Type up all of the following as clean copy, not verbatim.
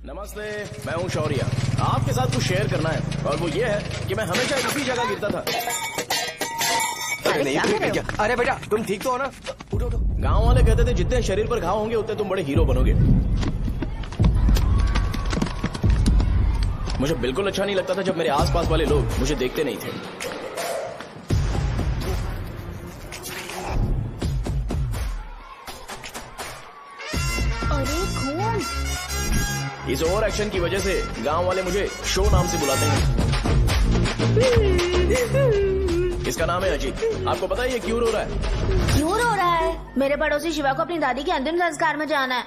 नमस्ते, मैं हूँ शौर्य। आपके साथ कुछ शेयर करना है और वो ये है कि मैं हमेशा इसी जगह गिरता था। क्या? अरे बेटा तुम ठीक तो हो ना? उठो उठो। गांव वाले कहते थे जितने शरीर पर घाव होंगे उतने तुम बड़े हीरो बनोगे। मुझे बिल्कुल अच्छा नहीं लगता था जब मेरे आसपास वाले लोग मुझे देखते नहीं थे। अरे खून! इस ओवर एक्शन की वजह से गांव वाले मुझे शो नाम से बुलाते हैं। इसका नाम है अजीत। आपको पता है ये क्यों रो रहा है? क्यों रो रहा है? मेरे पड़ोसी शिवा को अपनी दादी के अंतिम संस्कार में जाना है।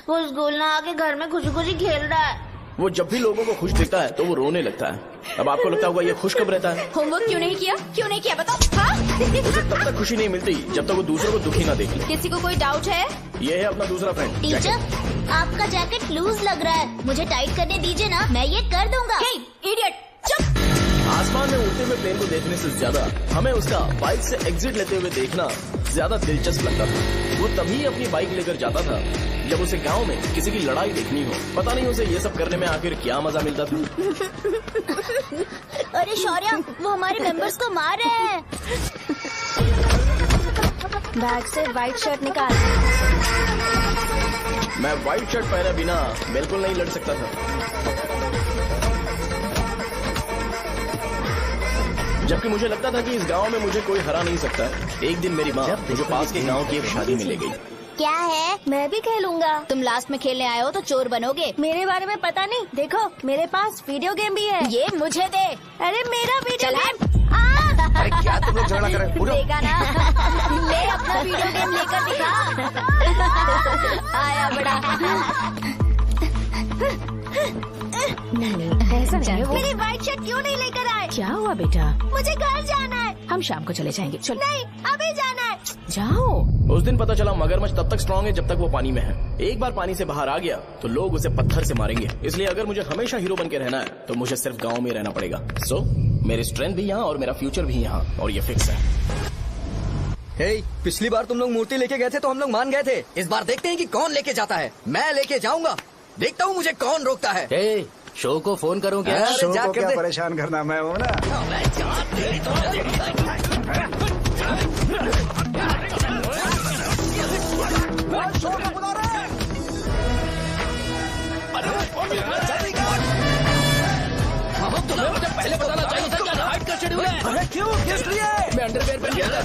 वो स्कूल ना आके घर में खुशी खुशी खेल रहा है। वो जब भी लोगों को खुश दिखता है तो वो रोने लगता है। अब आपको लगता होगा ये खुश कब रहता है? होमवर्क क्यों नहीं किया? क्यों नहीं किया बताओ? हाँ? उसे तब तक खुशी नहीं मिलती जब तक वो दूसरों को दुखी ना देख ले। किसी को कोई डाउट है? ये है अपना दूसरा फ्रेंड। टीचर, आपका जैकेट लूज लग रहा है, मुझे टाइट करने दीजिए ना, मैं ये कर दूंगा। इडियट, चुप! आसमान में उड़ते हुए प्लेन को देखने से ज्यादा हमें उसका बाइक से एग्जिट लेते हुए देखना ज्यादा दिलचस्प लगता था। वो तभी अपनी बाइक लेकर जाता था जब उसे गांव में किसी की लड़ाई देखनी हो। पता नहीं उसे ये सब करने में आखिर क्या मजा मिलता था। अरे शौर्य, वो हमारे मेंबर्स को मार रहे हैं। बैग से व्हाइट शर्ट निकाल। मैं व्हाइट शर्ट पहने बिना बिल्कुल नहीं लड़ सकता था, जबकि मुझे लगता था कि इस गांव में मुझे कोई हरा नहीं सकता। एक दिन मेरी माँ मुझे पास के गांव की एक शादी में ले गई। क्या है? मैं भी खेलूंगा। तुम लास्ट में खेलने आए हो तो चोर बनोगे। मेरे बारे में पता नहीं। देखो मेरे पास वीडियो गेम भी है। ये मुझे दे। अरे मेरा वीडियो गेम। अरे क्या तुम लोग झगड़ा कर रहे हो? देखा ना? ले अपना वीडियो गेम लेकर दिखा। आया बड़ा। नहीं ऐसा नहीं। वो मेरी व्हाइट शर्ट क्यों नहीं लेकर आए? क्या हुआ बेटा? मुझे घर जाना है। हम शाम को चले जाएंगे। चलो। नहीं, अभी जाना है। जाओ। उस दिन पता चला मगरमच्छ तब तक स्ट्रांग है जब तक वो पानी में है। एक बार पानी से बाहर आ गया तो लोग उसे पत्थर से मारेंगे। इसलिए अगर मुझे हमेशा हीरो बन के रहना है तो मुझे सिर्फ गांव में रहना पड़ेगा। सो मेरी स्ट्रेंथ भी यहाँ और मेरा फ्यूचर भी यहाँ, और ये फिक्स है। हे, पिछली बार तुम लोग मूर्ति लेके गए थे तो हम लोग मान गए थे। इस बार देखते हैं कि कौन लेके जाता है। मैं लेके जाऊंगा, देखता हूँ मुझे कौन रोकता है। हे, शो को फोन करूं क्या? अरे शो जा को कर क्या दे। परेशान करना, मैं हूँ ना। शो को बुला रहे हैं। तुम्हें मुझे पहले बताना चाहिए था क्या नाइट का शेड्यूल है। अरे क्यों? किस लिए? मैं अंडरवेयर पहन गया था।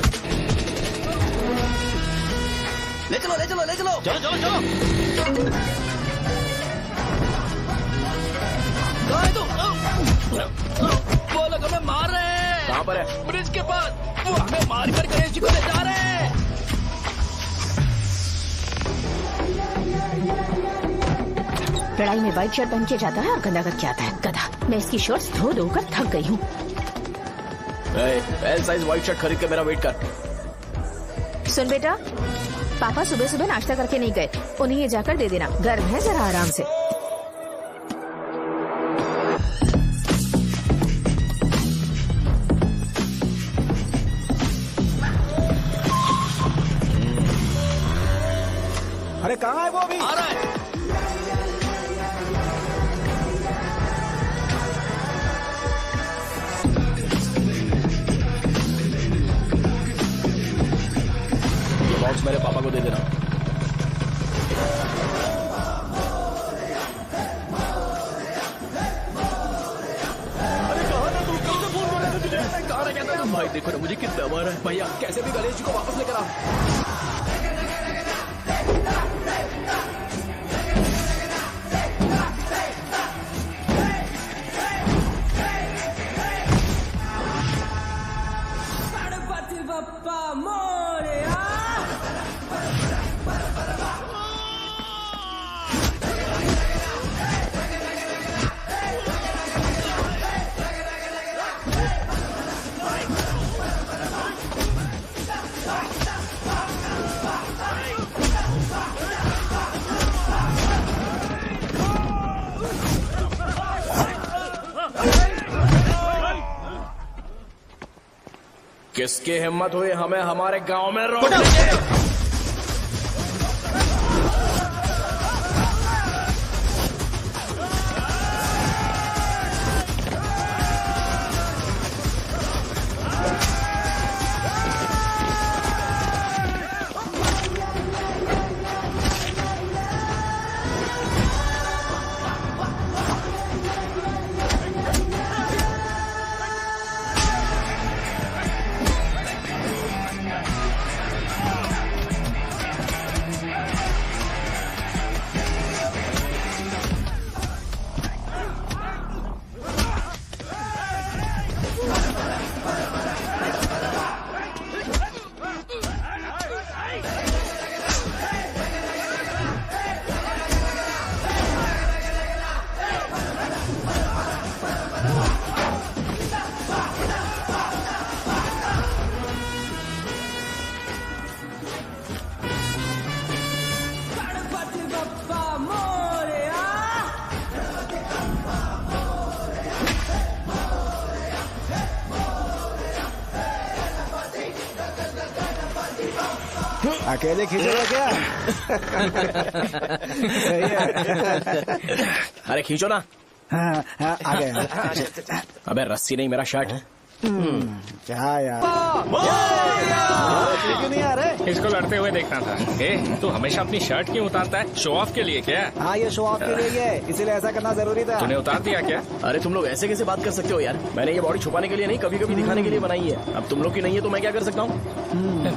ले चलो ले चलो ले चलो। चलो चलो चलो। वो लोग हमें मार रहे हैं। कहाँ पर है? ब्रिज के पास। वो हमें मार कर गणेश जी को ले जा रहे हैं। लड़ाई में व्हाइट शर्ट पहन के जाता है और गंदा करके आता है। गधा। मैं इसकी शर्ट्स धो धोकर थक गई हूँ। एल साइज व्हाइट शर्ट खरीद के मेरा वेट कर। सुन बेटा, पापा सुबह सुबह नाश्ता करके नहीं गए, उन्हें ये जाकर दे देना। गर्म है, जरा आराम से। अरे कहाँ है वो अभी? आ रहा है। ये बॉक्स मेरे पापा को दे देना। भाई देखो ना मुझे कितना मारा है। भैया कैसे भी गणेश जी को वापस लेकर आओ। किसकी हिम्मत हुई हमें हमारे गांव में रोकने की? अकेले खींचोगे क्या? सही है। अरे खींचो ना। हाँ, हाँ, आ गया। अबे रस्सी नहीं, मेरा शर्ट। क्या यार, क्यों नहीं आ रहे? इसको लड़ते हुए देखना था। तू हमेशा अपनी शर्ट क्यों उतारता है? शो ऑफ के लिए क्या? हाँ, ये शो ऑफ के लिए ही है, इसीलिए ऐसा करना जरूरी था। तूने उतार दिया क्या? अरे तुम लोग ऐसे कैसे बात कर सकते हो यार? मैंने ये बॉडी छुपाने के लिए नहीं, कभी कभी दिखाने के लिए बनाई है। अब तुम लोग की नहीं है तो मैं क्या कर सकता हूँ?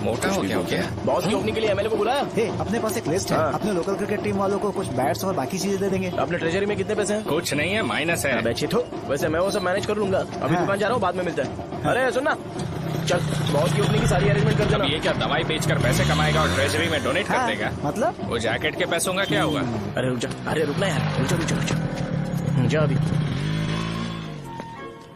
मोटा हो गया हो क्या? बॉस की ओपनिंग के लिए एमएलए को बुलाया। हे, अपने पास एक लिस्ट है। हाँ। अपने लोकल क्रिकेट टीम वालों को कुछ बैट्स और बाकी चीजें दे देंगे। अपने ट्रेजरी में कितने पैसे हैं? कुछ नहीं है, माइनस है। अबे छिथो, वैसे मैं वो सब मैनेज कर लूंगा। अभी हाँ। दुकान जा रहा हूँ, बाद में मिलते हैं। अरे सुन ना, चल बॉस की ओपनिंग की सारी अरेंजमेंट कर अब देना। ये क्या दवाई बेचकर पैसे कमाएगा और ट्रेजरी में डोनेट कर हाँ, देगा? मतलब वो जैकेट के पैसों का क्या होगा? अरे रुक जा, अरे रुकना यार, रुक जा रुक जा रुक जा। जा अभी।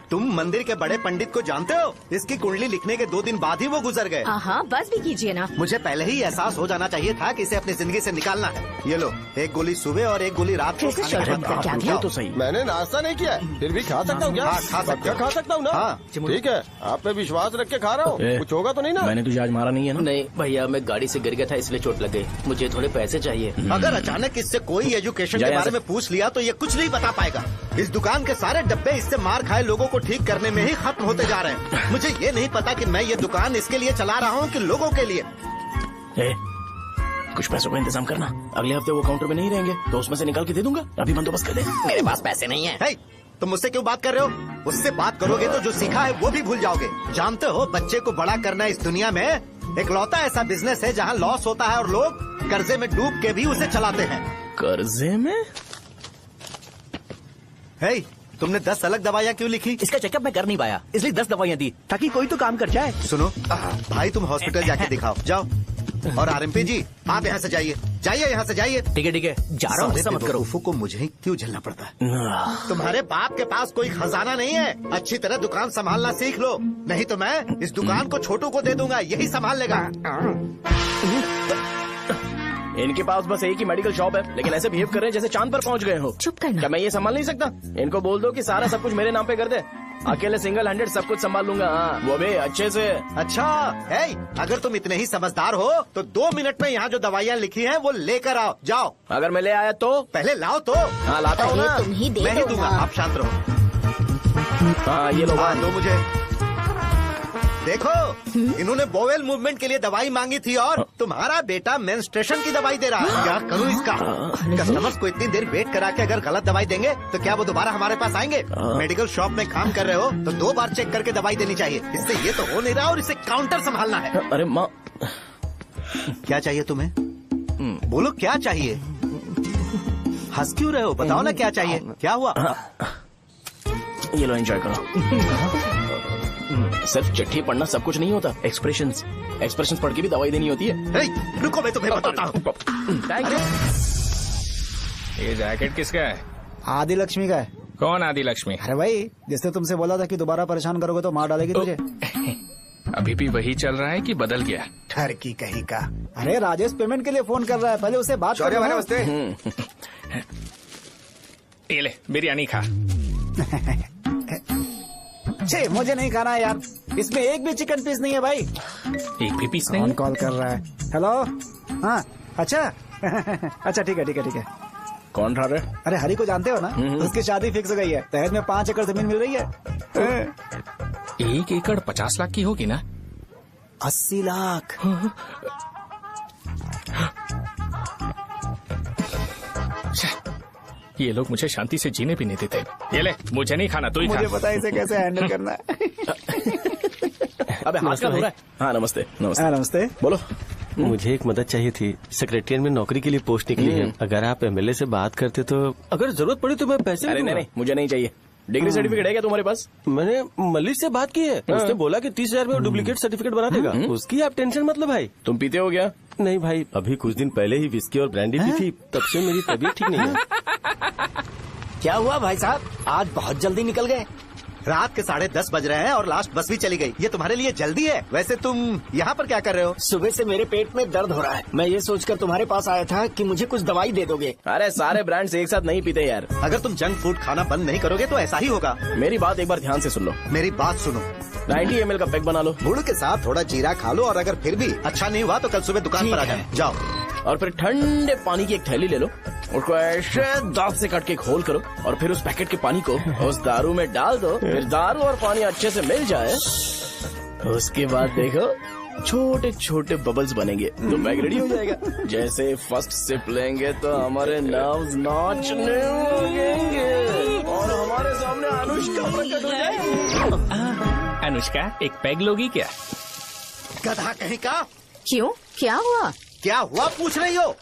तुम मंदिर के बड़े पंडित को जानते हो? इसकी कुंडली लिखने के 2 दिन बाद ही वो गुजर गए। हाँ, बस भी कीजिए ना। मुझे पहले ही एहसास हो जाना चाहिए था कि इसे अपनी जिंदगी से निकालना है। ये लो, एक गोली सुबह और एक गोली रात को कैसे खाने के शर्ट बाद का क्या खाओ। किया? तो सही। मैंने नाश्ता नहीं किया है, फिर भी खा सकता हूँ क्या? हाँ, खा सकते हो। खा सकता हूँ ना? हाँ। ठीक है, आप पे विश्वास रख के खा रहा हूँ। ए, कुछ होगा तो नहीं ना? मैंने तुझे आज मारा नहीं है ना? नहीं भैया, मैं गाड़ी से गिर गया था इसलिए चोट लग गई। मुझे थोड़े पैसे चाहिए। अगर अचानक इससे कोई एजुकेशन जा के यहाँ बारे से। में पूछ लिया तो ये कुछ नहीं बता पाएगा। इस दुकान के सारे डब्बे इससे मार खाए लोगों को ठीक करने में ही खत्म होते जा रहे हैं। मुझे ये नहीं पता कि मैं ये दुकान इसके लिए चला रहा हूँ कि लोगों के लिए। ए, कुछ पैसों का इंतजाम करना। अगले हफ्ते वो काउंटर में नहीं रहेंगे तो उसमें से निकाल के दे दूंगा। अभी बंदोबस्त कर दे। मेरे पास पैसे नहीं है। हे, तुम मुझसे क्यों बात कर रहे हो? उससे बात करोगे तो जो सीखा है वो भी भूल जाओगे। जानते हो, बच्चे को बड़ा करना इस दुनिया में इकलौता ऐसा बिजनेस है जहाँ लॉस होता है और लोग कर्जे में डूब के भी उसे चलाते हैं। कर्जे में? हे, तुमने 10 अलग दवाइयाँ क्यों लिखी? इसका चेकअप मैं कर नहीं पाया, इसलिए 10 दवाइयाँ दी ताकि कोई तो काम कर जाए। सुनो भाई, तुम हॉस्पिटल जाके दिखाओ, जाओ। और आरएमपी जी, आप यहाँ से जाइए, जाइए यहाँ से जाइए। ठीक है, जा रहा हूँ, गुस्सा मत करो। बेवकूफों को मुझे ही क्यों झेलना पड़ता है? तुम्हारे बाप के पास कोई खजाना नहीं है। अच्छी तरह दुकान संभालना सीख लो, नहीं तो मैं इस दुकान को छोटू को दे दूंगा, यही संभाल लेगा। इनके पास बस एक ही मेडिकल शॉप है, लेकिन ऐसे बिहेव कर रहे हैं जैसे चांद पर पहुंच गए हो। चुप करना। क्या मैं ये संभाल नहीं सकता? इनको बोल दो कि सारा सब कुछ मेरे नाम पे कर दे। अकेले सिंगल हैंडेड सब कुछ संभाल लूंगा। हाँ, वो भी अच्छे से। अच्छा, हे, अगर तुम इतने ही समझदार हो तो 2 मिनट में यहाँ जो दवाइयाँ लिखी हैं वो लेकर आओ, जाओ। अगर मैं ले आया तो? पहले लाओ तो। हाँ लाता हूँ ना। तुम ही दे मैं ही दो दूंगा, ना। आप शांत रहो। हाँ ये लो। हाँ, दो मुझे। देखो, इन्होंने बोवेल मूवमेंट के लिए दवाई मांगी थी और तुम्हारा बेटा मेंस्ट्रुएशन की दवाई दे रहा है। क्या करूँ इसका? कस्टमर्स को इतनी देर वेट करा के अगर गलत दवाई देंगे तो क्या वो दोबारा हमारे पास आएंगे? मेडिकल शॉप में काम कर रहे हो तो 2 बार चेक करके दवाई देनी चाहिए। इससे ये तो हो नहीं रहा और इसे काउंटर संभालना है। अरे माँ, क्या चाहिए तुम्हें? बोलो क्या चाहिए? हंस क्यों रहे हो? बताओ ना क्या चाहिए? क्या हुआ? ये लो एंजॉय करो। सिर्फ चिट्ठी पढ़ना सब कुछ नहीं होता। एक्सप्रेशंस पढ़ के भी दवाई देनी होती है। हे, रुको, मैं तुम्हें बताता हूँ। Thank you. ये जैकेट किसका है? आदि लक्ष्मी का है। कौन आदि लक्ष्मी? अरे भाई, जिसने तुमसे बोला था कि दोबारा परेशान करोगे तो मार डालेगी तुझे। अभी भी वही चल रहा है कि बदल गया? ठर की कहीं का। अरे राजेश पेमेंट के लिए फोन कर रहा है, पहले उससे बात करो। नमस्ते। ये ले बिरयानी खा। छे, मुझे नहीं खाना है यार, इसमें एक भी चिकन पीस नहीं है भाई। एक भी पीस कौन नहीं? कॉल कर रहा है? हेलो, हाँ, अच्छा। अच्छा ठीक है। कौन रहा रे? अरे हरी को जानते हो ना, उसकी शादी फिक्स हो गई है। दहेज में 5 एकड़ जमीन मिल रही है। 1 एकड़ 50 लाख की होगी ना? 80 लाख। ये लोग मुझे शांति से जीने भी नहीं देते। ये ले, मुझे नहीं खाना, तू ही खा। मुझे पता है इसे कैसे हैंडल करना है। अबे हाथ का हो रहा है। हाँ नमस्ते। हाँ, नमस्ते। बोलो। मुझे एक मदद चाहिए थी। सेक्रेटरिएट में नौकरी के लिए पोस्ट निकली है। अगर आप एमएलए से बात करते तो अगर जरूरत पड़ी तो मैं पैसे अरे नहीं, मुझे नहीं चाहिए। डिग्री सर्टिफिकेट है क्या तुम्हारे पास? मैंने मलिक से बात की है। उसने बोला कि 30,000 में वो डुप्लीकेट सर्टिफिकेट बना देगा। उसकी आप टेंशन मत लो भाई। तुम पीते हो क्या? नहीं भाई, अभी कुछ दिन पहले ही विस्की और ब्रांडी पी थी, तब से मेरी तबीयत ठीक नहीं है। क्या हुआ भाई साहब, आज बहुत जल्दी निकल गए? रात के 10:30 बज रहे हैं और लास्ट बस भी चली गई। ये तुम्हारे लिए जल्दी है। वैसे तुम यहाँ पर क्या कर रहे हो? सुबह से मेरे पेट में दर्द हो रहा है। मैं ये सोचकर तुम्हारे पास आया था कि मुझे कुछ दवाई दे दोगे। अरे सारे ब्रांड्स एक साथ नहीं पीते यार। अगर तुम जंक फूड खाना बंद नहीं करोगे तो ऐसा ही होगा। मेरी बात एक बार ध्यान से सुन लो। मेरी बात सुनो। 90 ml का पैक बना लो। गुड़ के साथ थोड़ा जीरा खा लो और अगर फिर भी अच्छा नहीं हुआ तो कल सुबह दुकान पर आ जाना। जाओ। और फिर ठंडे पानी की एक थैली ले लो, उसको ऐसे दांत से काट के खोल करो और फिर उस पैकेट के पानी को उस दारू में डाल दो। फिर दारू और पानी अच्छे से मिल जाए, उसके बाद देखो छोटे छोटे बबल्स बनेंगे तो पैक रेडी हो जाएगा। जैसे फर्स्ट सिप लेंगे तो हमारे नर्व्स नाचने लगेंगे और हमारे सामने अनुष्का प्रकट हो जाएगी। अनुष्का एक पैग लोगी क्या? गधा कहीं का। क्यों, क्या हुआ? क्या हुआ पूछ रही हो?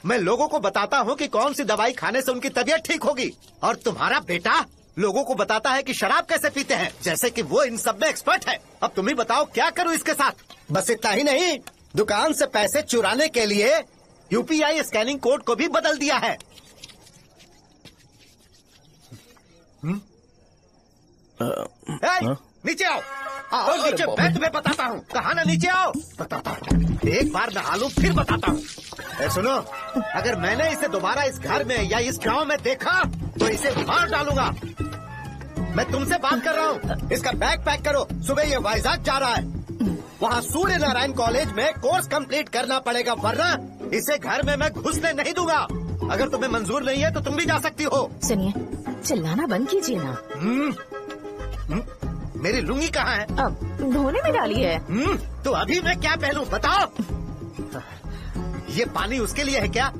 मैं लोगों को बताता हूँ कि कौन सी दवाई खाने से उनकी तबीयत ठीक होगी, और तुम्हारा बेटा लोगों को बताता है कि शराब कैसे पीते हैं, जैसे कि वो इन सब में एक्सपर्ट है। अब तुम ही बताओ क्या करूँ इसके साथ? बस इतना ही नहीं, दुकान से पैसे चुराने के लिए यूपीआई स्कैनिंग कोड को भी बदल दिया है। नीचे आओ। आओ नीचे, मैं तुम्हें बताता हूँ। कहा ना नीचे आओ, बताता हूँ। एक बार नहा लूं फिर बताता हूँ। सुनो, अगर मैंने इसे दोबारा इस घर में या इस गांव में देखा तो इसे मार डालूंगा। मैं तुमसे बात कर रहा हूँ। इसका बैग पैक करो, सुबह ये वाइजाग जा रहा है। वहाँ सूर्य नारायण कॉलेज में कोर्स कंप्लीट करना पड़ेगा, वरना इसे घर में मैं घुसने नहीं दूंगा। अगर तुम्हें मंजूर नहीं है तो तुम भी जा सकती हो। सुनिए, चिल्लाना बंद कीजिए ना। मेरी लुंगी कहाँ है? अब धोने में डाली है। तो अभी मैं क्या पहनूं बताओ? ये पानी उसके लिए है क्या?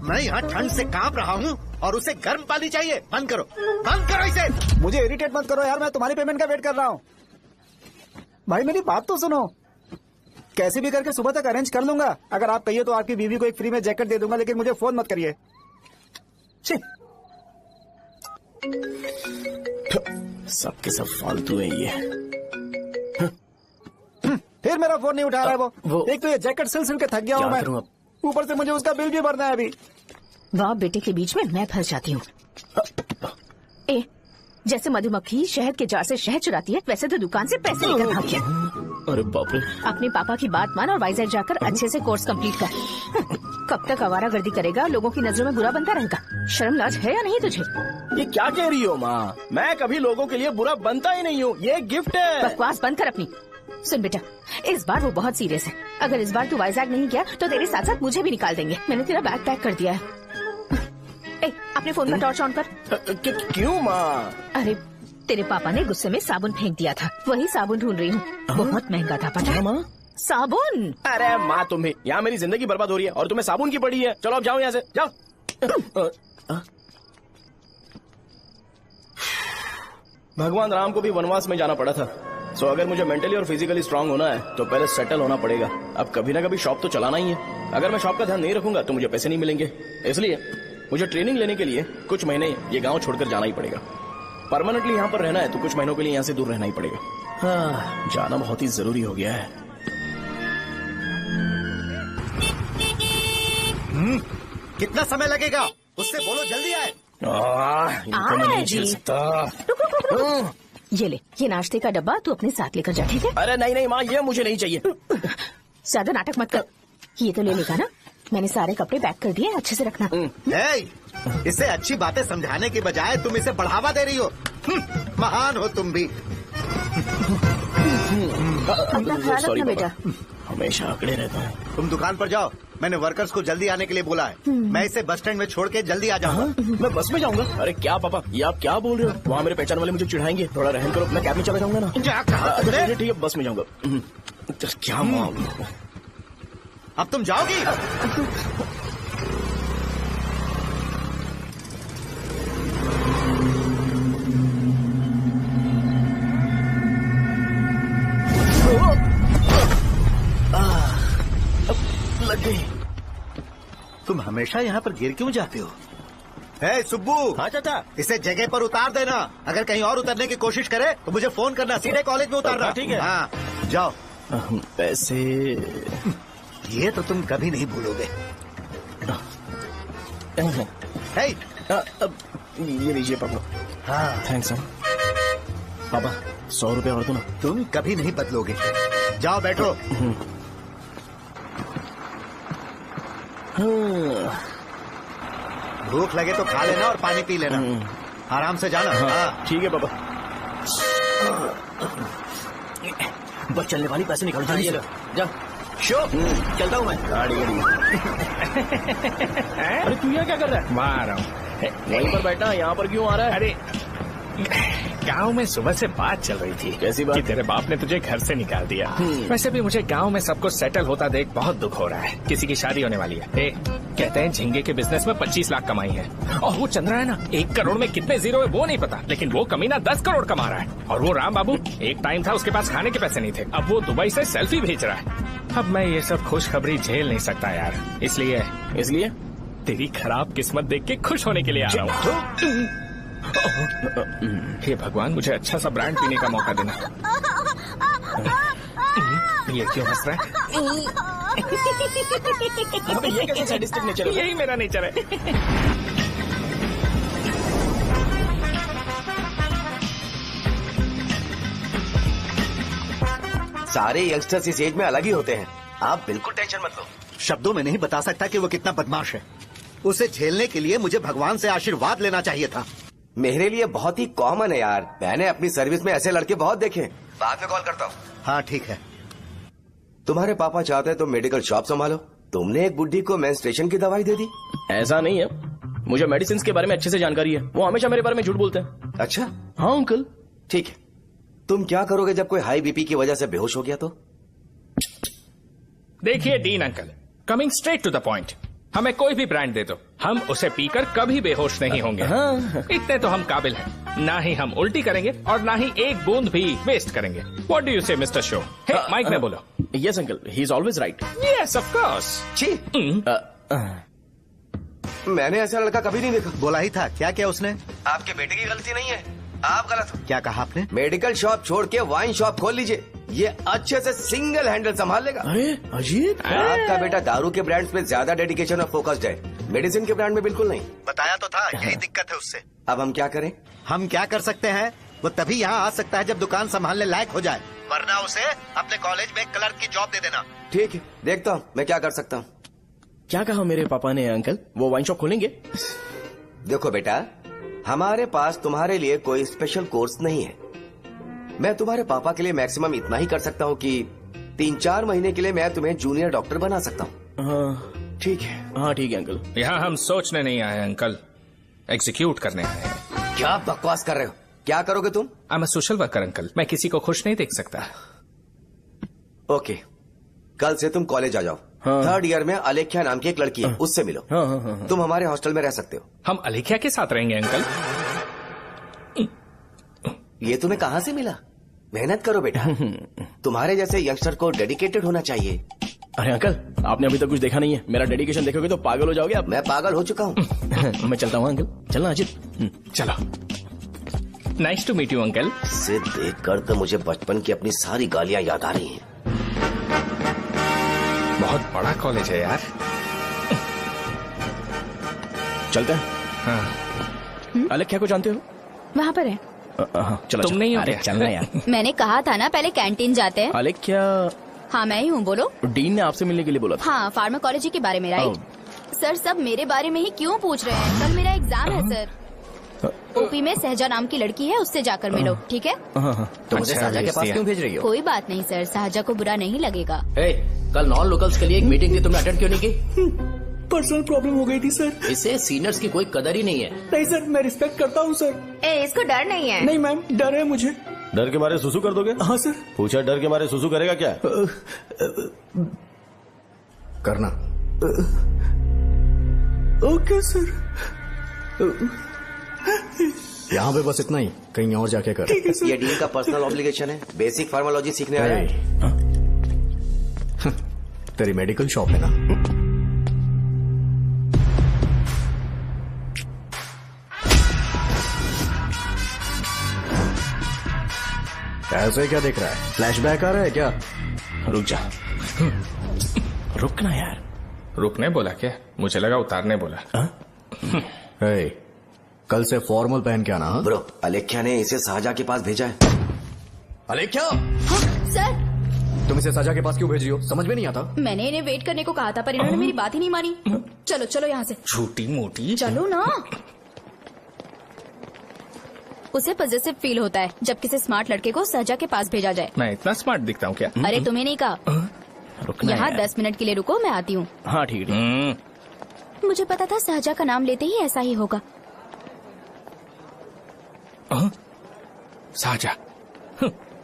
मैं यहाँ ठंड से कांप रहा हूँ और उसे गर्म पानी चाहिए। बंद करो, बंद करो इसे। मुझे इरिटेट मत करो यार, मैं तुम्हारी पेमेंट का वेट कर रहा हूँ। भाई मेरी बात तो सुनो। कैसे भी करके सुबह तक अरेंज कर लूंगा। अगर आप कहिए तो आपकी बीवी को एक फ्री में जैकेट दे दूंगा, लेकिन मुझे फोन मत करिए। सबके सब फालतू है ये। फिर मेरा फोन नहीं उठा रहा है वो। एक तो ये जैकेट सिल सिल के थक गया हूँ मैं, ऊपर से मुझे उसका बिल भी भरना है अभी। बाप बेटे के बीच में मैं फंस जाती हूँ। ए, जैसे मधुमक्खी शहद के जार से शहद चुराती है, वैसे तो दुकान से पैसे लेकर भाग गया। अरे बाप रे। अपने पापा की बात मान और वाइजैक जाकर अच्छे से कोर्स कंप्लीट कर। कब तक आवारागर्दी करेगा? लोगों की नजरों में बुरा बनता रहेगा। शर्म लाज है या नहीं तुझे? ये क्या कह रही हो माँ? मैं कभी लोगों के लिए बुरा बनता ही नहीं हूँ, ये गिफ्ट है। बकवास बंद कर अपनी। सुन बेटा, इस बार वो बहुत सीरियस है। अगर इस बार तू वाइजैक नहीं गया तो तेरे साथ साथ मुझे भी निकाल देंगे। मैंने तेरा बैग पैक कर दिया है। ए, अपने फोन का टॉर्च ऑन कर। क्यों माँ? अरे तेरे पापा ने गुस्से में साबुन फेंक दिया था, वही साबुन ढूंढ रही हूँ। बहुत महंगा था, पता है माँ? साबुन। अरे माँ तुम्हें, यहाँ मेरी जिंदगी बर्बाद हो रही है और तुम्हें साबुन की पड़ी है। चलो अब जाओ यहाँ से, जाओ। भगवान राम को भी वनवास में जाना पड़ा था। सो अगर मुझे मेंटली और फिजिकली स्ट्रांग होना है तो पहले सेटल होना पड़ेगा। अब कभी ना कभी शॉप तो चलाना ही है। अगर मैं शॉप का ध्यान नहीं रखूंगा तो मुझे पैसे नहीं मिलेंगे। इसलिए मुझे ट्रेनिंग लेने के लिए कुछ महीने ये गांव छोड़कर जाना ही पड़ेगा। परमानेंटली यहाँ पर रहना है तो कुछ महीनों के लिए यहाँ से दूर रहना ही पड़ेगा। हाँ, जाना बहुत ही जरूरी हो गया है। कितना समय लगेगा? उससे बोलो जल्दी आए। इनको मैं नहीं झेल सकता। ये ले, ये नाश्ते का डब्बा तू अपने साथ लेकर जा, ठीक है? अरे नहीं नहीं माँ, ये मुझे नहीं चाहिए। ज्यादा नाटक मत कर। ये तो ले लेगा ना? मैंने सारे कपड़े पैक कर दिए, अच्छे से रखना। इसे अच्छी बातें समझाने की बजाय तुम इसे बढ़ावा दे रही हो। महान हो तुम भी। अपना ख्याल रखना बेटा। हमेशा अकड़े रहता हूँ। तुम दुकान पर जाओ, मैंने वर्कर्स को जल्दी आने के लिए बोला है। मैं इसे बस स्टैंड में छोड़ के जल्दी आ जाऊंगा। मैं बस में जाऊंगा? अरे क्या पापा, ये आप क्या बोल रहे हो? वहाँ मेरे पहचान वाले मुझे चिढ़ाएंगे। थोड़ा रहम करो, मैं कैब में चला जाऊंगा ना। क्या कहा? ठीक है, बस में जाऊंगा। क्या मामला? अब तुम जाओगी? लग गई। तुम हमेशा यहाँ पर गिर क्यों जाते हो? सुब्बू। हाँ चाचा। इसे जगह पर उतार देना। अगर कहीं और उतरने की कोशिश करे तो मुझे फोन करना। सीधे कॉलेज में उतारना। ठीक है। हाँ, जाओ। पैसे ये तो तुम कभी नहीं भूलोगे। अब ये लीजिए पापा। हाँ, थैंक्स। पापा 100 रुपए और दो ना। तुम कभी नहीं बदलोगे। जाओ बैठो। भूख लगे तो खा लेना और पानी पी लेना। आराम से जाना। हाँ। ठीक है पापा। बस चलने वाली पैसे निकाल दो। जा शो चलता हूँ मैं। गाड़ी अरे तू यहाँ क्या कर रहा है? वहाँ आ रहा हूँ। वहीं पर बैठा, यहाँ पर क्यों आ रहा है? अरे गांव में सुबह से बात चल रही थी। कैसी बात? कि तेरे बाप ने तुझे घर से निकाल दिया। वैसे भी मुझे गांव में सबको सेटल होता देख बहुत दुख हो रहा है। किसी की शादी होने वाली है। कहते हैं झींगे के बिजनेस में 25 लाख कमाई है। और वो चंद्रा है ना, 1 करोड़ में कितने जीरो है वो नहीं पता, लेकिन वो कमीना 10 करोड़ कमा रहा है। और वो राम बाबू, एक टाइम था उसके पास खाने के पैसे नहीं थे, अब वो दुबई से सेल्फी भेज रहा है। अब मैं ये सब खुशखबरी झेल नहीं सकता यार, इसलिए तेरी खराब किस्मत देख के खुश होने के लिए आ रहा हूँ। हे भगवान, मुझे अच्छा सा ब्रांड पीने का मौका देना। ये क्यों हंस रहा है? ये कैसे सैडिस्टिक नेचर है? यही मेरा नेचर है। सारे यंगस्टर्स इस एज में अलग ही होते हैं। आप बिल्कुल टेंशन मत लो। शब्दों में नहीं बता सकता कि वो कितना बदमाश है। उसे झेलने के लिए मुझे भगवान से आशीर्वाद लेना चाहिए था। मेरे लिए बहुत ही कॉमन है यार, मैंने अपनी सर्विस में ऐसे लड़के बहुत देखे। बाद में कॉल करता हूँ। हाँ ठीक है। तुम्हारे पापा चाहते हैं तुम मेडिकल शॉप संभालो। तुमने एक बुढ़ी को मेंस्ट्रुएशन की दवाई दे दी। ऐसा नहीं है, मुझे मेडिसिन के बारे में अच्छे से जानकारी है। वो हमेशा मेरे बारे में झूठ बोलते हैं। अच्छा हाँ अंकल। ठीक है, तुम क्या करोगे जब कोई हाई बीपी की वजह से बेहोश हो गया तो? देखिए Dean uncle, coming straight to the point, हमें कोई भी ब्रांड दे दो, हम उसे पीकर कभी बेहोश नहीं होंगे। हाँ। इतने तो हम काबिल हैं। ना ही हम उल्टी करेंगे और ना ही एक बूंद भी वेस्ट करेंगे। व्हाट डू यू से मिस्टर शो? माइक में बोलो। Yes uncle, he is always right. Yes of course. मैंने ऐसा लड़का कभी नहीं देखा। बोला ही था। क्या क्या उसने? आपके बेटे की गलती नहीं है, आप गलत हो। क्या कहा आपने? मेडिकल शॉप छोड़ के वाइन शॉप खोल लीजिए, ये अच्छे से सिंगल हैंडल संभाल लेगा। अरे अजीत, आपका बेटा दारू के ब्रांड्स पे ज्यादा डेडिकेशन और फोकस्ड है, मेडिसिन के ब्रांड में बिल्कुल नहीं। बताया तो था, यही दिक्कत है उससे। अब हम क्या करें? हम क्या कर सकते हैं? वो तभी यहाँ आ सकता है जब दुकान संभालने लायक हो जाए, वरना उसे अपने कॉलेज में क्लर्क की जॉब दे देना। ठीक है, देखता हूँ मैं क्या कर सकता हूँ। क्या कहा मेरे पापा ने अंकल? वो वाइन शॉप खोलेंगे? देखो बेटा, हमारे पास तुम्हारे लिए कोई स्पेशल कोर्स नहीं है। मैं तुम्हारे पापा के लिए मैक्सिमम इतना ही कर सकता हूँ कि 3-4 महीने के लिए मैं तुम्हें जूनियर डॉक्टर बना सकता हूँ। हाँ ठीक है। हाँ ठीक है अंकल। यहाँ हम सोचने नहीं आए अंकल, एग्जीक्यूट करने आए हैं। क्या बकवास कर रहे हो? क्या करोगे तुम? I am a social worker uncle, मैं किसी को खुश नहीं देख सकता। ओके, कल से तुम कॉलेज आ जाओ। हाँ। 3rd ईयर में अलेख्या नाम की एक लड़की है, उससे मिलो। हाँ। तुम हमारे हॉस्टल में रह सकते हो। हम अलेख्या के साथ रहेंगे अंकल? ये तुम्हें कहाँ से मिला? मेहनत करो बेटा, तुम्हारे जैसे यंगस्टर को डेडिकेटेड होना चाहिए। अरे अंकल, आपने अभी तक कुछ देखा नहीं है। मेरा डेडिकेशन देखोगे तो पागल हो जाओगे आप। मैं पागल हो चुका हूँ। मैं चलता हूँ अंकल। चलना अजित। चलो। Nice to meet you uncle. इसे देखकर तो मुझे बचपन की अपनी सारी गालियाँ याद आ रही हैं। बहुत बड़ा कॉलेज है यार। चलते हैं। हाँ। अलेख्या को जानते हो? वहाँ पर है। चलो। तुम नहीं हो अरे क्या? चलना यार। मैंने कहा था ना पहले कैंटीन जाते हैं। अलेख्या, हाँ मैं ही हूँ, बोलो। डीन ने आपसे मिलने के लिए बोला था। हाँ, फार्माकोलॉजी के बारे में, राइट? सर सब मेरे बारे में ही क्यों पूछ रहे हैं? कल मेरा एग्जाम है सर। ओपी में सहजा नाम की लड़की है, उससे जाकर मिलो, ठीक है? तो मुझे साजा के पास क्यों भेज रही हो? कोई बात नहीं सर, सहजा को बुरा नहीं लगेगा। कल नॉन लोकल्स के लिए एक मीटिंग थी, तुमने अटेंड क्यों नहीं की? पर्सनल प्रॉब्लम हो गई थी सर। इसे सीनियर्स की कोई कदर ही नहीं है। नहीं सर, मैं रिस्पेक्ट करता हूँ सर। इसको डर नहीं है? नहीं मैम, डर है मुझे। डर के मारे सुसु कर दोगे? हाँ सर। पूछा डर के मारे सुसु करेगा क्या? करना। Okay sir. यहाँ पे बस इतना ही, कहीं और जाके कर। ये डीन का पर्सनल ऑब्लिगेशन है, बेसिक फार्माकोलॉजी सीखने आया है। तेरी मेडिकल शॉप है ना? ऐसे क्या देख रहा है? फ्लैशबैक आ रहा है क्या? रुक जा। रुकना यार। रुकने बोला क्या? मुझे लगा उतारने बोला। कल से फॉर्मल पहन के आना। ब्रो, अलेख्या ने इसे शाहजहां के पास भेजा है। अलेख्या, हाँ, सर तुम इसे सजा के पास क्यों भेज रही हो? समझ में नहीं आता। मैंने इन्हें वेट करने को कहा था पर इन्होंने मेरी बात ही नहीं मानी। चलो चलो यहाँ से, छोटी मोटी। चलो ना। उसे पॉजिटिव फील होता है जब किसी स्मार्ट लड़के को सहजा के पास भेजा जाए। मैं इतना स्मार्ट दिखता हूँ क्या? अरे तुम्हें नहीं कहा। रुकना यहाँ है। 10 मिनट के लिए रुको, मैं आती हूँ। हाँ ठीक है। मुझे पता था सहजा का नाम लेते ही ऐसा ही होगा। साजा,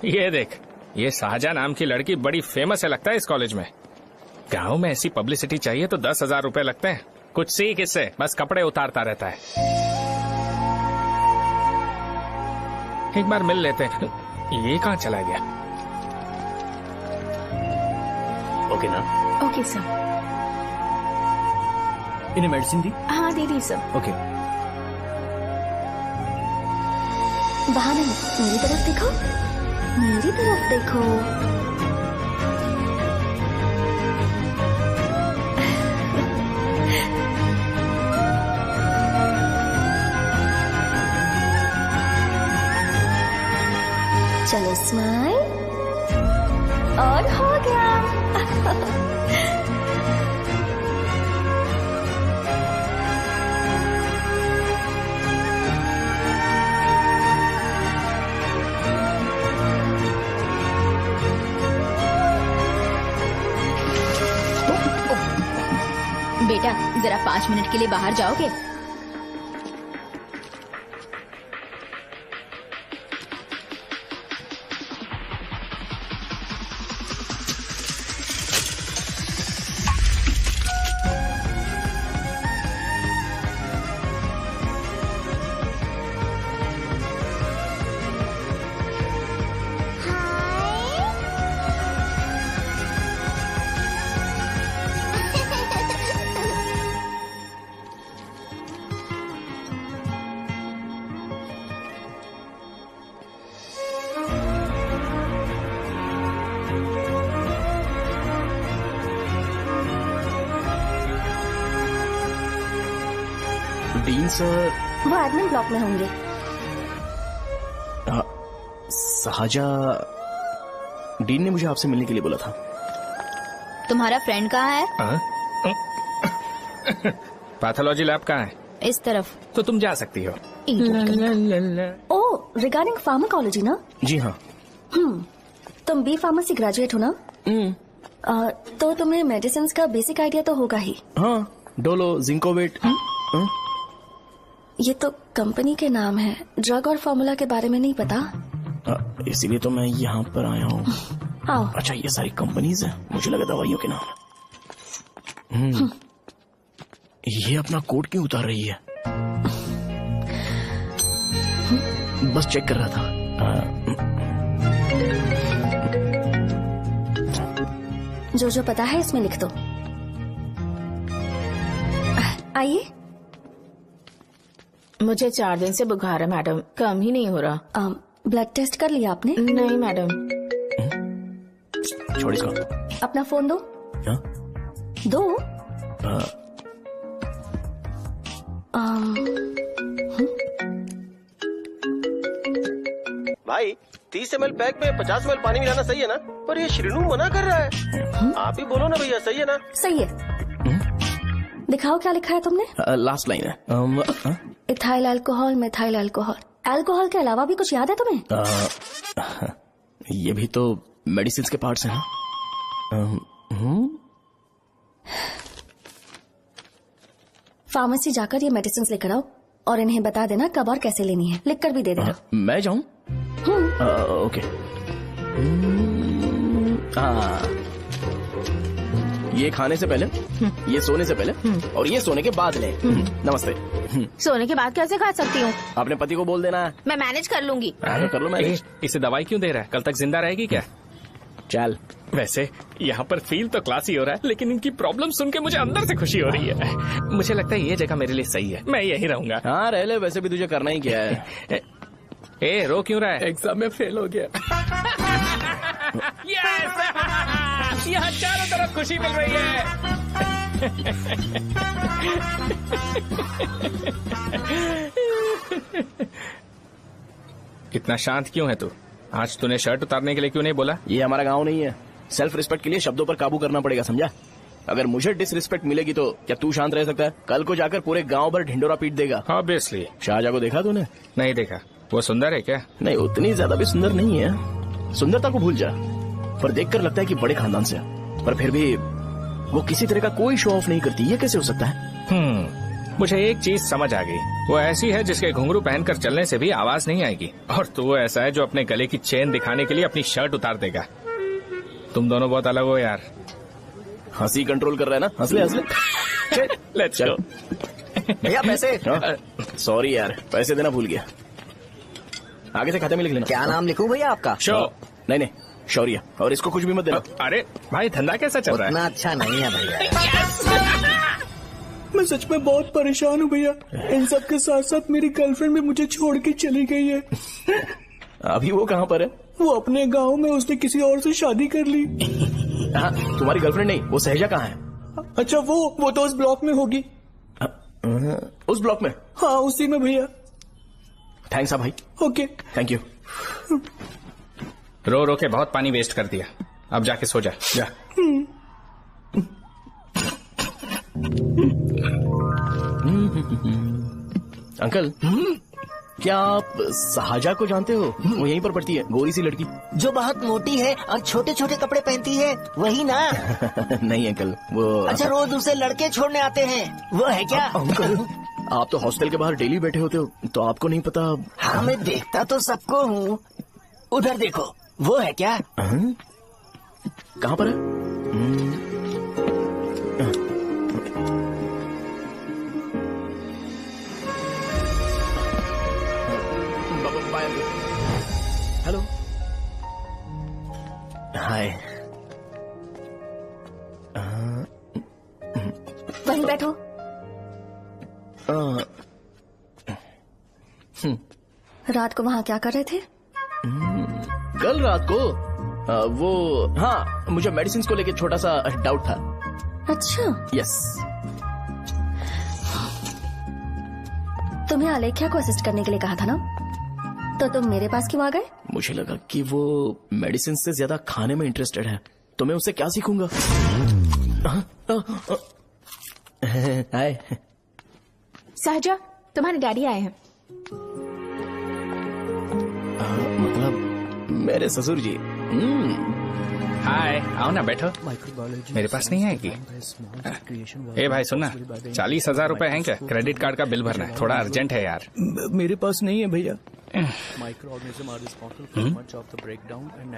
ये देख, ये साजा नाम की लड़की बड़ी फेमस है लगता है इस कॉलेज में। गांव में ऐसी पब्लिसिटी चाहिए तो 10,000 रुपए लगते हैं। कुछ सीख इससे, बस कपड़े उतारता रहता है। एक बार मिल लेते हैं। ये कहाँ चला गया? ओके ना? Okay sir. इन्हें मेडिसिन दी? हाँ दे दी सर। ओके। वहाँ नहीं, मेरी तरफ देखो, मेरी तरफ देखो। चलो स्माइल, और हो गया। बेटा जरा 5 मिनट के लिए बाहर जाओगे? डीन सर वो एडमिन ब्लॉक में होंगे। साजा, डीन ने मुझे आपसे मिलने के लिए बोला था। तुम्हारा फ्रेंड कहाँ है? पैथोलॉजी लैब कहाँ है? इस तरफ। तो तुम जा सकती हो। ओ, रिगार्डिंग फार्माकोलॉजी ना? जी हाँ। तुम बी फार्मेसी ग्रेजुएट हो ना? तो तुम्हें मेडिसिन का बेसिक आइडिया तो होगा ही। हाँ, डोलो, जिंकोवेट। ये तो कंपनी के नाम है, ड्रग और फॉर्मूला के बारे में नहीं पता। इसीलिए तो मैं यहाँ पर आया हूँ। आओ। अच्छा, ये सारी कंपनीज है, मुझे लगा दवाइयों के नाम। ये अपना कोट क्यों उतार रही है? बस चेक कर रहा था। जो जो पता है इसमें लिख दो। आइए। मुझे 4 दिन से बुखार है मैडम, कम ही नहीं हो रहा। ब्लड टेस्ट कर लिया आपने? नहीं मैडम। छोड़ इसको। अपना फोन दो। हाँ? दो। भाई 30 ml पैक में 50 ml पानी मिलाना सही है ना? पर ये श्रीनू मना कर रहा है। आप ही बोलो ना भैया, सही है ना? सही है। दिखाओ क्या लिखा है तुमने? लास्ट लाइन है। Ethyl alcohol, methyl alcohol. Alcohol के अलावा भी कुछ याद है तुम्हें? ये भी तो मेडिसिन के पार्ट्स हैं। फार्मेसी जाकर ये मेडिसिन लेकर आओ और इन्हें बता देना कब और कैसे लेनी है। लिख कर भी दे देना। मैं जाऊं? ओके। ये खाने से पहले, ये सोने से पहले और ये सोने के बाद ले। नमस्ते। सोने के बाद कैसे खा सकती हूँ? अपने पति को बोल देना। मैं मैनेज कर लूंगी। कर लो मैनेज। इसे दवाई क्यों दे रहा है? कल तक जिंदा रहेगी क्या? चल। वैसे यहाँ पर फील तो क्लासी हो रहा है, लेकिन इनकी प्रॉब्लम सुन के मुझे अंदर से खुशी हो रही है। मुझे लगता है ये जगह मेरे लिए सही है, मैं यही रहूंगा। हाँ रह ले, वैसे भी तुझे करना ही क्या है। ए, रो क्यों रहा है? एग्जाम में फेल हो गया। यस! यहाँ चारों तरफ खुशी मिल रही है। इतना शांत क्यों है तू? आज तूने शर्ट उतारने के लिए क्यों नहीं बोला? ये हमारा गांव नहीं है। सेल्फ रिस्पेक्ट के लिए शब्दों पर काबू करना पड़ेगा, समझा? अगर मुझे डिसरिस्पेक्ट मिलेगी तो क्या तू शांत रह सकता है? कल को जाकर पूरे गांव भर ढिंडोरा पीट देगा। ऑब्वियसली। शाहजहां को देखा तूने? नहीं देखा। वो सुंदर है क्या? नहीं, उतनी ज्यादा भी सुंदर नहीं है। सुंदरता को भूल जा, पर देखकर लगता है कि बड़े खानदान से है। पर फिर भी वो किसी तरह का कोई शो ऑफ नहीं करती। ये कैसे हो सकता है? मुझे एक चीज समझ आ गई। वो ऐसी है जिसके घुंघरू पहनकर चलने से भी आवाज नहीं आएगी, और तू ऐसा है जो अपने गले की चेन दिखाने के लिए अपनी शर्ट उतार देगा। तुम दोनों बहुत अलग हो यार। हंसी कंट्रोल कर रहा है ना? हंस ले, हंस ले। Let's go. भैया पैसे। सॉरी यार, पैसे देना भूल गया। आगे से खाते में लिख लेना। क्या नाम लिखूं भैया आपका? शो। नहीं, शौर्य। और इसको कुछ भी मत देना। अरे भाई, धंधा कैसा चल रहा है? उतना अच्छा नहीं है भैया। मैं सच में बहुत परेशान हूँ भैया। इन सब के साथ साथ मेरी गर्लफ्रेंड भी मुझे छोड़ के चली गई है। अभी वो कहाँ पर है? वो अपने गांव में, उसने किसी और से शादी कर ली। हाँ, तुम्हारी गर्लफ्रेंड नहीं, वो सहजा कहाँ है? अच्छा, वो तो उस ब्लॉक में होगी। उस ब्लॉक में? हाँ, उसी में भैया। थैंक्स भाई। Okay, thank you. रो रो के बहुत पानी वेस्ट कर दिया। अब जाके सो जा। जा। अंकल, क्या आप शाहजहां को जानते हो? वो यहीं पर पढ़ती है, गोरी सी लड़की जो बहुत मोटी है और छोटे छोटे कपड़े पहनती है, वही ना? नहीं अंकल, वो अच्छा, रोज उसे लड़के छोड़ने आते हैं, वो है क्या? अंकल, आप तो हॉस्टल के बाहर डेली बैठे होते हो, तो आपको नहीं पता? हाँ, मैं देखता तो सबको हूँ। उधर देखो, वो है क्या? कहाँ पर है? हेलो, हाय। वहीं बैठो। रात को वहाँ क्या कर रहे थे? कल रात को वो, हाँ, मुझे मेडिसिन को लेके छोटा सा डाउट था। अच्छा। यस। तुम्हें आलेख्या को असिस्ट करने के लिए कहा था ना, तो तुम मेरे पास क्यों आ गए? मुझे लगा कि वो मेडिसिन से ज्यादा खाने में इंटरेस्टेड है, तो मैं उससे क्या सीखूंगा? हाय। सहजा, तुम्हारे डैडी आए हैं। मतलब मेरे ससुर जी। हाय, आओ ना, बैठो। मेरे पास नहीं आएगी। ए भाई सुनना, 40,000 रुपए हैं क्या? क्रेडिट कार्ड का बिल भरना है, थोड़ा अर्जेंट है यार। मेरे पास नहीं है भैया।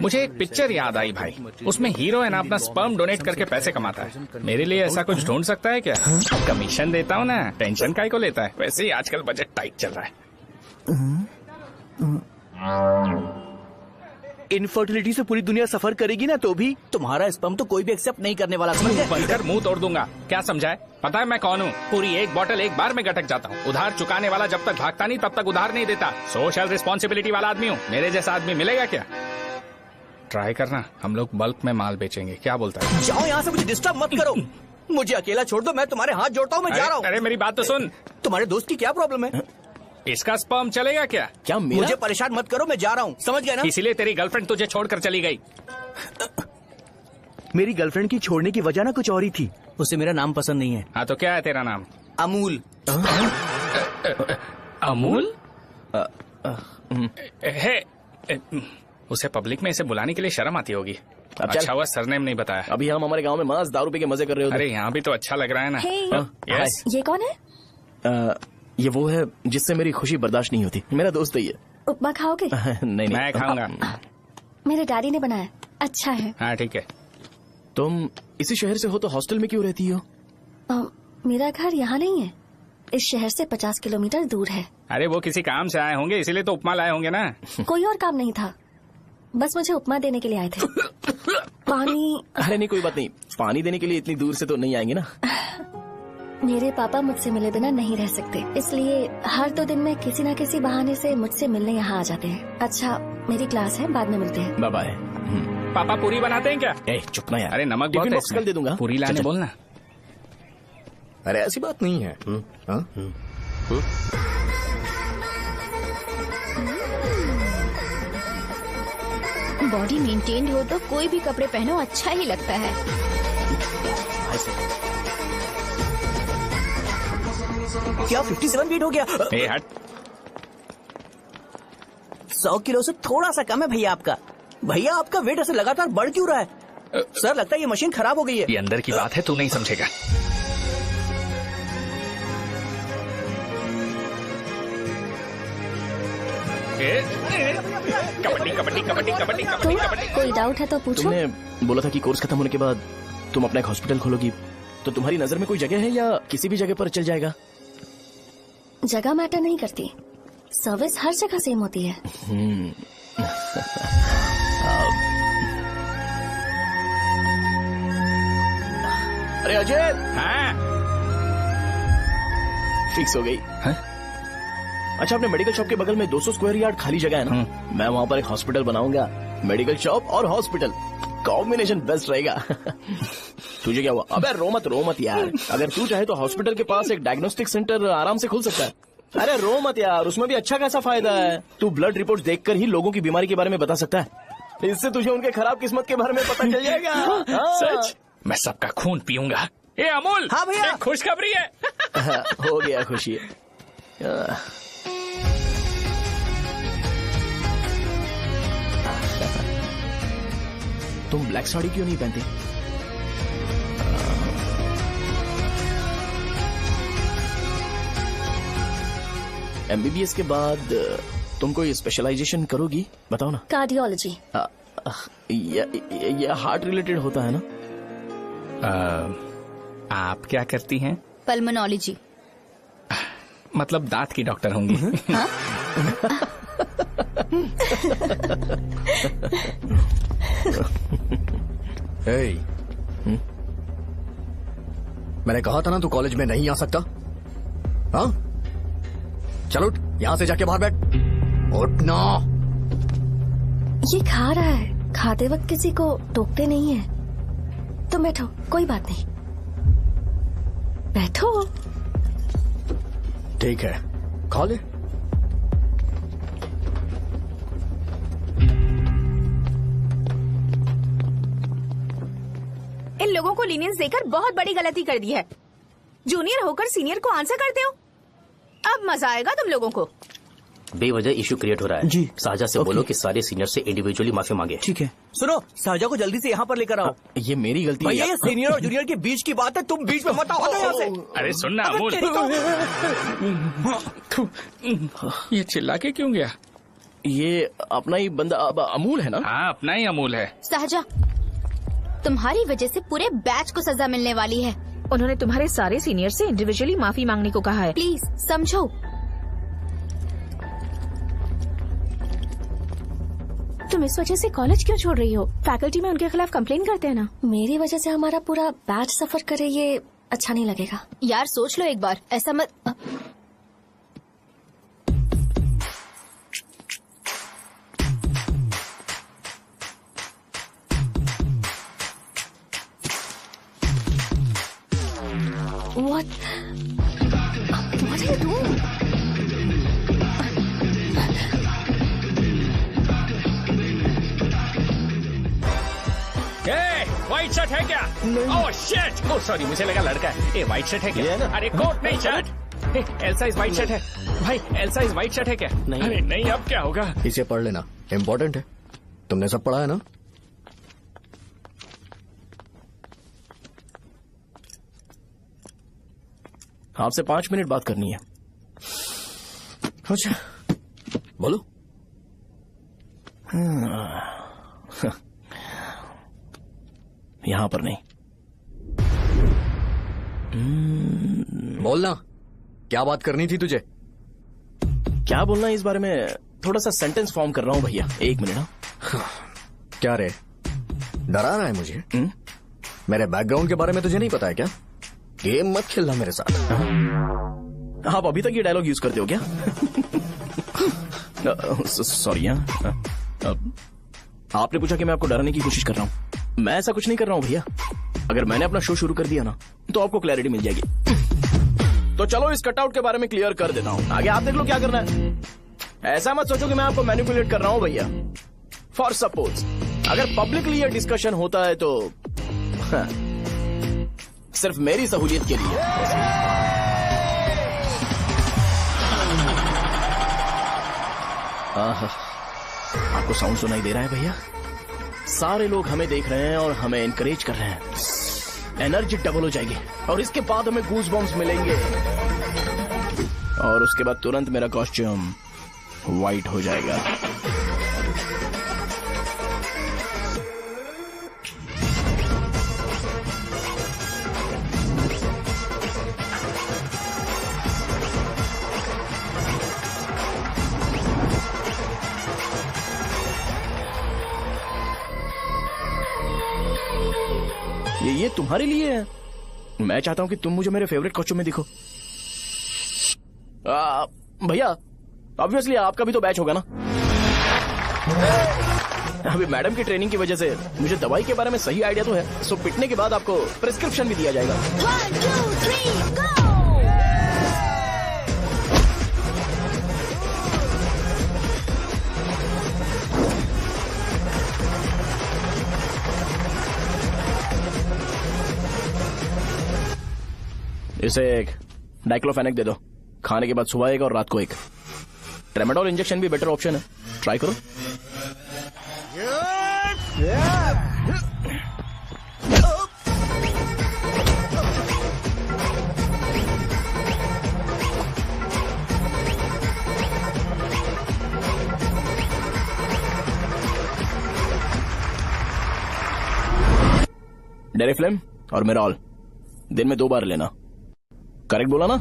मुझे एक पिक्चर याद आई भाई, उसमें हीरो है ना अपना स्पर्म डोनेट करके पैसे कमाता है। मेरे लिए ऐसा कुछ ढूंढ सकता है क्या? कमीशन देता हूँ ना, टेंशन काय को लेता है? वैसे ही आजकल बजट टाइट चल रहा है। इनफर्टिलिटी से पूरी दुनिया सफर करेगी ना, तो भी तुम्हारा स्पर्म तो कोई भी एक्सेप्ट नहीं करने वाला। बनकर मुंह तोड़ दूंगा। क्या समझा है? पता है मैं कौन हूँ? पूरी एक बोतल एक बार में गटक जाता हूँ। उधार चुकाने वाला जब तक भागता नहीं तब तक उधार नहीं देता। सोशल रिस्पॉन्सिबिलिटी वाला आदमी हूँ। मेरे जैसा आदमी मिलेगा क्या? ट्राई करना, हम लोग बल्क में माल बेचेंगे। क्या बोलता है? जाओ यहाँ से, मुझे डिस्टर्ब मत करो। मुझे अकेला छोड़ दो, मैं तुम्हारे हाथ जोड़ता हूँ, मैं जा रहा हूँ। अरे मेरी बात तो सुन। तुम्हारे दोस्त की क्या प्रॉब्लम है? इसका स्पर्म चलेगा क्या? क्या मेरा? मुझे परेशान मत करो, मैं जा रहा हूँ, समझ गए ना? इसीलिए तेरी गर्लफ्रेंड तुझे छोड़कर चली गई। मेरी गर्लफ्रेंड की छोड़ने की वजह ना कुछ और ही थी। उसे मेरा नाम पसंद नहीं है। हाँ, तो क्या है तेरा नाम? अमूल। अमूल? उसे पब्लिक में इसे बुलाने के लिए शर्म आती होगी। अच्छा हुआ सरनेम नहीं बताया। अभी हम हमारे गांव में मांस दारू पी के मजे कर रहे होते। अरे यहाँ भी तो अच्छा लग रहा है ना। Hey, yes. ये कौन है? ये वो है जिससे मेरी खुशी बर्दाश्त नहीं होती। मेरा दोस्त है ये। उपमा खाओगे? नहीं, मैं खाऊंगा। मेरे डैडी ने बनाया, अच्छा है। हाँ ठीक है। तुम इसी शहर से हो तो हॉस्टल में क्यों रहती हो? मेरा घर यहाँ नहीं है, इस शहर से 50 किलोमीटर दूर है। अरे वो किसी काम से आए होंगे, इसीलिए तो उपमा लाए होंगे ना। कोई और काम नहीं था, बस मुझे उपमा देने के लिए आए थे। पानी? अरे नहीं, कोई बात नहीं। पानी देने के लिए इतनी दूर से तो नहीं आएंगे ना। मेरे पापा मुझसे मिले बिना नहीं रह सकते, इसलिए हर 2 दिन में किसी न किसी बहाने से मुझसे मिलने यहाँ आ जाते हैं। अच्छा, मेरी क्लास है, बाद में मिलते हैं। Bye bye. पापा पूरी बनाते हैं क्या? चुप ना यार। अरे नमक बहुत है इसमें। कल दे दूंगा। पूरी लाने बोलना। अरे ऐसी बात नहीं है। बॉडी मेंटेन्ड हो तो कोई भी कपड़े पहनो अच्छा ही लगता है। क्या 57 फीट हो गया? ए हट। 100 किलो से थोड़ा सा कम है भैया आपका। भैया आपका वेट ऐसे लगातार बढ़ क्यों रहा है? सर लगता है ये मशीन खराब हो गई है। ये अंदर की बात है, तू नहीं समझेगा। कबड्डी कबड्डी कबड्डी कबड्डी कबड्डी कबड्डी। कोई डाउट है तो पूछो। तुमने बोला था कि कोर्स खत्म होने के बाद तुम अपना एक हॉस्पिटल खोलोगी, तो तुम्हारी नजर में कोई जगह है या किसी भी जगह पर चल जाएगा? जगह मैटर नहीं करती, सर्विस हर जगह सेम होती है। अरे अजय, हाँ? फिक्स हो गई। हाँ? अच्छा, अपने मेडिकल शॉप के बगल में 200 स्क्वायर यार्ड खाली जगह है ना, मैं वहाँ पर एक हॉस्पिटल बनाऊंगा। मेडिकल शॉप और हॉस्पिटल कॉम्बिनेशन बेस्ट रहेगा। तुझे क्या हुआ? अबे रो मत यार। अगर तू चाहे तो हॉस्पिटल के पास एक डायग्नोस्टिक सेंटर आराम से खुल सकता है। अरे रो मत यार, उसमें भी अच्छा खासा फायदा है। तू ब्लड रिपोर्ट देखकर ही लोगों की बीमारी के बारे में बता सकता है। इससे तुझे उनके खराब किस्मत के बारे में पता चल जाएगा। सच? मैं सबका खून पीऊंगा। ए अमूल, हाँ भैया, एक खुशखबरी है। हो गया खुशी। तुम ब्लैक साड़ी क्यों नहीं पहनती? एमबीबीएस के बाद तुम कोई स्पेशलाइजेशन करोगी? बताओ ना। कार्डियोलॉजी। ये हार्ट रिलेटेड होता है ना? आप क्या करती हैं? पल्मोनोलॉजी। मतलब दांत की डॉक्टर होंगी। हाँ? hey, मैंने कहा था ना तू कॉलेज में नहीं आ सकता। हाँ, चलो उठ, यहाँ से जाके बाहर बैठ। उठना। ये खा रहा है, खाते वक्त किसी को टोकते नहीं है। तुम बैठो, कोई बात नहीं, बैठो। ठीक है, खा ले। इन लोगों को लीनियंस देकर बहुत बड़ी गलती कर दी है। जूनियर होकर सीनियर को आंसर करते हो। अब मजा आएगा तुम लोगों को। बेवजह इशू क्रिएट हो रहा है जी। साजा से बोलो कि सारे सीनियर से इंडिविजुअली माफी मांगे। ठीक है। सुनो, साजा को जल्दी से यहाँ पर लेकर आओ। ये मेरी गलती है। भैया ये सीनियर और जूनियर के बीच की बात है, तुम बीच में मत आओ यहाँ से। अरे सुनना अमूल, ये चिल्ला के क्यों गया? ये अपना ही बंदा अमूल है ना? हाँ, अपना ही अमूल है। साजा, तुम्हारी वजह से पूरे बैच को सजा मिलने वाली है। उन्होंने तुम्हारे सारे सीनियर से इंडिविजुअली माफी मांगने को कहा है। प्लीज समझो। तुम इस वजह से कॉलेज क्यों छोड़ रही हो? फैकल्टी में उनके खिलाफ कंप्लेन करते हैं ना। मेरी वजह से हमारा पूरा बैच सफर करे, ये अच्छा नहीं लगेगा। यार सोच लो एक बार, ऐसा मत। What are you doing? White shirt है क्या? Oh shit! ओह सॉरी, मुझे लगा लड़का है। ए व्हाइट शर्ट है क्या? अरे कोट नहीं, shirt. L size white shirt है भाई। एल साइज व्हाइट शर्ट है क्या? नहीं। अरे नहीं, अब क्या होगा? इसे पढ़ लेना, इम्पोर्टेंट है। तुमने सब पढ़ा है ना? आपसे 5 मिनट बात करनी है। अच्छा, बोलो। यहाँ पर नहीं। बोलना, क्या बात करनी थी तुझे? क्या बोलना है इस बारे में? थोड़ा सा सेंटेंस फॉर्म कर रहा हूँ भैया, 1 मिनट। क्या रे, डरा रहा है मुझे? मेरे बैकग्राउंड के बारे में तुझे नहीं पता है क्या? गेम मत खेलना मेरे साथ। आप अभी तक ये डायलॉग यूज करते हो क्या? सॉरी। आपने पूछा कि मैं आपको डराने की कोशिश कर रहा हूँ। मैं ऐसा कुछ नहीं कर रहा हूँ भैया। अगर मैंने अपना शो शुरू कर दिया ना, तो आपको क्लैरिटी मिल जाएगी। तो चलो इस कटआउट के बारे में क्लियर कर देता हूँ, आगे आप देख लो क्या करना है। ऐसा मत सोचो कि मैं आपको मैनिपुलेट कर रहा हूँ भैया। फॉर सपोज अगर पब्लिकली ये डिस्कशन होता है तो सिर्फ मेरी सहूलियत के लिए। आपको साउंड सुनाई दे रहा है भैया? सारे लोग हमें देख रहे हैं और हमें एनकरेज कर रहे हैं। एनर्जी डबल हो जाएगी और इसके बाद हमें गूज बम्स मिलेंगे और उसके बाद तुरंत मेरा कॉस्ट्यूम व्हाइट हो जाएगा। ये तुम्हारे लिए है। मैं चाहता हूं कि तुम मुझे मेरे फेवरेट कॉस्ट्यूम में दिखो। भैया ऑब्वियसली आपका भी तो बैच होगा ना। अभी मैडम की ट्रेनिंग की वजह से मुझे दवाई के बारे में सही आइडिया तो है। सो पिटने के बाद आपको प्रिस्क्रिप्शन भी दिया जाएगा। 1, 2, 3, go! इसे एक डाइक्लोफेनेक दे दो। खाने के बाद सुबह एक और रात को एक। ट्रेमाडोल इंजेक्शन भी बेटर ऑप्शन है, ट्राई करो। डेरिफ्लेम और मेरॉल दिन में 2 बार लेना। करेक्ट बोला ना?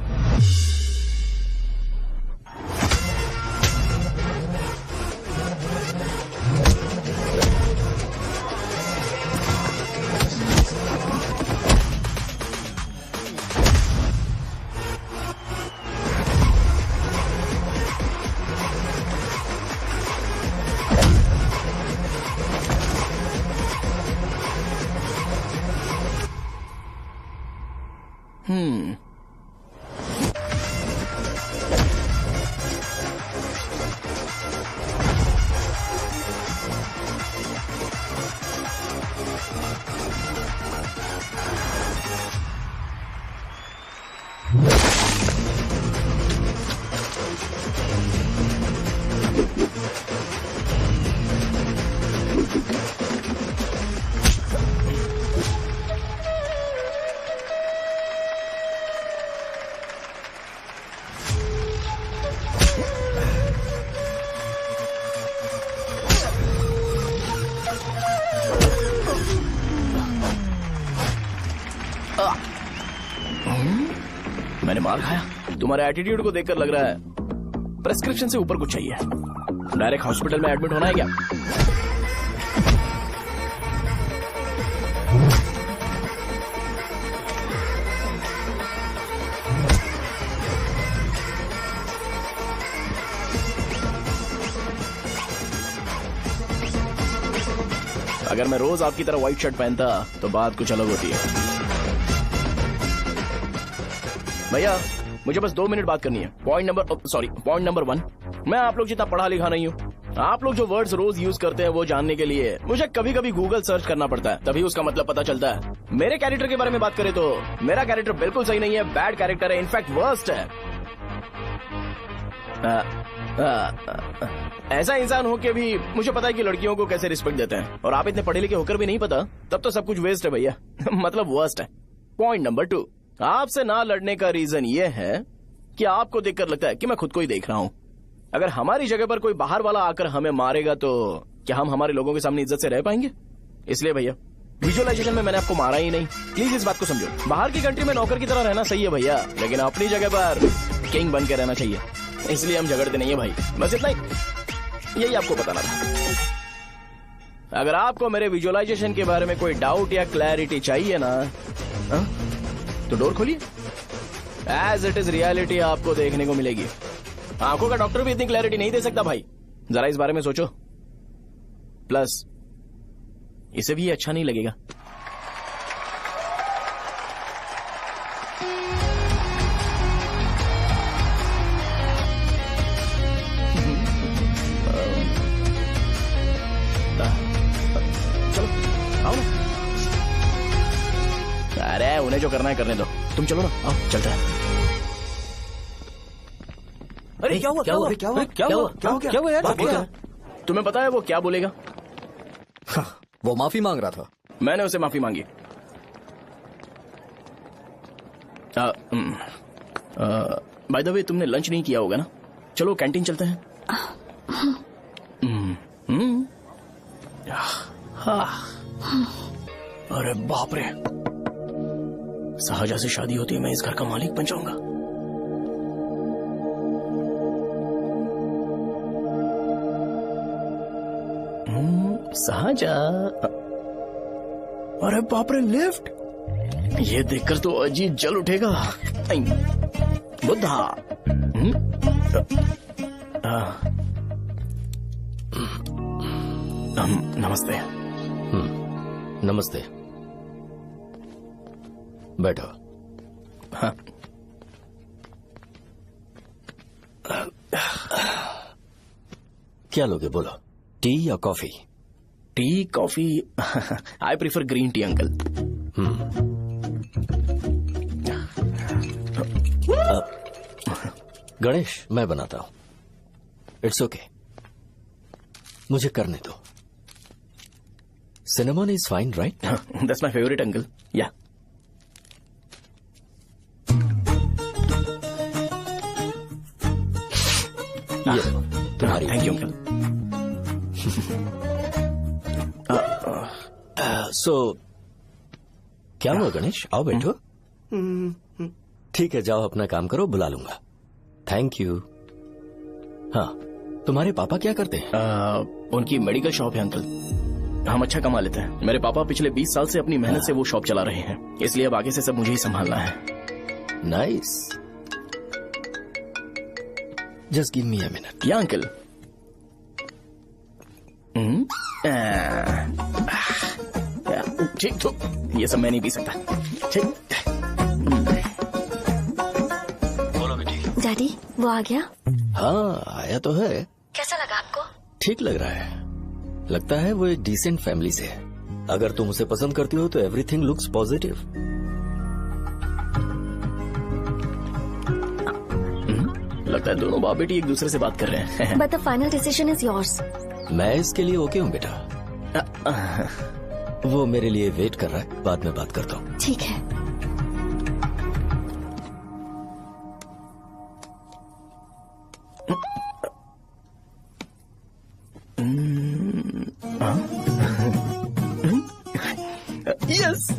मैंने मार खाया। तुम्हारे एटीट्यूड को देखकर लग रहा है प्रेस्क्रिप्शन से ऊपर कुछ चाहिए। डायरेक्ट हॉस्पिटल में एडमिट होना है क्या? अगर मैं रोज आपकी तरह व्हाइट शर्ट पहनता तो बात कुछ अलग होती है। भैया मुझे बस 2 मिनट बात करनी है। पॉइंट नंबर 1, मैं आप लोग जितना पढ़ा लिखा नहीं हूँ। आप लोग जो वर्ड्स रोज यूज करते हैं वो जानने के लिए मुझे कभी कभी गूगल सर्च करना पड़ता है, तभी उसका मतलब पता चलता है। मेरे कैरेक्टर के बारे में बात करें तो मेरा कैरेक्टर बिल्कुल सही नहीं है, बैड कैरेक्टर है, इनफैक्ट वर्स्ट है। ऐसा इंसान हो के भी मुझे पता है कि लड़कियों को कैसे रिस्पेक्ट देते हैं, और आप इतने पढ़े लिखे होकर भी नहीं पता, तब तो सब कुछ वेस्ट है भैया। मतलब वर्स्ट है। पॉइंट नंबर 2, आपसे ना लड़ने का रीजन ये है कि आपको देखकर लगता है कि मैं खुद को ही देख रहा हूँ। अगर हमारी जगह पर कोई बाहर वाला आकर हमें मारेगा तो क्या हम हमारे लोगों के सामने इज्जत से रह पाएंगे? इसलिए भैया विजुअलाइजेशन में मैंने आपको मारा ही नहीं। प्लीज इस बात को समझो। बाहर की कंट्री में नौकर की तरह रहना सही है भैया, लेकिन अपनी जगह पर किंग बन के रहना चाहिए। इसलिए हम झगड़ते नहीं है भाई, बस इतना ही, यही आपको बताना था। अगर आपको मेरे विजुअलाइजेशन के बारे में कोई डाउट या क्लैरिटी चाहिए ना, तो डोर खोलिए। एज इट इज रियलिटी आपको देखने को मिलेगी। आंखों का डॉक्टर भी इतनी क्लैरिटी नहीं दे सकता भाई, जरा इस बारे में सोचो। प्लस इसे भी अच्छा नहीं लगेगा। उन्हें जो करना है करने दो। तुम चलो ना, आओ चलते हैं। अरे क्या हुआ, क्या हुआ, क्या हुआ, क्या हुआ, क्या हुआ यार? तुम्हें पता है वो क्या बोलेगा? वो माफी मांग रहा था। मैंने उसे माफी मांगी। बाय द वे, तुमने लंच नहीं किया होगा ना? चलो कैंटीन चलते हैं। अरे बाप रे, शाहजहां से शादी होती है, मैं इस घर का मालिक बन जाऊंगा। शाहजहां, अरे बाप रे, लिफ्ट! ये देखकर तो अजीत जल उठेगा। बुद्धा। नमस्ते। नमस्ते, बैठो। हाँ। क्या लोगे बोलो, टी या coffee? T, coffee? I prefer green tea uncle. Ganesh, मैं बनाता हूं। इट्स ओके, मुझे करने दो। Cinnamon is fine, right? That's my favourite uncle. या तुम्हारी। Thank you uncle. सो क्या हुआ गणेश? आओ बैठो। ठीक है, जाओ अपना काम करो, बुला लूंगा। Thank you. हाँ, तुम्हारे पापा क्या करते हैं? उनकी मेडिकल शॉप है अंकल। हम अच्छा कमा लेते हैं। मेरे पापा पिछले 20 साल से अपनी मेहनत से वो शॉप चला रहे हैं, इसलिए अब आगे से सब मुझे ही संभालना है। Nice. Just give me a minute. या अंकल। ठीक, तो ये सब मैं नहीं पी सकता। ठीक। बोलो बेटी। डैडी, वो आ गया? हाँ, आया तो है। कैसा लगा आपको? ठीक लग रहा है। लगता है वो एक डिसेंट फैमिली से है। अगर तुम उसे पसंद करती हो तो एवरीथिंग लुक्स पॉजिटिव। लगता है दोनों बाप बेटी एक दूसरे से बात कर रहे हैं। But the final decision is yours. मैं इसके लिए ओके हूँ बेटा। वो मेरे लिए वेट कर रहा है, बाद में बात करता हूँ। ठीक है। यस।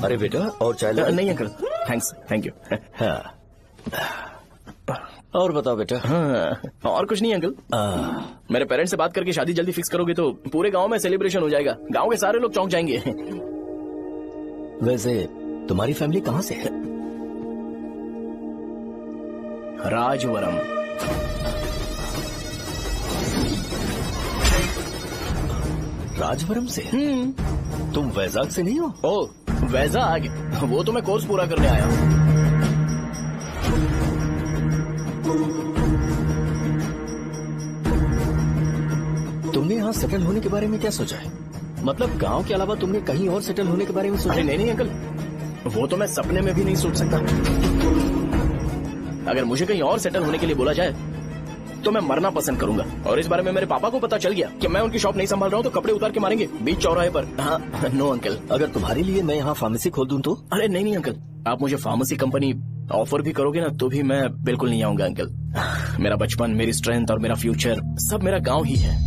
अरे बेटा, और चाय लो? नहीं अंकल, थैंक्स, थैंक यू। हाँ, और बताओ बेटा। हाँ, और कुछ नहीं अंकल। मेरे पेरेंट्स से बात करके शादी जल्दी फिक्स करोगे तो पूरे गांव में सेलिब्रेशन हो जाएगा। गांव के सारे लोग चौंक जाएंगे। वैसे तुम्हारी फैमिली कहाँ से है? राजवरम। राजवरम से? तुम वैजाग से नहीं हो? ओ, वैजाग? वो तो मैं कोर्स पूरा करने आया हूँ। तुमने यहाँ सेटल होने के बारे में क्या सोचा है? मतलब गांव के अलावा तुमने कहीं और सेटल होने के बारे में सोचा? नहीं नहीं अंकल, वो तो मैं सपने में भी नहीं सोच सकता। अगर मुझे कहीं और सेटल होने के लिए बोला जाए तो मैं मरना पसंद करूंगा। और इस बारे में मेरे पापा को पता चल गया कि मैं उनकी शॉप नहीं संभाल रहा हूँ तो कपड़े उतार के मारेंगे बीच चौराहे पर। हाँ, नो अंकल। अगर तुम्हारे लिए मैं यहाँ फार्मेसी खोल दूं तो? अरे नहीं नहीं अंकल, आप मुझे फार्मेसी कंपनी ऑफर भी करोगे ना तो भी मैं बिल्कुल नहीं आऊंगा अंकल। मेरा बचपन, मेरी स्ट्रेंथ और मेरा फ्यूचर सब मेरा गाँव ही है।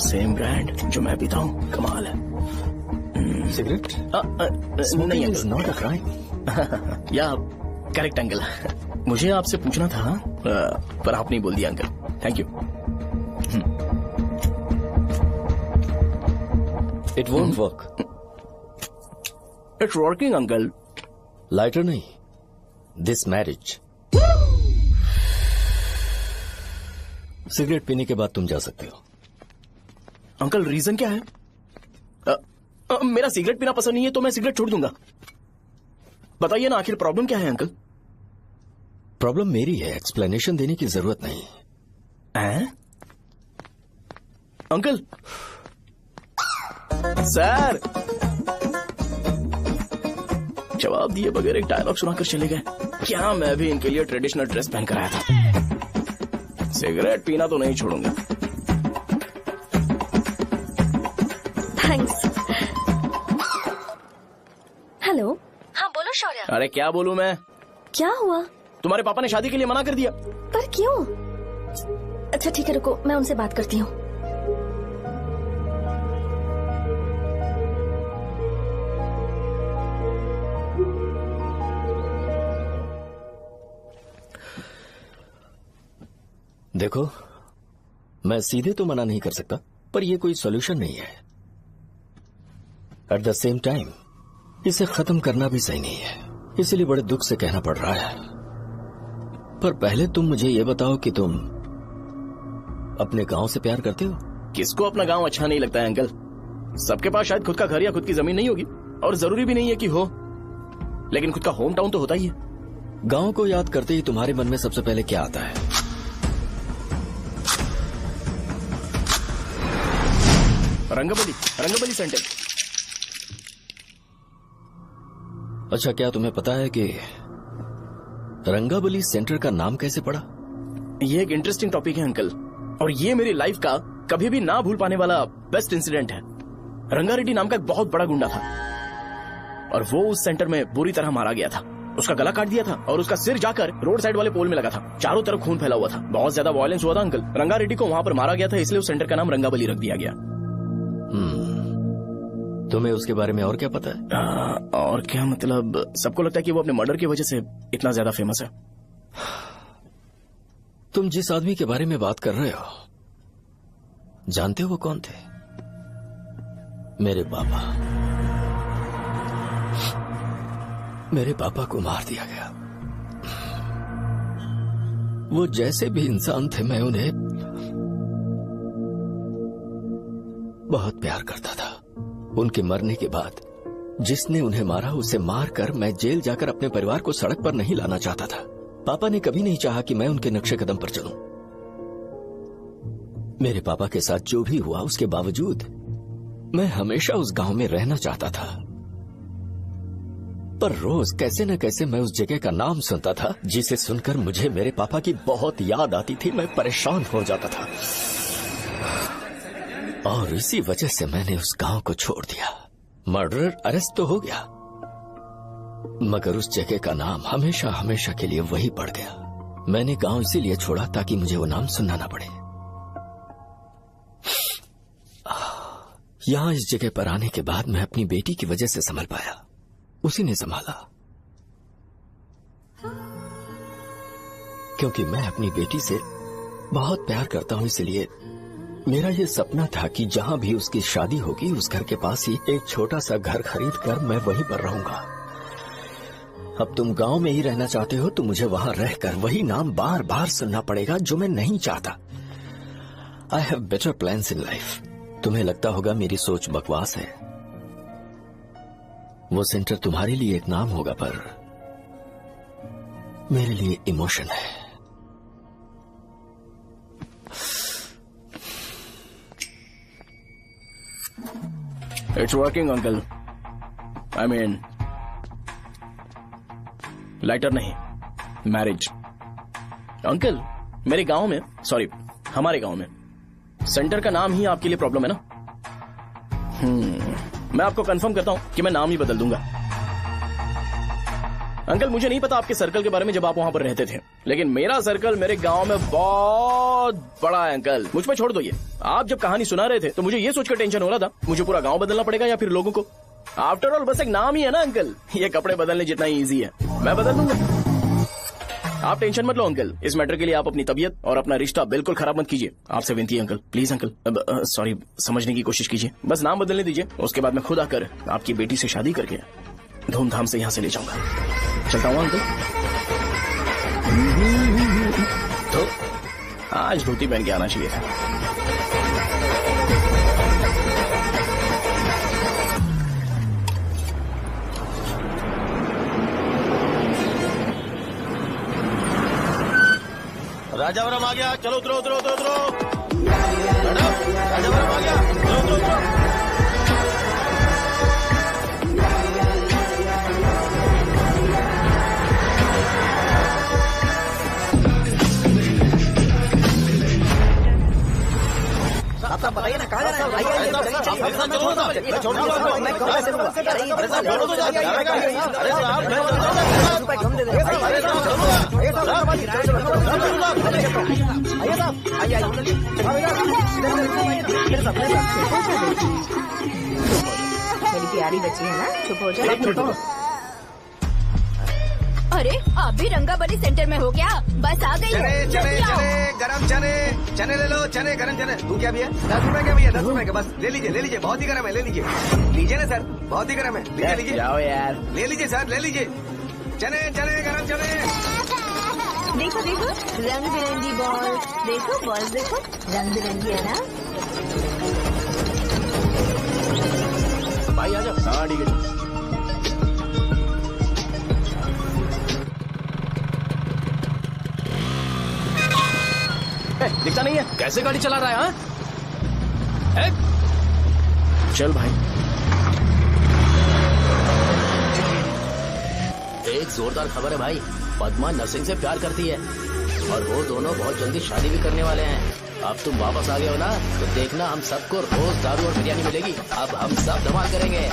सेम ब्रांड जो मैं पीता हूँ, कमाल है। सिगरेट? नहीं इज नॉट अ क्राइम। या करेक्ट अंकल। मुझे आपसे पूछना था पर आप नहीं बोल दिया uncle. Thank you. It won't work. It's working uncle. Lighter नहीं, दिस मैरिज। सिगरेट पीने के बाद तुम जा सकते हो। अंकल रीजन क्या है? मेरा सिगरेट पीना पसंद नहीं है तो मैं सिगरेट छोड़ दूंगा। बताइए ना, आखिर प्रॉब्लम क्या है अंकल? प्रॉब्लम मेरी है, एक्सप्लेनेशन देने की जरूरत नहीं। अंकल सर, जवाब दिए बगैर एक डायलॉग सुनाकर चले गए। क्या मैं भी इनके लिए ट्रेडिशनल ड्रेस पहन कर आया था। सिगरेट पीना तो नहीं छोड़ूंगा। थैंक्स। हेलो। हाँ बोलो शौर्य। अरे क्या बोलूं मैं? क्या हुआ? तुम्हारे पापा ने शादी के लिए मना कर दिया। पर क्यों? अच्छा ठीक है, रुको मैं उनसे बात करती हूँ। देखो, मैं सीधे तो मना नहीं कर सकता, पर यह कोई सॉल्यूशन नहीं है। एट द सेम टाइम इसे खत्म करना भी सही नहीं है, इसलिए बड़े दुख से कहना पड़ रहा है। पर पहले तुम मुझे ये बताओ कि तुम अपने गांव से प्यार करते हो? किसको अपना गांव अच्छा नहीं लगता है अंकल? सबके पास शायद खुद का घर या खुद की जमीन नहीं होगी, और जरूरी भी नहीं है कि हो, लेकिन खुद का होम टाउन तो होता ही है। गांव को याद करते ही तुम्हारे मन में सबसे पहले क्या आता है? रंगबली सेंटर। अच्छा, क्या तुम्हें पता है कि रंगाबली सेंटर का नाम कैसे पड़ा? ये एक इंटरेस्टिंग टॉपिक है अंकल, और ये मेरी लाइफ का कभी भी ना भूल पाने वाला बेस्ट इंसिडेंट है। रंगारेड्डी नाम का एक बहुत बड़ा गुंडा था, और वो उस सेंटर में बुरी तरह मारा गया था। उसका गला काट दिया था और उसका सिर जाकर रोड साइड वाले पोल में लगा था। चारों तरफ खून फैला हुआ था, बहुत ज्यादा वायलेंस हुआ था अंकल। रंगारेड्डी को वहां पर मारा गया था, इसलिए उस सेंटर का नाम रंगाबली रख दिया गया। तुम्हें उसके बारे में और क्या पता है? और क्या मतलब, सबको लगता है कि वो अपने मर्डर की वजह से इतना ज्यादा फेमस है। तुम जिस आदमी के बारे में बात कर रहे हो, जानते हो वो कौन थे? मेरे पापा। मेरे पापा को मार दिया गया। वो जैसे भी इंसान थे, मैं उन्हें बहुत प्यार करता था। उनके मरने के बाद जिसने उन्हें मारा उसे मारकर मैं जेल जाकर अपने परिवार को सड़क पर नहीं लाना चाहता था। पापा ने कभी नहीं चाहा कि मैं उनके नक्शे कदम पर चलूं। मेरे पापा के साथ जो भी हुआ, उसके बावजूद मैं हमेशा उस गांव में रहना चाहता था। पर रोज कैसे न कैसे मैं उस जगह का नाम सुनता था, जिसे सुनकर मुझे मेरे पापा की बहुत याद आती थी। मैं परेशान हो जाता था, और इसी वजह से मैंने उस गांव को छोड़ दिया। मर्डरर अरेस्ट तो हो गया, मगर उस जगह का नाम हमेशा हमेशा के लिए वही पड़ गया। मैंने गांव इसीलिए छोड़ा ताकि मुझे वो नाम सुनना ना पड़े। यहां इस जगह पर आने के बाद मैं अपनी बेटी की वजह से संभल पाया, उसी ने संभाला। क्योंकि मैं अपनी बेटी से बहुत प्यार करता हूं, इसलिए मेरा ये सपना था कि जहां भी उसकी शादी होगी, उस घर के पास ही एक छोटा सा घर खरीद कर मैं वहीं पर रहूंगा। अब तुम गांव में ही रहना चाहते हो तो मुझे वहां रहकर वही नाम बार बार सुनना पड़ेगा, जो मैं नहीं चाहता। I have better plans in life. तुम्हें लगता होगा मेरी सोच बकवास है। वो सेंटर तुम्हारे लिए एक नाम होगा, पर मेरे लिए इमोशन है। It's working, uncle. I mean, lighter नहीं, मैरिज। अंकल, मेरे गांव में, सॉरी हमारे गांव में सेंटर का नाम ही आपके लिए प्रॉब्लम है ना? मैं आपको कंफर्म करता हूं कि मैं नाम ही बदल दूंगा। अंकल, मुझे नहीं पता आपके सर्कल के बारे में जब आप वहां पर रहते थे, लेकिन मेरा सर्कल मेरे गांव में बहुत बड़ा है अंकल। मुझ पर छोड़ दो ये। आप जब कहानी सुना रहे थे तो मुझे ये सोचकर टेंशन हो रहा था, मुझे पूरा गांव बदलना पड़ेगा या फिर लोगों को। आफ्टर ऑल बस एक नाम ही है ना अंकल, ये कपड़े बदलने जितना ही ईजी है। मैं बदल दूंगा, आप टेंशन मत लो अंकल। इस मैटर के लिए आप अपनी तबीयत और अपना रिश्ता बिल्कुल खराब मत कीजिए। आपसे विनती है अंकल, प्लीज अंकल। सॉरी, समझने की कोशिश कीजिए। बस नाम बदलने दीजिए, उसके बाद मैं खुद आकर आपकी बेटी से शादी करके धूमधाम से यहाँ से ले जाऊंगा। चलता हूँ अंकल। तो आज धोती पहन के आना चाहिए था। राजावरम आ गया, चलो उतरो उतरो उतरो उतरो। मैडम राजावरम आ गया, चलो उतरो उतरो। साहब बताइए ना कहाँ जाना है? आइए आइए मैं छोड़ दूंगा। मैं कम पैसे दूंगा। अरे साहब छोड़ो तो जाके आएगा। अरे साहब मैं रुपए कम दे दे। आइए साहब आइए आइए। मेरी प्यारी बच्ची है ना, चुप हो जाओ। अरे आप भी रंगाबली सेंटर में हो क्या? बस आ गई चने है। चने जल्दी आओ। चने गरम चने चने ले लो, चने गरम चने। तू क्या भैया? 10 रुपए का भैया, 10 रुपए का बस। ले लीजिए बहुत ही गरम है, ले लीजिए ना सर, बहुत ही गरम है। लीजिए जाओ यार, ले लीजिए सर, ले लीजिए। चने चने गरम चने। देखो देखो रंग बिरंगी बॉल, देखो बॉल देखो रंग बिरंगी है ना। भाई आ जाओ। हाँ ठीक है। दिखता नहीं है, कैसे गाड़ी चला रहा है? हाँ चल भाई। एक जोरदार खबर है भाई, पद्मा नरसिंह से प्यार करती है और वो दोनों बहुत जल्दी शादी भी करने वाले हैं। अब तुम वापस आ गए हो ना, तो देखना हम सबको रोज दारू और बिरयानी मिलेगी। अब हम सब धमाल करेंगे।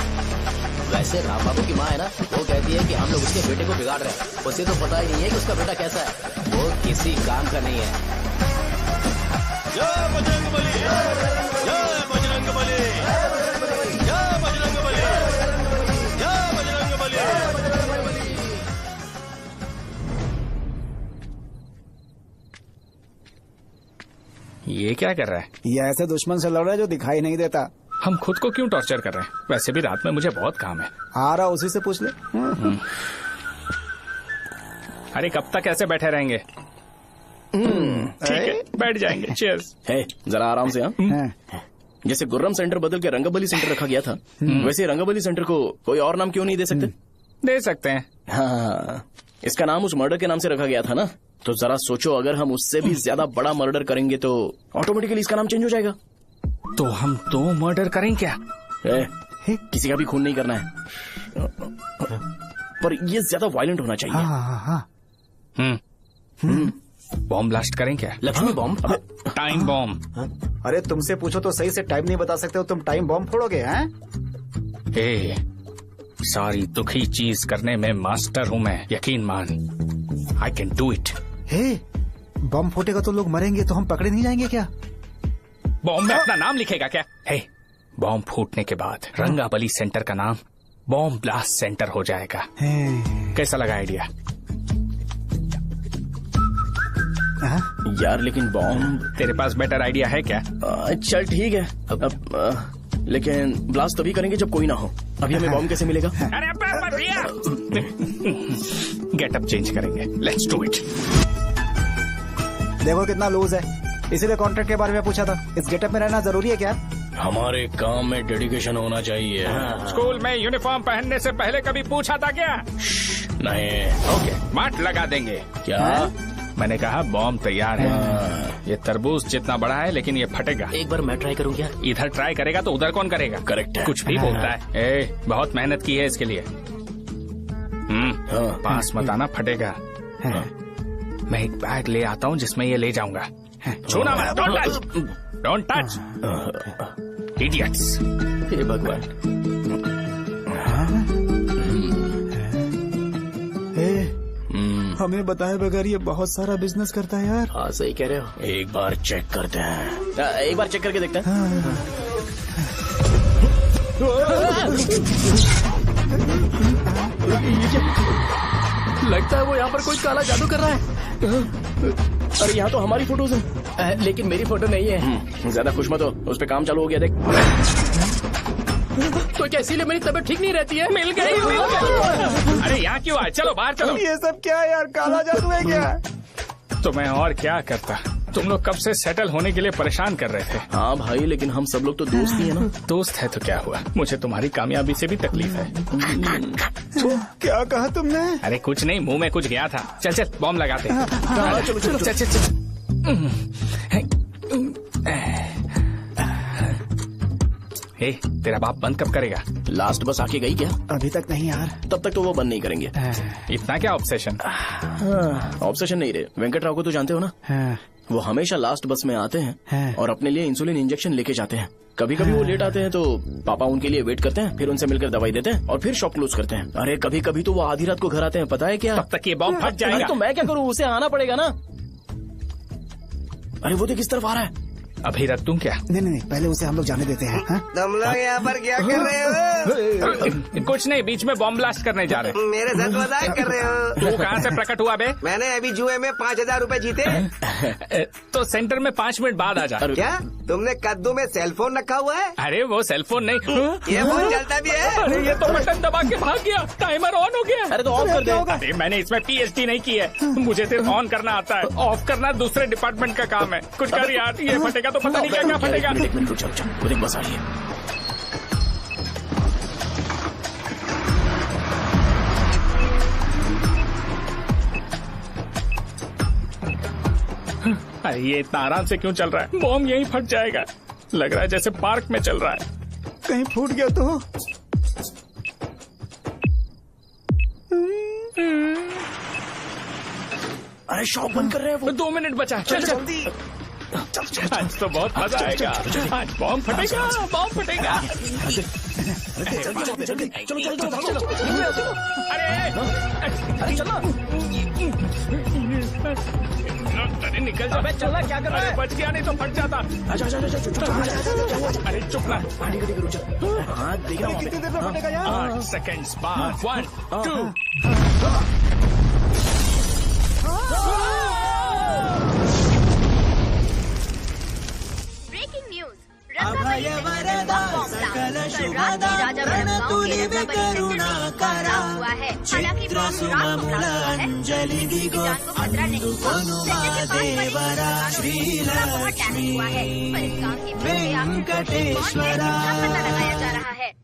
वैसे राम बाबू की माँ है ना, वो कहती है कि हम लोग उसके बेटे को बिगाड़ रहे हैं। उसे तो पता ही नहीं है कि उसका बेटा कैसा है, वो किसी काम का नहीं है। जय बजरंगबली, जय बजरंगबली, जय बजरंगबली, जय बजरंगबली। ये क्या कर रहा है? ये ऐसे दुश्मन से लड़ रहा है जो दिखाई नहीं देता। हम खुद को क्यों टॉर्चर कर रहे हैं? वैसे भी रात में मुझे बहुत काम है। आ रहा उसी से पूछ ले। अरे कब तक ऐसे बैठे रहेंगे? ठीक है, बैठ जाएंगे। चीयर्स। है जरा आराम से। हाँ जैसे गुर्रम सेंटर बदल के रंगाबली सेंटर रखा गया था, वैसे रंगाबली सेंटर को कोई और नाम क्यों नहीं दे सकते? दे सकते हैं। हाँ, इसका नाम उस मर्डर के नाम से रखा गया था ना, तो जरा सोचो अगर हम उससे भी ज्यादा बड़ा मर्डर करेंगे तो ऑटोमेटिकली इसका नाम चेंज हो जाएगा। तो हम 2 मर्डर करें क्या? किसी का भी खून नहीं करना है, पर ये ज्यादा वायलेंट होना चाहिए। बॉम्ब ब्लास्ट करें क्या? लक्ष्मी बॉम्ब? Time bomb. अरे तुमसे पूछो तो सही से टाइम नहीं बता सकते हो, तुम टाइम बॉम्ब फोड़ोगे? हैं? सारी दुखी चीज करने में मास्टर हूँ मैं, यकीन मान। I can do it. Bomb फूटेगा तो लोग मरेंगे, तो हम पकड़े नहीं जाएंगे क्या? बॉम्ब में अपना नाम लिखेगा क्या? बॉम्ब फूटने के बाद रंगाबली सेंटर का नाम बॉम्ब ब्लास्ट सेंटर हो जाएगा। कैसा लगा आइडिया? यार लेकिन बॉम्ब, तेरे पास बेटर आइडिया है क्या? चल ठीक है, लेकिन ब्लास्ट तभी करेंगे जब कोई ना हो। अभी हमें बॉम्ब कैसे मिलेगा? अरे भैया, गेटअप चेंज करेंगे। Let's do it. देखो कितना लूज है, इसीलिए कॉन्ट्रैक्ट के बारे में पूछा था। इस गेटअप में रहना जरूरी है क्या? हमारे काम में डेडिकेशन होना चाहिए। स्कूल में यूनिफॉर्म पहनने से पहले कभी पूछा था क्या? नहीं। ओके, मार्ट लगा देंगे। क्या? मैंने कहा बॉम्ब तैयार है। ये तरबूज जितना बड़ा है, लेकिन ये फटेगा। एक बार मैं ट्राई करूं क्या? इधर ट्राई करेगा तो उधर कौन करेगा? करेक्ट है। कुछ भी बोलता है। बहुत मेहनत की है इसके लिए। पास मत आना, फटेगा। मैं एक बैग ले आता हूँ जिसमें ये ले जाऊंगा। छूना मत, डोंट टच, इडियट्स। हे भगवान। हमें बताए बगैर ये बहुत सारा बिजनेस करता है यार। हाँ सही कह रहे हो, एक बार चेक करते हैं। एक बार चेक करके देखते हैं। लगता है वो यहाँ पर कोई काला जादू कर रहा है। अरे यहाँ तो हमारी फोटोज हैं, लेकिन मेरी फोटो नहीं है। ज्यादा खुश मत हो, उस पे काम चालू हो गया। देख तो क्या इसीलिए मेरी तबीयत ठीक नहीं रहती है? मिल गई। अरे यहाँ क्यों आए? चलो बाहर चलो। ये सब क्या है यार, काला जादू है क्या? तो मैं और क्या करता? तुम लोग कब से सेटल होने के लिए परेशान कर रहे थे। हाँ भाई, लेकिन हम सब लोग तो दोस्त ही है ना। दोस्त है तो क्या हुआ, मुझे तुम्हारी कामयाबी से भी तकलीफ है। क्या कहा तुमने? अरे कुछ नहीं, मुंह में कुछ गया था। चल चल बॉम्ब लगाते हैं। चलो चलो चल चल चल। हे, तेरा बाप बंद कब करेगा? लास्ट बस आके गई क्या? अभी तक नहीं यार। तब तक तो वो बंद नहीं करेंगे। इतना क्या ऑब्सेशन? ऑब्सेशन नहीं रे, वेंकट राव को तो जानते हो ना? वो हमेशा लास्ट बस में आते हैं और अपने लिए इंसुलिन इंजेक्शन लेके जाते हैं। कभी कभी वो लेट आते हैं तो पापा उनके लिए वेट करते हैं, फिर उनसे मिलकर दवाई देते हैं और फिर शॉप क्लोज करते हैं। अरे कभी कभी तो वो आधी रात को घर आते हैं, पता है क्या? तब तक ये बॉम्ब फट जाएगा। अरे तो मैं क्या करूँ, उसे आना पड़ेगा ना। अरे वो देख किस तरफ आ रहा है। अभी रख दूं क्या? नहीं, पहले उसे हम लोग जाने देते हैं। तुम लोग यहाँ पर क्या कर रहे हो? कुछ नहीं, बीच में बॉम्ब ब्लास्ट करने जा रहे। मेरे साथ मजाक कर रहे हो? तू कहाँ से प्रकट हुआ बे? मैंने अभी जुए में 5,000 रूपए जीते। तो सेंटर में 5 मिनट बाद आ जा। क्या तुमने कद्दू में सेलफोन रखा हुआ है? अरे वो सेलफोन नहीं, ये फोन चलता भी है। अरे ये तो बटन दबा के भाग गया, टाइमर ऑन हो गया। अरे तो ऑफ कर दे। अरे मैंने इसमें PhD नहीं की है, मुझे सिर्फ ऑन करना आता है, ऑफ करना दूसरे डिपार्टमेंट का काम है। कुछ कर यार, ये फटेगा तो पता नहीं क्या फटेगा। एक मिनट रुक जाओ, वो देख बस आ रही है। अरे ये इतना आराम से क्यों चल रहा है? बॉम्ब यहीं फट जाएगा। लग रहा है जैसे पार्क में चल रहा है। कहीं फूट गया तो? अरे शॉप बंद कर रहे हैं वो। 2 मिनट बचा, चल जल्दी। आज तो बहुत मजा आएगा, आज बॉम्ब फटेगा, बॉम्ब फटेगा। अरे चलो। अरे निकल जा, चला क्या कर रहा है? बच गया, नहीं तो फट जाता। अरे चुप ना। हाँ देख रहा हूँ। कितनी देर में फटेगा यार? 8 सेकेंड्स बाद 1 2।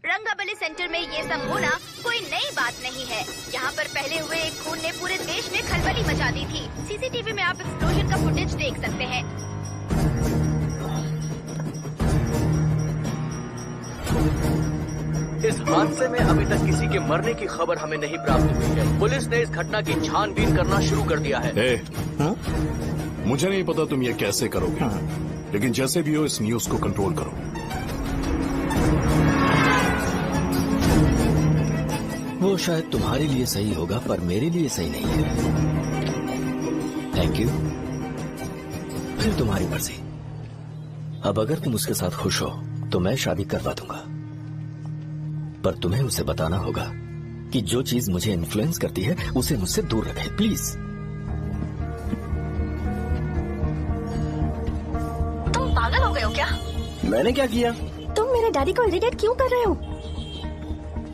रंगाबली सेंटर में ये सब होना कोई नई बात नहीं है। यहाँ पर पहले हुए एक खून ने पूरे देश में खलबली मचा दी थी। CCTV में आप एक्सप्लोजन का फुटेज देख सकते हैं। इस हादसे में अभी तक किसी के मरने की खबर हमें नहीं प्राप्त हुई है। पुलिस ने इस घटना की छानबीन करना शुरू कर दिया है। मुझे नहीं पता तुम ये कैसे करोगे, लेकिन जैसे भी हो इस न्यूज को कंट्रोल करो। वो शायद तुम्हारे लिए सही होगा पर मेरे लिए सही नहीं है। Thank you. फिर तुम्हारी मर्जी। अब अगर तुम उसके साथ खुश हो तो मैं शादी करवा दूंगा, पर तुम्हें उसे बताना होगा कि जो चीज मुझे इन्फ्लुएंस करती है उसे मुझसे दूर रखे, प्लीज। तुम पागल हो गए हो क्या? मैंने क्या किया? तुम मेरे डैडी को इरिटेट क्यों कर रहे हो?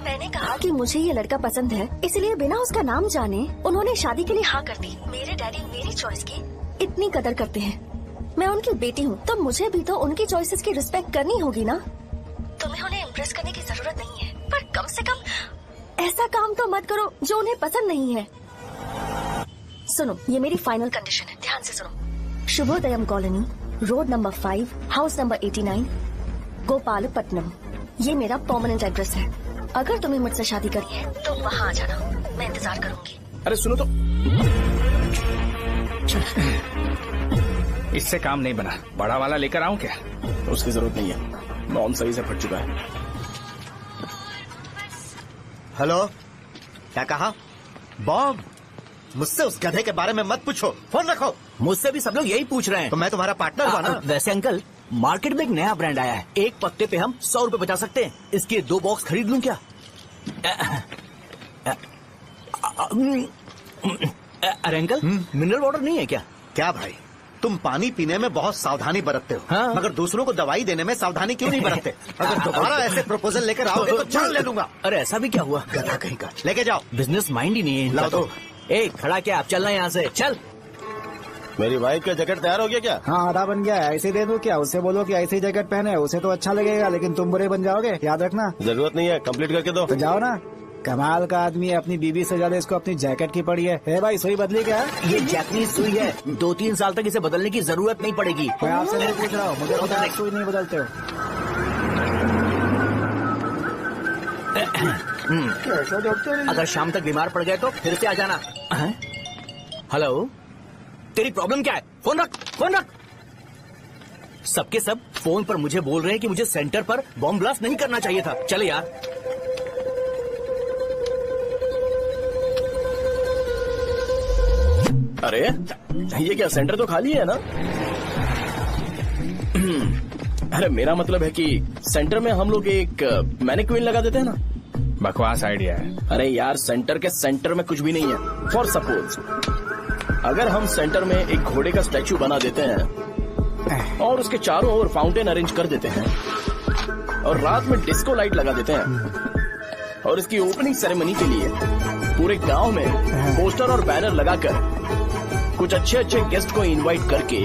मैंने कहा कि मुझे ये लड़का पसंद है, इसलिए बिना उसका नाम जाने उन्होंने शादी के लिए हाँ कर दी। मेरे डैडी मेरी चॉइस की इतनी कदर करते हैं। मैं उनकी बेटी हूँ तो मुझे भी तो उनकी चॉइसेस की रिस्पेक्ट करनी होगी ना। तुम्हें उन्हें इम्प्रेस करने की जरूरत नहीं है, पर कम से कम ऐसा काम तो मत करो जो उन्हें पसंद नहीं है। सुनो, ये मेरी फाइनल कंडीशन है, ध्यान से सुनो। Shubhodayam colony, road number 5, house number 89, Gopalapatnam. ये मेरा परमानेंट एड्रेस है। अगर तुम्हें मुझसे शादी करनी है तो वहाँ आ जाना, मैं इंतजार करूंगी। अरे सुनो तो। इससे काम नहीं बना, बड़ा वाला लेकर आऊं क्या? उसकी जरूरत नहीं है, बॉम्ब सही से फट चुका है। हेलो, क्या कहा? बॉम्ब? मुझसे उस गधे के बारे में मत पूछो, फोन रखो। मुझसे भी सब लोग यही पूछ रहे हैं। तो मैं तुम्हारा पार्टनर हुआ ना? वैसे अंकल, मार्केट में एक नया ब्रांड आया है, एक पत्ते पे हम 100 रुपए बचा सकते हैं। इसके 2 बॉक्स खरीद लूं क्या? अरे अंकल, मिनरल वाटर नहीं है क्या? क्या भाई, तुम पानी पीने में बहुत सावधानी बरतते हो, हाँ? मगर दूसरों को दवाई देने में सावधानी क्यों नहीं बरतते? अगर दोबारा ऐसे प्रपोजल लेकर आओगे तो जान ले लूंगा। अरे ऐसा भी क्या हुआ? गधा कहीं का, लेके जाओ। बिजनेस माइंड ही नहीं है इनका। लाओ दो। ए, खड़ा क्या, आप चलना यहाँ से, चल। मेरी वाइफ का जैकेट तैयार हो गया क्या? हाँ, आधा बन गया है। ऐसे दे दो क्या? उससे बोलो कि ऐसे ही जैकेट पहने, उसे तो अच्छा लगेगा, लेकिन तुम बुरे बन जाओगे, याद रखना। जरूरत नहीं है, कंप्लीट करके दो। तो जाओ ना। कमाल का आदमी है, अपनी बीवी से ज्यादा इसको अपनी जैकेट की पड़ी है। भाई सुई बदली क्या? ये जैपनीज सुई है, 2-3 साल तक इसे बदलने की जरूरत नहीं पड़ेगी। मैं आपसे नहीं पूछ रहा हूँ, मुझे पता है सुई नहीं बदलते हो। अगर शाम तक बीमार पड़ गए तो फिर से आ जाना। हेलो, तेरी प्रॉब्लम क्या है? फोन रख, फोन रख। सबके सब फोन पर मुझे बोल रहे हैं कि मुझे सेंटर पर बॉम्ब ब्लास्ट नहीं करना चाहिए था। चले यार। अरे ये क्या, सेंटर तो खाली है ना? अरे मेरा मतलब है कि सेंटर में हम लोग एक मैनिक्विन लगा देते हैं ना। बकवास आइडिया है। अरे यार, सेंटर के सेंटर में कुछ भी नहीं है। फॉर सपोज अगर हम सेंटर में एक घोड़े का स्टैचू बना देते हैं और उसके चारों ओर फाउंटेन अरेंज कर देते हैं और रात में डिस्को लाइट लगा देते हैं और इसकी ओपनिंग सेरेमनी के लिए पूरे गांव में पोस्टर और बैनर लगाकर कुछ अच्छे अच्छे गेस्ट को इनवाइट करके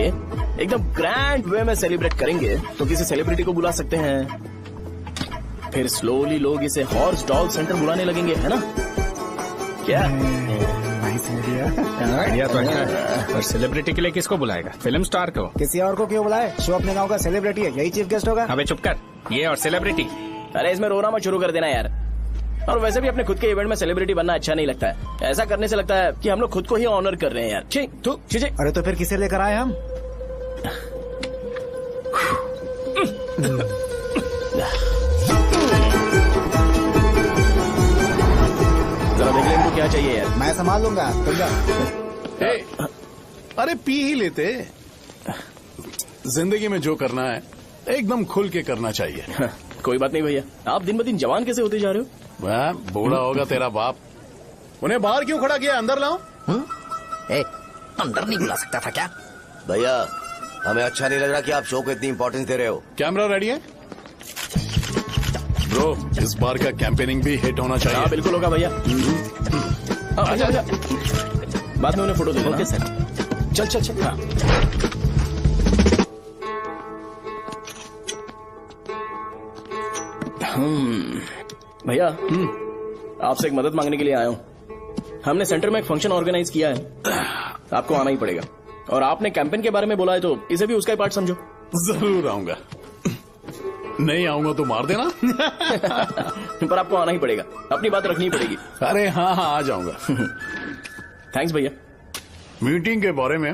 एकदम ग्रैंड वे में सेलिब्रेट करेंगे तो किसी सेलिब्रिटी को बुला सकते हैं। फिर स्लोली लोग इसे हॉर्स डॉग सेंटर बुलाने लगेंगे, है ना? क्या आइडिया तो है, पर सेलिब्रिटी के लिए किसको बुलाएगा? फिल्म स्टार को। किसी और को क्यों बुलाए? शो अपने गांव का सेलिब्रिटी है, यही चीफ गेस्ट होगा। अबे चुप कर, ये और सेलिब्रिटी। अरे इसमें रोना मत शुरू कर देना यार। और वैसे भी अपने खुद के इवेंट में सेलिब्रिटी बनना अच्छा नहीं लगता है। ऐसा करने से लगता है कि हम लोग खुद को ही ऑनर कर रहे हैं यार। ठीक तू चीजें। अरे तो फिर किसे लेकर आए हम? जरा देख ले इनको क्या चाहिए यार। मैं संभाल लूंगा, तुम जा। अरे पी ही लेते। जिंदगी में जो करना है एकदम खुल के करना चाहिए। कोई बात नहीं भैया, आप दिन ब दिन जवान कैसे होते जा रहे हो? वह बूढ़ा होगा तेरा बाप। उन्हें बाहर क्यों खड़ा किया? अंदर लाओ। अंदर नहीं बुला सकता था क्या? भैया हमें अच्छा नहीं लग रहा कि आप शो को इतनी इंपॉर्टेंस दे रहे हो। कैमरा रेडी है ब्रो? इस बार का कैंपेनिंग भी हिट होना चाहिए। हाँ बिल्कुल होगा भैया। अच्छा बाद में उन्हें फोटो दे देना। Okay sir. चल चल चल। हाँ। भैया आपसे एक मदद मांगने के लिए आया हूँ। हमने सेंटर में एक फंक्शन ऑर्गेनाइज किया है, आपको आना ही पड़ेगा। और आपने कैंपेन के बारे में बोला है तो इसे भी उसका ही पार्ट समझो। जरूर आऊंगा। नहीं आऊंगा तो मार देना। पर आपको आना ही पड़ेगा, अपनी बात रखनी पड़ेगी। अरे हाँ हाँ आ जाऊंगा। थैंक्स भैया। मीटिंग के बारे में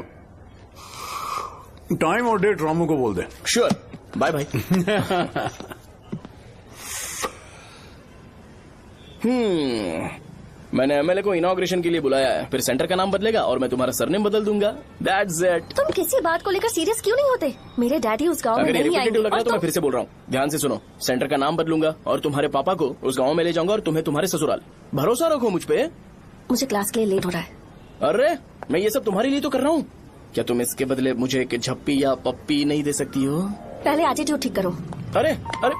टाइम और डेट रामू को बोल दे। Sure, bye bye. मैंने एमएलए को इनॉग्रेशन के लिए बुलाया है, फिर सेंटर का नाम बदलेगा और मैं तुम्हारा सरनेम बदल दूंगा। That's it. तुम किसी बात को लेकर सीरियस क्यों नहीं होते? मेरे डैडी उस गांव में अगर ये नहीं आएंगे। लग रहा है तो मैं फिर से बोल रहा हूँ, ध्यान से सुनो। सेंटर का नाम बदलूंगा और तुम्हारे पापा को उस गांव में ले जाऊंगा और तुम्हें तुम्हारे ससुराल। भरोसा रखो मुझ पे। मुझे क्लास के लिए लेट हो रहा है। अरे मैं ये सब तुम्हारे लिए तो कर रहा हूँ। क्या तुम इसके बदले मुझे एक झप्पी या पप्पी नहीं दे सकती हो? पहले एटीट्यूड ठीक करो। अरे अरे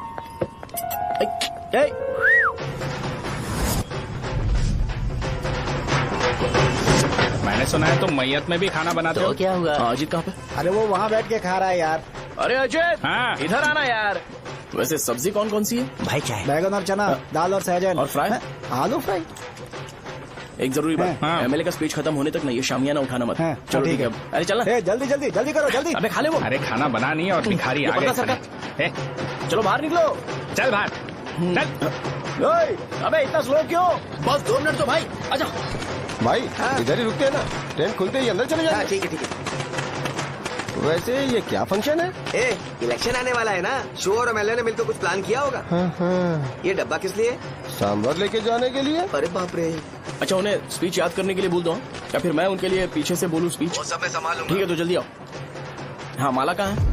मैंने सुना है तुम मैयत में भी खाना बनाते हो। क्या हुआ? अजीत कहाँ पे? अरे वो वहाँ बैठ के खा रहा है यार। अरे अजीत हाँ। इधर आना यार। वैसे सब्जी कौन कौन सी है? भाई चाहे बैगन और चना, दाल और सहजन और फ्राई, आलू फ्राई। एक जरूरी बात, एमएलए का स्पीच खत्म होने तक ना ये शामियाना उठाना मत। चलो ठीक है। अरे चल ना। जल्दी जल्दी जल्दी करो जल्दी। अबे खा ले वो। अरे खाना बना नहीं है और भिखारी आ गए। चलो बाहर निकलो। चल बाहर चल। अबे इतना स्लो क्यों? बस 2 मिनट तो भाई। आजा भाई इधर ही रुकते हैं ना, ट्रेन खुलते ही अंदर चले जाए। ठीक है ठीक है। वैसे ये क्या फंक्शन है? इलेक्शन आने वाला है ना, शो और एमएलए ने मिलकर कुछ प्लान किया होगा। ये डब्बा किस लिए? सांभर लेके जाने के लिए। अरे बाप रे। अच्छा उन्हें स्पीच याद करने के लिए बोल दो या फिर मैं उनके लिए पीछे से बोलूं स्पीच? वो सब मैं संभालूंगा। ठीक है तो जल्दी आओ। हाँ माला कहाँ है?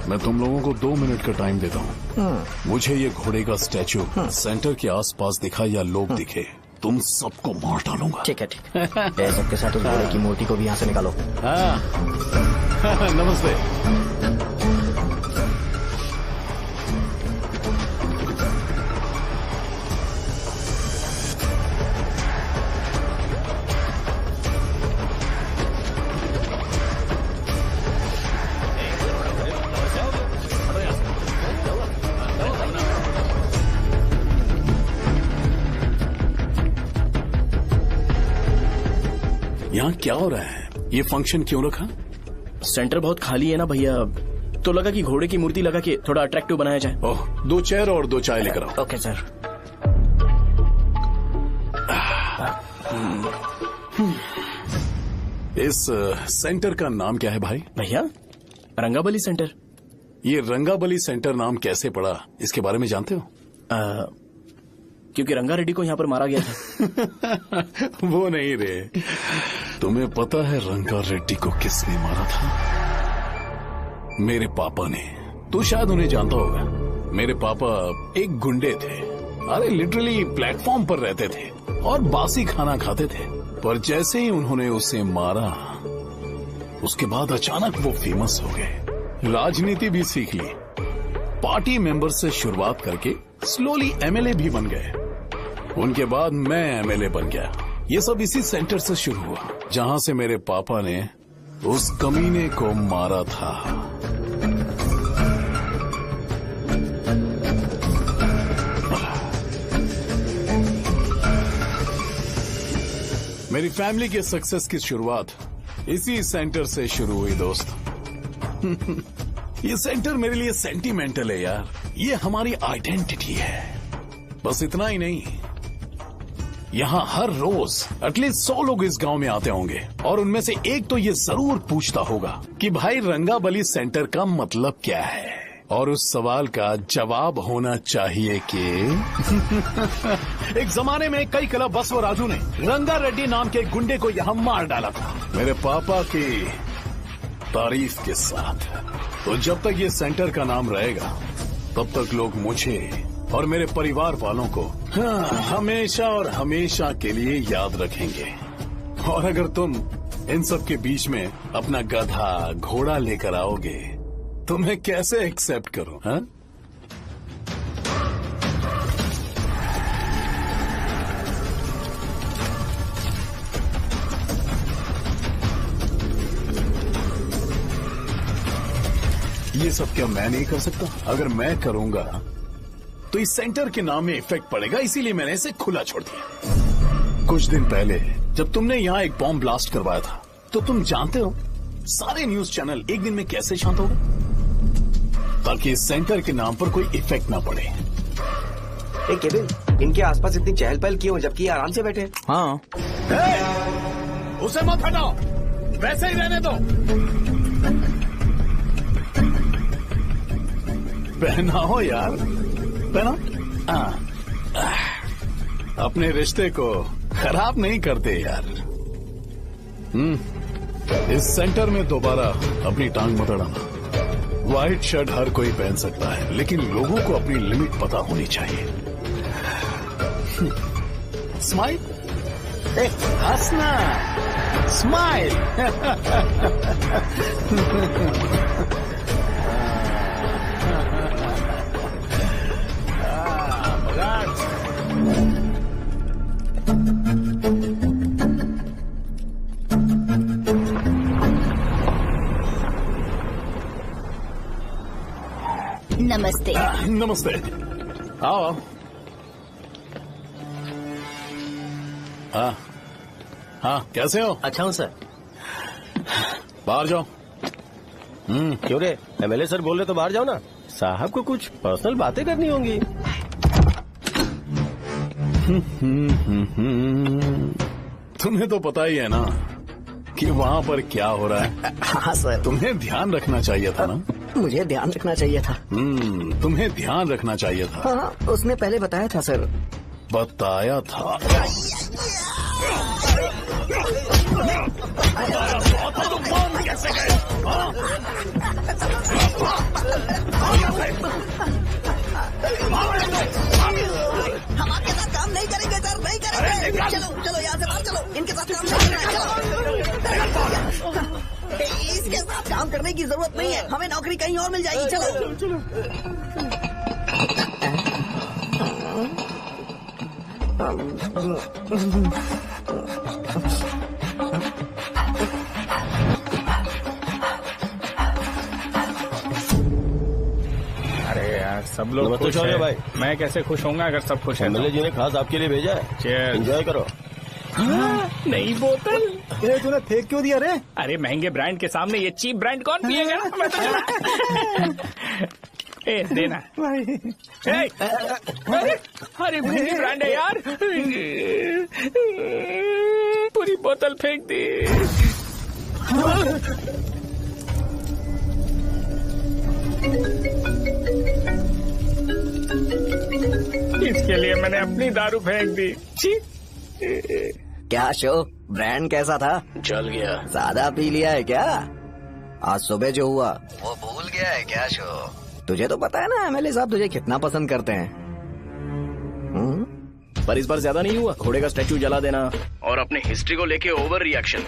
मैं तुम लोगों को 2 मिनट का टाइम देता हूँ। मुझे ये घोड़े का स्टैचू सेंटर के आसपास दिखा या लोग दिखे तुम सबको मार डालूंगा। ठीक है ठीक है। सबके साथ उस घोड़े की मूर्ति को भी यहाँ से निकालो। हाँ नमस्ते। यहाँ क्या हो रहा है? ये फंक्शन क्यों रखा? सेंटर बहुत खाली है ना भैया, तो लगा कि घोड़े की मूर्ति लगा के थोड़ा अट्रैक्टिव बनाया जाए। ओह, 2 चेयर और 2 चाय लेकर आओ। Okay sir. इस सेंटर का नाम क्या है भाई? भैया रंगाबली सेंटर। ये रंगाबली सेंटर नाम कैसे पड़ा, इसके बारे में जानते हो? क्योंकि रंगा रेड्डी को यहाँ पर मारा गया था। वो नहीं रे, तुम्हें पता है रंगा रेड्डी को किसने मारा था? मेरे पापा ने। तू शायद उन्हें जानता होगा। मेरे पापा एक गुंडे थे। अरे लिटरली प्लेटफॉर्म पर रहते थे और बासी खाना खाते थे। पर जैसे ही उन्होंने उसे मारा, उसके बाद अचानक वो फेमस हो गए। राजनीति भी सीख ली, पार्टी मेंबर से शुरुआत करके स्लोली एमएलए भी बन गए। उनके बाद मैं एमएलए बन गया। ये सब इसी सेंटर से शुरू हुआ, जहां से मेरे पापा ने उस कमीने को मारा था। मेरी फैमिली के सक्सेस की शुरुआत इसी सेंटर से शुरू हुई दोस्त। ये सेंटर मेरे लिए सेंटिमेंटल है यार। ये हमारी आइडेंटिटी है। बस इतना ही नहीं, यहाँ हर रोज एटलीस्ट 100 लोग इस गांव में आते होंगे और उनमें से एक तो ये जरूर पूछता होगा कि भाई रंगाबली सेंटर का मतलब क्या है। और उस सवाल का जवाब होना चाहिए कि एक जमाने में कई क्लब बसव राजू ने रंगा रेड्डी नाम के गुंडे को यहाँ मार डाला था, मेरे पापा की तारीफ के साथ। तो जब तक ये सेंटर का नाम रहेगा, तब तक लोग मुझे और मेरे परिवार वालों को हमेशा और हमेशा के लिए याद रखेंगे। और अगर तुम इन सब के बीच में अपना गधा घोड़ा लेकर आओगे तो मैं कैसे एक्सेप्ट करूं? हाँ? ये सब क्या मैं नहीं कर सकता? अगर मैं करूंगा तो इस सेंटर के नाम में इफेक्ट पड़ेगा, इसीलिए मैंने इसे खुला छोड़ दिया। कुछ दिन पहले जब तुमने यहाँ एक बॉम्ब ब्लास्ट करवाया था, तो तुम जानते हो सारे न्यूज चैनल एक दिन में कैसे शांत हो गए, ताकि इस सेंटर के नाम पर कोई इफेक्ट ना पड़े। केविन, इनके आसपास इतनी चहल पहल क्यों, जबकि ये आराम से बैठे? हाँ। उसे मत हटाओ, वैसे ही रहने दो। पहनाओ यार, पहना। अपने रिश्ते को खराब नहीं करते यार। इस सेंटर में दोबारा अपनी टांग मत अड़ाना। व्हाइट शर्ट हर कोई पहन सकता है, लेकिन लोगों को अपनी लिमिट पता होनी चाहिए। स्माइल, हंसना, स्माइल। नमस्ते। नमस्ते, आओ। हाँ हाँ, कैसे हो? अच्छा हूँ सर। बाहर जाओ। क्यों रे, एमएलए सर बोल रहे तो बाहर जाओ ना। साहब को कुछ पर्सनल बातें करनी होंगी। तुम्हें तो पता ही है ना कि वहाँ पर क्या हो रहा है। हाँ सर। तुम्हें ध्यान रखना चाहिए था ना। मुझे ध्यान रखना चाहिए था। तुम्हें ध्यान रखना चाहिए था। हाँ, उसने पहले बताया था सर। बताया था? कैसे गए? हमारे साथ काम नहीं करेंगे सर, नहीं करेंगे। चलो चलो यहाँ से बाहर चलो, इनके साथ काम नहीं करना है, चलो। इसके साथ काम करने की जरूरत नहीं है, हमें नौकरी कहीं और मिल जाएगी, चलो। अरे यार सब लोग नमस्ते खुश शौर्य हैं। भाई। मैं कैसे खुश होऊंगा अगर सब खुश हैं? एमएलए जी ने खास आपके लिए भेजा है, Cheers। एंजॉय करो। नई बोतल। ये तूने फेंक क्यों दिया रे? अरे महंगे ब्रांड के सामने ये चीप ब्रांड कौन पिएगा? मैं तो ए देना। ए, अरे महंगी ब्रांड है यार, पूरी बोतल फेंक दी। इसके लिए मैंने अपनी दारू फेंक दी। छी। क्या शो, ब्रांड कैसा था? जल गया। ज्यादा पी लिया है क्या? आज सुबह जो हुआ वो भूल गया है क्या शो? तुझे तो पता है ना एमएलए साहब तुझे कितना पसंद करते हैं। पर इस बार ज्यादा नहीं हुआ? घोड़े का स्टैचू जला देना और अपने हिस्ट्री को लेके ओवर रिएक्शन,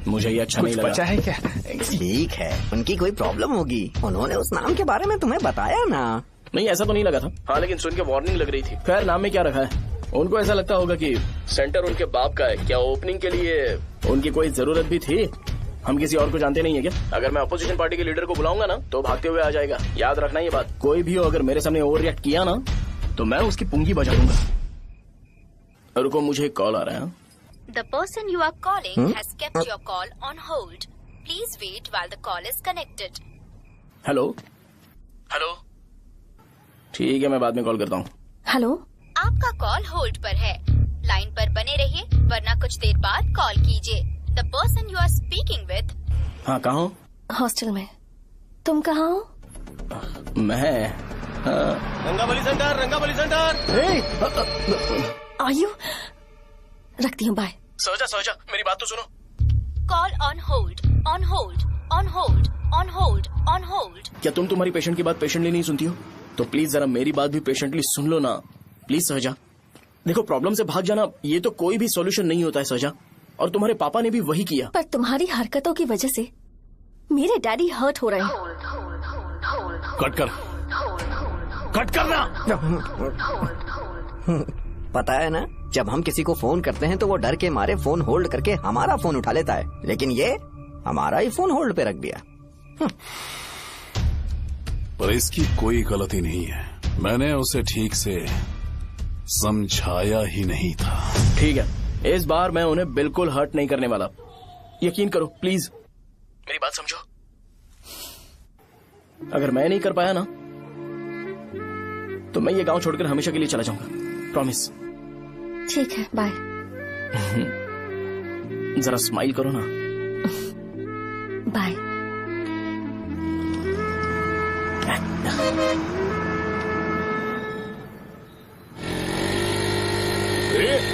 मुझे ये अच्छा नहीं लगा। बचा है क्या? ठीक है, उनकी कोई प्रॉब्लम होगी, उन्होंने उस नाम के बारे में तुम्हें बताया ना? नहीं ऐसा तो नहीं लगा था। हाँ लेकिन सुन के वार्निंग लग रही थी। खैर नाम में क्या रखा है? उनको ऐसा लगता होगा कि सेंटर उनके बाप का है। क्या ओपनिंग के लिए उनकी कोई जरूरत भी थी? हम किसी और को जानते नहीं है क्या? अगर मैं अपोजिशन पार्टी के लीडर को बुलाऊंगा ना तो भागते हुए आ जाएगा। याद रखना ये बात, कोई भी हो अगर मेरे सामने ओवर रिएक्ट किया ना तो मैं उसकी पुंगी बजा दूंगा। रुको मुझे एक कॉल आ रहा है। The person you are calling has kept your call on hold. Please wait while the call is connected. Hello hello, ठीक है मैं बाद में कॉल करता हूँ। हेलो, आपका कॉल होल्ड पर है, लाइन पर बने रहिए वरना कुछ देर बाद कॉल कीजिए। The person you are speaking with। हाँ कहाँ हो? हॉस्टल में। तुम कहाँ हो? मैं रंगाबली सेंटर, रंगाबली सेंटर। आयु, रखती हूँ, बाय। सोचा मेरी बात तो सुनो। Call on hold, on hold, on hold, on hold, on hold. क्या तुम तुम्हारी पेशेंट की बात पेशेंटली नहीं सुनती हो? तो प्लीज जरा मेरी बात भी पेशेंटली सुन लो ना प्लीज। सहजा देखो, प्रॉब्लम से भाग जाना ये तो कोई भी सॉल्यूशन नहीं होता है सहजा, और तुम्हारे पापा ने भी वही किया। पर तुम्हारी हरकतों की वजह से मेरे डैडी हर्ट हो रहे हैं। कट करना। पता है ना, जब हम किसी को फोन करते हैं तो वो डर के मारे फोन होल्ड करके हमारा फोन उठा लेता है, लेकिन ये हमारा ही फोन होल्ड पे रख दिया। पर इसकी कोई गलती नहीं है, मैंने उसे ठीक से समझाया ही नहीं था। ठीक है, इस बार मैं उन्हें बिल्कुल हर्ट नहीं करने वाला, यकीन करो प्लीज, मेरी बात समझो। अगर मैं नहीं कर पाया ना तो मैं ये गांव छोड़कर हमेशा के लिए चला जाऊंगा, प्रॉमिस। ठीक है, बाय। जरा स्माइल करो ना। बाय।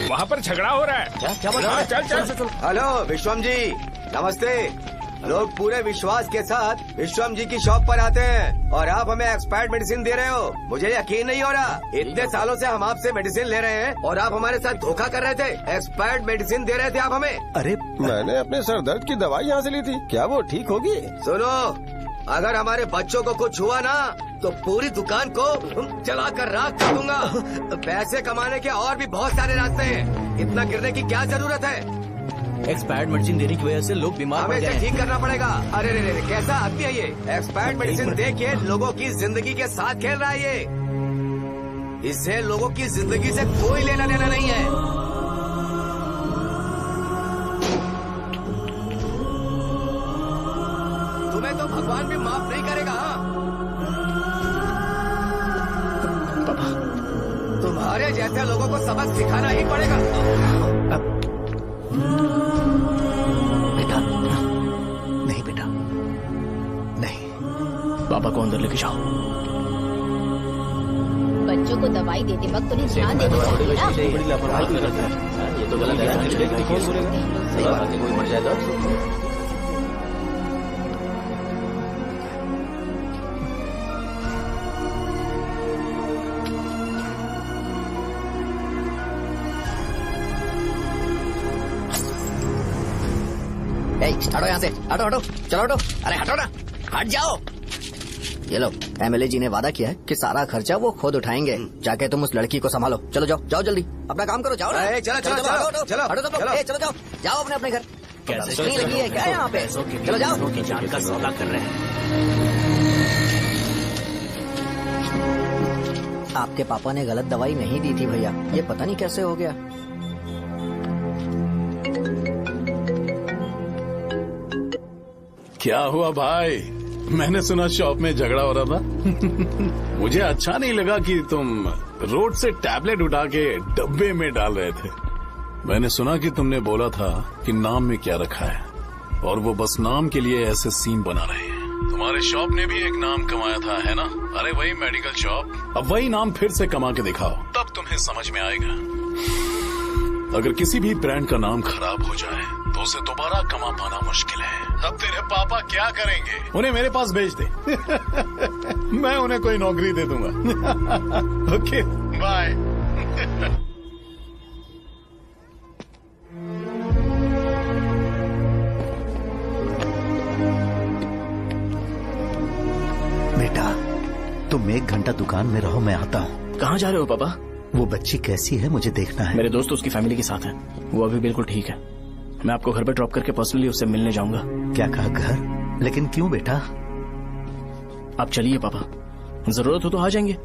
वहाँ पर झगड़ा हो रहा है। क्या बात? हाँ, चल। हेलो विश्वम जी, नमस्ते। लोग पूरे विश्वास के साथ विश्वम जी की शॉप पर आते हैं और आप हमें एक्सपायर्ड मेडिसिन दे रहे हो। मुझे यकीन नहीं हो रहा, इतने सालों से हम आपसे मेडिसिन ले रहे हैं और आप हमारे साथ धोखा कर रहे थे। एक्सपायर्ड मेडिसिन दे रहे थे आप हमें। अरे मैंने अपने सर दर्द की दवाई यहाँ से ली थी, क्या वो ठीक होगी? सुनो, अगर हमारे बच्चों को कुछ हुआ ना तो पूरी दुकान को जला कर राख कर दूंगा। पैसे कमाने के और भी बहुत सारे रास्ते हैं, इतना गिरने की क्या जरूरत है? एक्सपायर्ड मेडिसिन देने की वजह से लोग बीमार पड़ हमें गए इसे ठीक करना पड़ेगा। अरे रे रे, कैसा आदमी है ये? एक्सपायर्ड मेडिसिन दे के लोगों की जिंदगी के साथ खेल रहा है ये। इससे लोगों की जिंदगी से कोई लेना देना नहीं है। तुम्हें तो भगवान भी माफ नहीं करेगा। तुम्हारे जैसे लोगों को सबक सिखाना ही पड़ेगा। नहीं बेटा, नहीं। पापा को अंदर लेके जाओ। बच्चों को दवाई देते वक्त उन्हें ध्यान देना चाहिए ना। बड़ी लापरवाही कर रहा है, ये तो गलत है। कौन सुनेगा? सही बात है, कोई मर जाए तो। हटो यहाँ से, हटो हटो, चलो हटो, अरे हटो ना, हट जाओ। ये लो, एमएलए जी ने वादा किया है कि सारा खर्चा वो खुद उठाएंगे। जाके तुम उस लड़की को संभालो। चलो जाओ, जाओ जल्दी, अपना काम करो, जाओ ना। चलो चलो हटो सब लोग, चलो जाओ, जाओ अपने घर। कैसे नहीं लगी है क्या यहाँ पे? चलो जाओ। की जान का सौदा कर रहे हैं। आपके पापा ने गलत दवाई नहीं दी थी भैया, ये पता नहीं कैसे हो गया। क्या हुआ भाई? मैंने सुना शॉप में झगड़ा हो रहा था। मुझे अच्छा नहीं लगा कि तुम रोड से टैबलेट उठा के डब्बे में डाल रहे थे। मैंने सुना कि तुमने बोला था कि नाम में क्या रखा है, और वो बस नाम के लिए ऐसे सीन बना रहे हैं। तुम्हारे शॉप ने भी एक नाम कमाया था, है ना? अरे वही मेडिकल शॉप, अब वही नाम फिर से कमा के दिखाओ, तब तुम्हें समझ में आएगा। अगर किसी भी ब्रांड का नाम खराब हो जाए तो उसे दोबारा कमा पाना मुश्किल है। अब तेरे पापा क्या करेंगे? उन्हें मेरे पास भेज दे। मैं उन्हें कोई नौकरी दे दूंगा। Okay bye. बेटा, तुम 1 घंटा दुकान में रहो, मैं आता हूँ। कहाँ जा रहे हो पापा? वो बच्ची कैसी है मुझे देखना है। मेरे दोस्त उसकी फैमिली के साथ है, वो अभी बिल्कुल ठीक है। मैं आपको घर पे ड्रॉप करके पर्सनली उससे मिलने जाऊंगा। क्या कहा घर? लेकिन क्यों बेटा? आप चलिए पापा, जरूरत हो तो आ जाएंगे।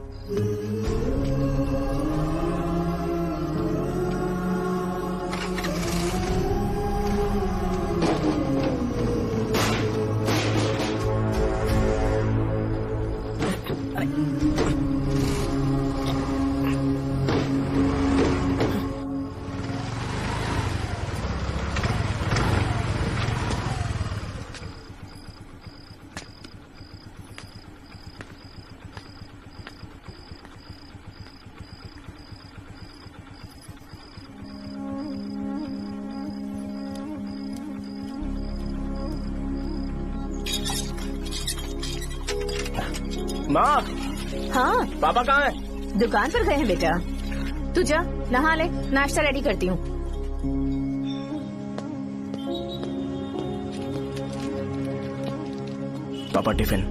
माँ। हाँ पापा कहाँ हैं? दुकान पर गए हैं बेटा। तू जा नहा ले, नाश्ता रेडी करती हूँ। पापा टिफिन।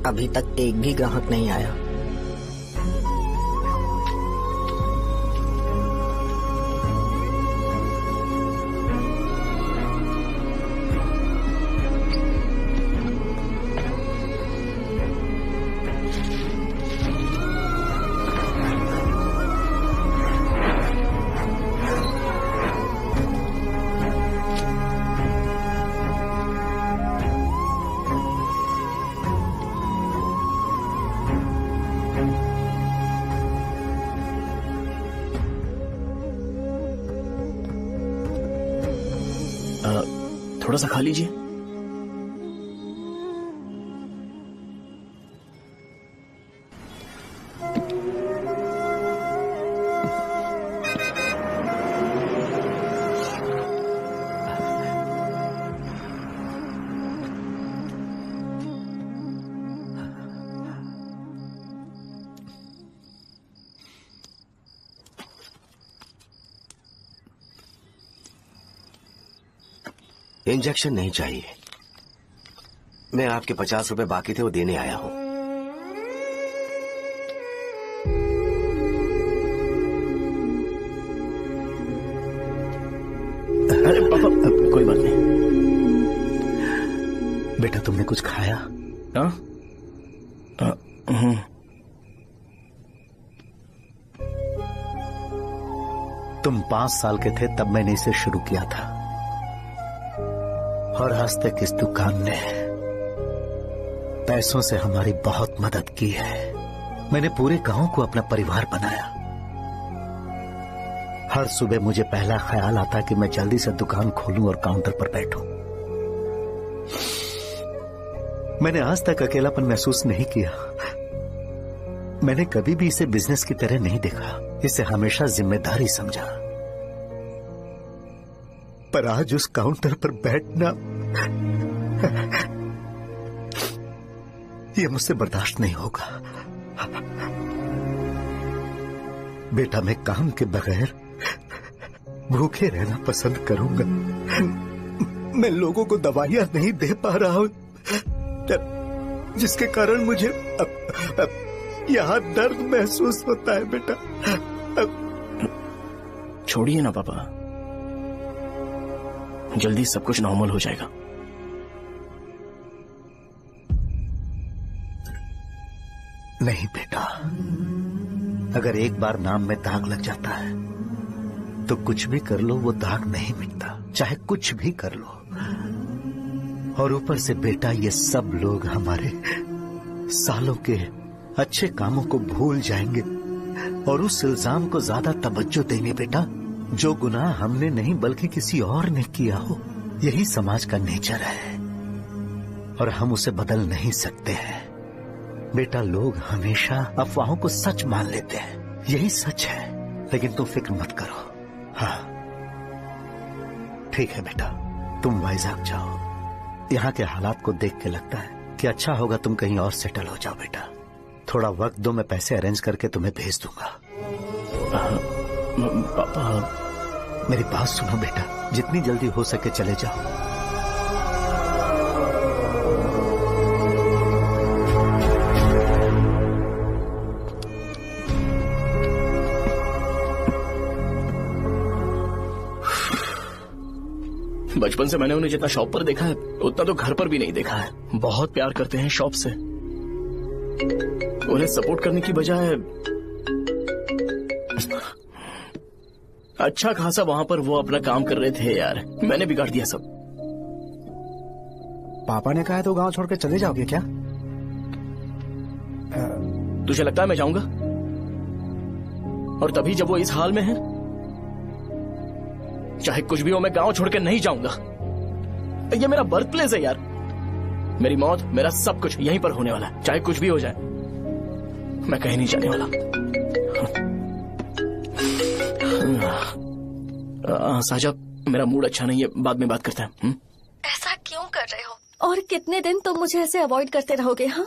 अभी तक एक भी ग्राहक नहीं आया। थोड़ा सा खा लीजिए। इंजेक्शन नहीं चाहिए, मैं आपके 50 रुपए बाकी थे वो देने आया हूं। अरे पापा कोई बात नहीं। बेटा तुमने कुछ खाया? हाँ? तुम 5 साल के थे तब मैंने इसे शुरू किया था, और आज तक इस दुकान ने पैसों से हमारी बहुत मदद की है। मैंने पूरे गांव को अपना परिवार बनाया। हर सुबह मुझे पहला ख्याल आता कि मैं जल्दी से दुकान खोलूं और काउंटर पर बैठूं। मैंने आज तक अकेलापन महसूस नहीं किया। मैंने कभी भी इसे बिजनेस की तरह नहीं देखा, इसे हमेशा जिम्मेदारी समझा। पर आज उस काउंटर पर बैठना ये मुझसे बर्दाश्त नहीं होगा। बेटा मैं काम के बगैर भूखे रहना पसंद करूंगा। मैं लोगों को दवाइयां नहीं दे पा रहा हूं, जिसके कारण मुझे अब यहाँ दर्द महसूस होता है। बेटा छोड़िए ना पापा, जल्दी सब कुछ नॉर्मल हो जाएगा। नहीं बेटा, अगर एक बार नाम में दाग लग जाता है तो कुछ भी कर लो वो दाग नहीं मिटता, चाहे कुछ भी कर लो। और ऊपर से बेटा ये सब लोग हमारे सालों के अच्छे कामों को भूल जाएंगे और उस इल्जाम को ज्यादा तवज्जो देंगे बेटा जो गुनाह हमने नहीं बल्कि किसी और ने किया हो। यही समाज का नेचर है और हम उसे बदल नहीं सकते हैं। बेटा लोग हमेशा अफवाहों को सच मान लेते हैं, यही सच है, लेकिन तुम फिक्र मत करो। हाँ ठीक है बेटा, तुम वाइजैक जाओ। यहाँ के हालात को देख के लगता है कि अच्छा होगा तुम कहीं और सेटल हो जाओ। बेटा थोड़ा वक्त दो, मैं पैसे अरेंज करके तुम्हें भेज दूंगा। पापा मेरी बात सुनो बेटा, जितनी जल्दी हो सके चले जाओ। बचपन से मैंने उन्हें जितना शॉप पर देखा है उतना तो घर पर भी नहीं देखा है। बहुत प्यार करते हैं शॉप से। उन्हें सपोर्ट करने की बजाय अच्छा खासा वहां पर वो अपना काम कर रहे थे। यार मैंने बिगाड़ दिया सब। पापा ने कहा है तो गांव छोड़कर चले जाओगे क्या? तुझे लगता है मैं जाऊंगा? और तभी जब वो इस हाल में है, चाहे कुछ भी हो मैं गांव छोड़कर नहीं जाऊंगा। ये मेरा बर्थ प्लेस है यार। मेरी मौत, मेरा सब कुछ यहीं पर होने वाला है। चाहे कुछ भी हो जाए मैं कहीं नहीं जाने वाला। साहब मेरा मूड अच्छा नहीं है, बाद में बात करते हैं। ऐसा क्यों कर रहे हो? और कितने दिन तुम मुझे ऐसे अवॉइड करते रहोगे? हाँ,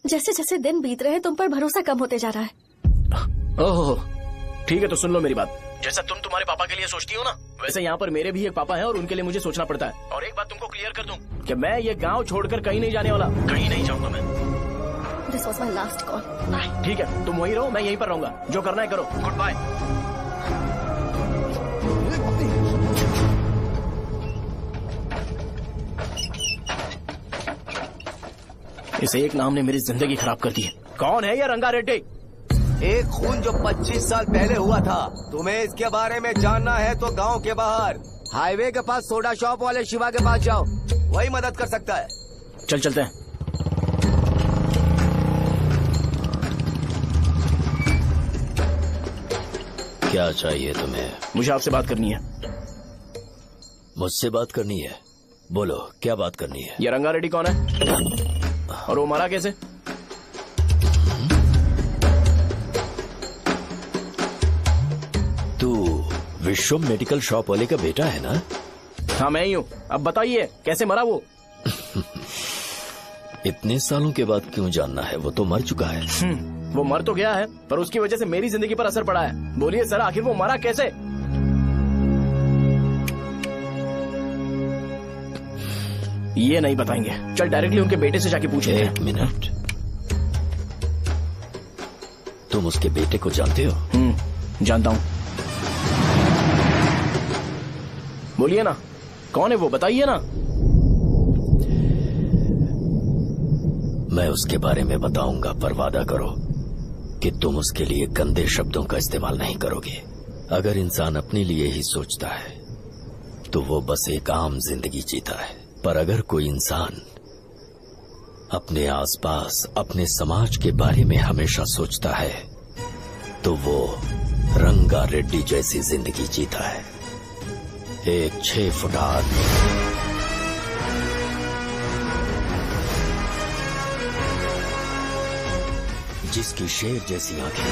जैसे जैसे दिन बीत रहे हैं तुम पर भरोसा कम होते जा रहा है। ओह ठीक है, तो सुन लो मेरी बात। जैसा तुम तुम्हारे पापा के लिए सोचती हो ना, वैसे यहाँ पर मेरे भी एक पापा हैं और उनके लिए मुझे सोचना पड़ता है। और एक बात तुमको क्लियर कर दूं कि मैं ये गांव छोड़कर कहीं नहीं जाने वाला, कहीं नहीं जाऊंगा मैं। This was my last call. ठीक है, तुम वहीं रहो, मैं यहीं पर रहूंगा। जो करना है करो। Good bye. इस एक नाम ने मेरी जिंदगी खराब कर दी है। कौन है ये रंगा रेड्डी? एक खून जो 25 साल पहले हुआ था। तुम्हें इसके बारे में जानना है तो गांव के बाहर हाईवे के पास सोडा शॉप वाले शिवा के पास जाओ, वही मदद कर सकता है। चल चलते हैं। क्या चाहिए तुम्हें? मुझे आपसे बात करनी है। मुझसे बात करनी है? बोलो क्या बात करनी है? ये रंगा रेड्डी कौन है और वो मरा कैसे? तू विश्वम मेडिकल शॉप वाले का बेटा है ना? हाँ मैं ही हूँ। अब बताइए कैसे मरा वो? इतने सालों के बाद क्यों जानना है? वो तो मर चुका है। वो मर तो गया है पर उसकी वजह से मेरी जिंदगी पर असर पड़ा है। बोलिए सर, आखिर वो मरा कैसे? ये नहीं बताएंगे। चल डायरेक्टली उनके बेटे से जाके पूछे। एक मिनट, तुम उसके बेटे को जानते हो? जानता हूँ। बोलिए ना, कौन है वो? बताइए ना। मैं उसके बारे में बताऊंगा, पर वादा करो कि तुम उसके लिए गंदे शब्दों का इस्तेमाल नहीं करोगे। अगर इंसान अपने लिए ही सोचता है तो वो बस एक आम जिंदगी जीता है, पर अगर कोई इंसान अपने आसपास, अपने समाज के बारे में हमेशा सोचता है तो वो रंगा रेड्डी जैसी जिंदगी जीता है। एक 6 फुट आदमी जिसकी शेर जैसी आंखें,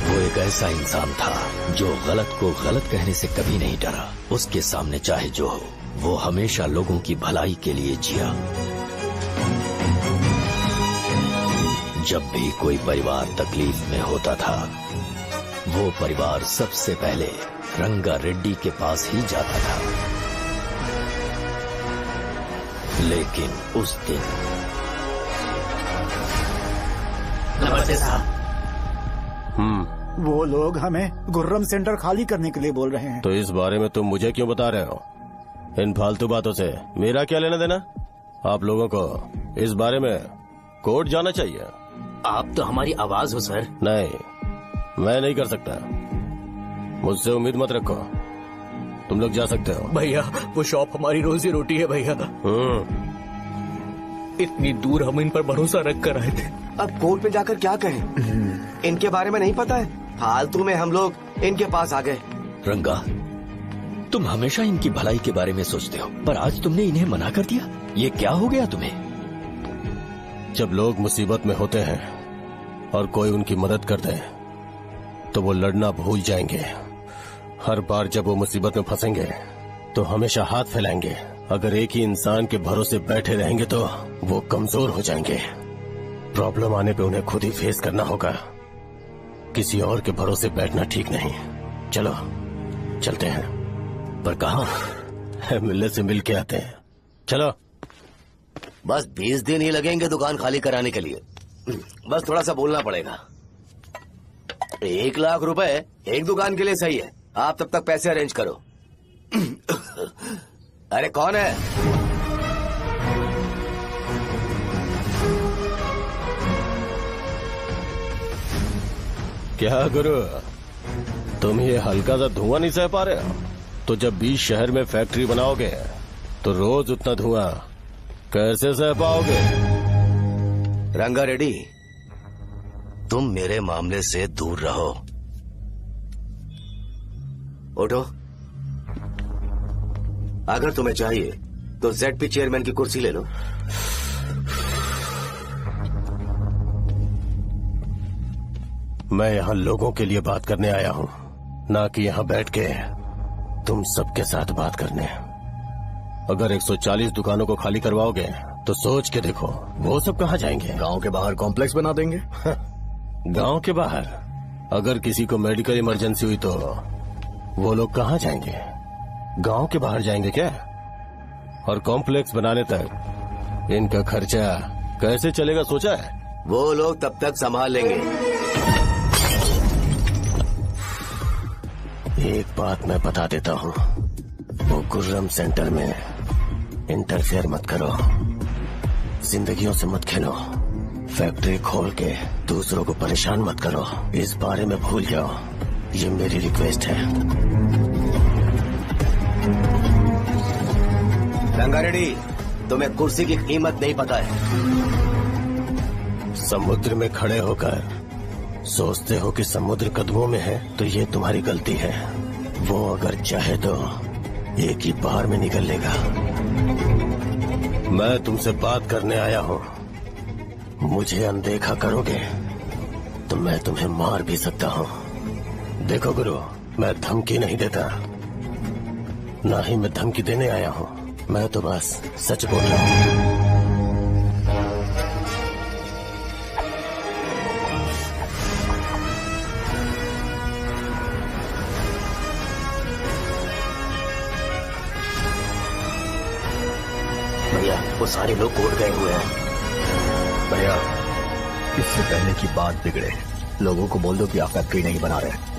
वो एक ऐसा इंसान था जो गलत को गलत कहने से कभी नहीं डरा। उसके सामने चाहे जो हो, वो हमेशा लोगों की भलाई के लिए जिया। जब भी कोई परिवार तकलीफ में होता था, वो परिवार सबसे पहले रंगा रेड्डी के पास ही जाता था, लेकिन उस दिन नमस्ते साहब। वो लोग हमें गुर्रम सेंटर खाली करने के लिए बोल रहे हैं। तो इस बारे में तुम मुझे क्यों बता रहे हो? इन फालतू बातों से मेरा क्या लेना देना? आप लोगों को इस बारे में कोर्ट जाना चाहिए। आप तो हमारी आवाज हो सर। नहीं, मैं नहीं कर सकता। मुझसे उम्मीद मत रखो। तुम लोग जा सकते हो। भैया वो शॉप हमारी रोजी रोटी है भैया। इतनी दूर हम इन पर भरोसा रख कर आए थे। अब कोर्ट में जाकर क्या कहें? इनके बारे में नहीं पता है, फालतू में हम लोग इनके पास आ गए। रंगा, तुम हमेशा इनकी भलाई के बारे में सोचते हो, पर आज तुमने इन्हें मना कर दिया। ये क्या हो गया तुम्हें? जब लोग मुसीबत में होते हैं और कोई उनकी मदद कर दे तो वो लड़ना भूल जाएंगे। हर बार जब वो मुसीबत में फंसेंगे तो हमेशा हाथ फैलाएंगे। अगर एक ही इंसान के भरोसे बैठे रहेंगे तो वो कमजोर हो जाएंगे। प्रॉब्लम आने पे उन्हें खुद ही फेस करना होगा। किसी और के भरोसे बैठना ठीक नहीं। चलो चलते हैं। पर कहाँ? मिलने से मिल के आते हैं। चलो। बस 20 दिन ही लगेंगे दुकान खाली कराने के लिए। बस थोड़ा सा बोलना पड़ेगा। 1 लाख रुपए एक दुकान के लिए सही है। आप तब तक पैसे अरेंज करो। अरे कौन है? क्या गुरु, तुम ये हल्का सा धुआं नहीं सह पा रहे हो? तो जब 20 शहर में फैक्ट्री बनाओगे तो रोज उतना धुआं कैसे सह पाओगे? रंगा रेड्डी, तुम मेरे मामले से दूर रहो। उठो। अगर तुम्हें चाहिए तो ZP चेयरमैन की कुर्सी ले लो। मैं यहाँ लोगों के लिए बात करने आया हूँ, ना कि यहाँ बैठ के तुम सबके साथ बात करने। अगर 140 दुकानों को खाली करवाओगे तो सोच के देखो वो सब कहाँ जाएंगे? गांव के बाहर कॉम्प्लेक्स बना देंगे। गांव के बाहर? अगर किसी को मेडिकल इमरजेंसी हुई तो वो लोग कहाँ जाएंगे? गांव के बाहर जाएंगे क्या? और कॉम्प्लेक्स बनाने तक इनका खर्चा कैसे चलेगा सोचा है? वो लोग तब तक संभाल लेंगे। एक बात मैं बता देता हूँ, वो गुर्रम सेंटर में इंटरफेयर मत करो, जिंदगियों से मत खेलो, फैक्ट्री खोल के दूसरों को परेशान मत करो। इस बारे में भूल जाओ, ये मेरी रिक्वेस्ट है। रंगा रेड्डी, तुम्हें कुर्सी की कीमत नहीं पता है। समुद्र में खड़े होकर सोचते हो कि समुद्र कदमों में है तो ये तुम्हारी गलती है। वो अगर चाहे तो एक ही बार में निकल लेगा। मैं तुमसे बात करने आया हूँ, मुझे अनदेखा करोगे तो मैं तुम्हें मार भी सकता हूँ। देखो गुरु, मैं धमकी नहीं देता, ना ही मैं धमकी देने आया हूँ। मैं तो बस सच बोल रहा हूँ। भैया वो सारे लोग कोर्ट गए हुए हैं। भैया इससे पहले की बात बिगड़े, लोगों को बोल दो कि आप फैक्ट्री नहीं बना रहे।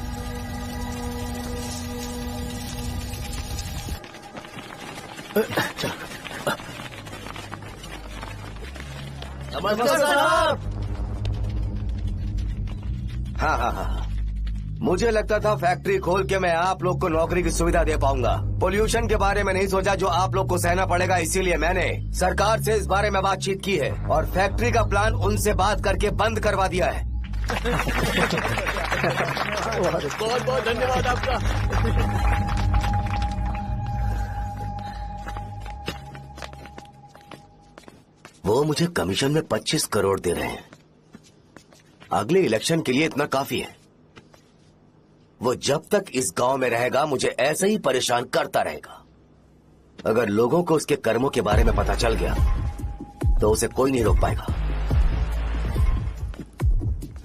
हाँ। मुझे लगता था फैक्ट्री खोल के मैं आप लोग को नौकरी की सुविधा दे पाऊंगा। पोल्यूशन के बारे में नहीं सोचा जो आप लोग को सहना पड़ेगा, इसीलिए मैंने सरकार से इस बारे में बातचीत की है और फैक्ट्री का प्लान उनसे बात करके बंद करवा दिया है। बहुत बहुत धन्यवाद आपका। वो मुझे कमीशन में 25 करोड़ दे रहे हैं। अगले इलेक्शन के लिए इतना काफी है। वो जब तक इस गांव में रहेगा मुझे ऐसे ही परेशान करता रहेगा। अगर लोगों को उसके कर्मों के बारे में पता चल गया तो उसे कोई नहीं रोक पाएगा।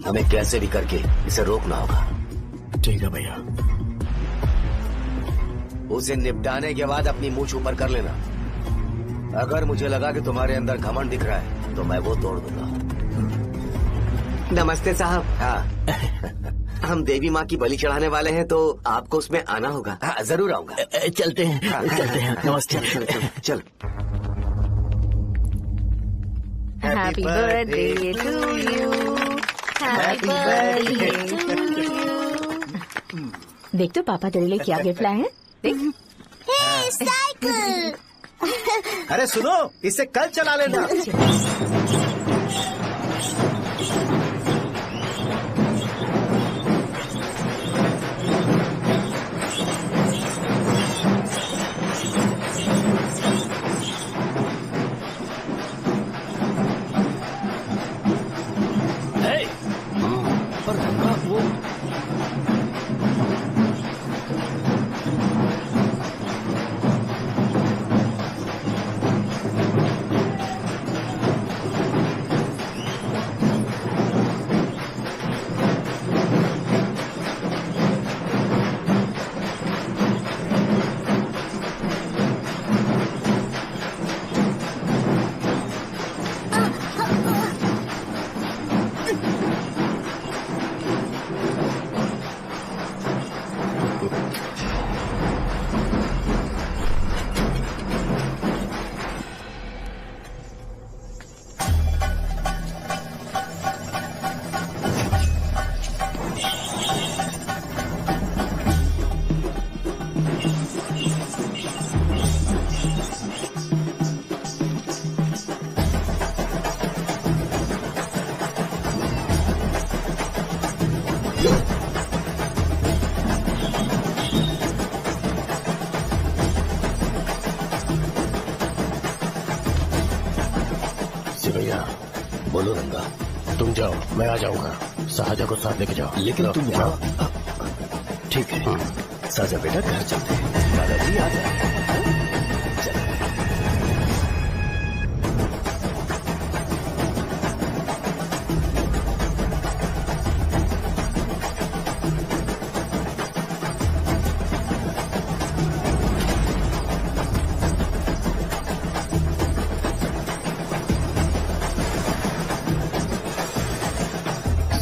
हमें कैसे भी करके इसे रोकना होगा। ठीक है भैया। उसे निपटाने के बाद अपनी मूंछ ऊपर कर लेना। अगर मुझे लगा कि तुम्हारे अंदर घमंड दिख रहा है तो मैं वो तोड़ दूंगा। नमस्ते साहब। हाँ हम देवी माँ की बलि चढ़ाने वाले हैं, तो आपको उसमें आना होगा। हाँ जरूर आऊंगा। चलते हैं। हाँ, चलते हैं। नमस्ते। चल। Happy birthday to you, happy birthday to you. देख तो पापा तेरे लिए क्या गिफ्ट लाए हैं। देख। साइकिल। अरे सुनो, इसे कल चला लेना। पर रंगा वो भैया बोलो रंगा, तुम जाओ मैं आ जाऊंगा। साजा को साथ लेके जाओ। लेकिन तुम जाओ। ठीक है साजा बेटा, घर चलते हैं। दादाजी आ जाए।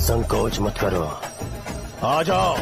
संकोच मत करो, आ जाओ।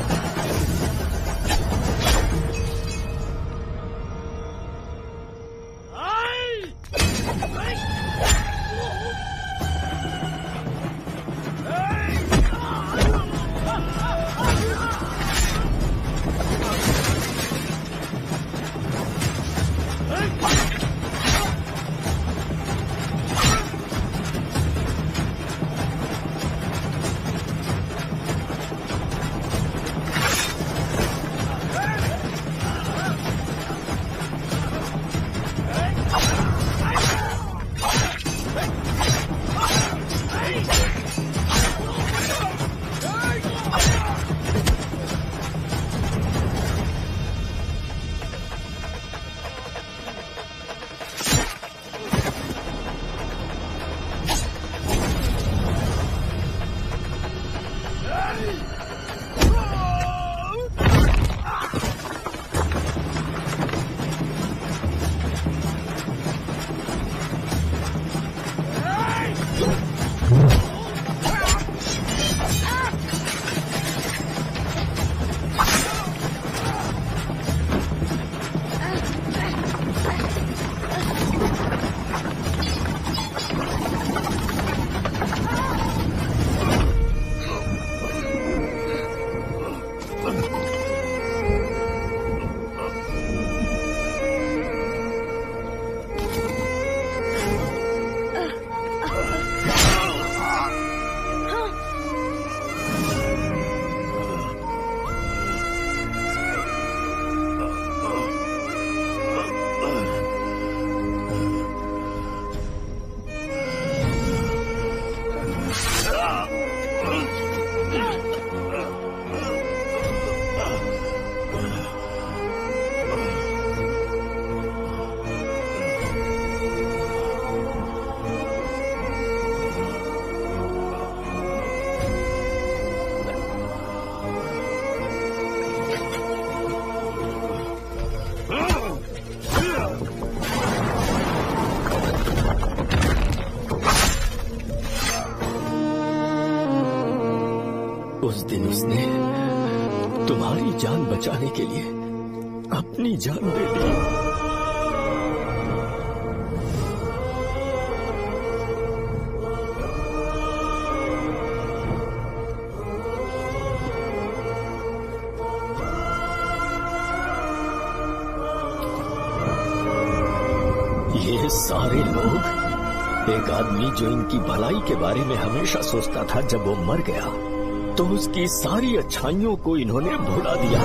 उस दिन उसने तुम्हारी जान बचाने के लिए अपनी जान दे दी। ये सारे लोग, एक आदमी जो इनकी भलाई के बारे में हमेशा सोचता था, जब वो मर गया तो उसकी सारी अच्छाइयों को इन्होंने भुला दिया।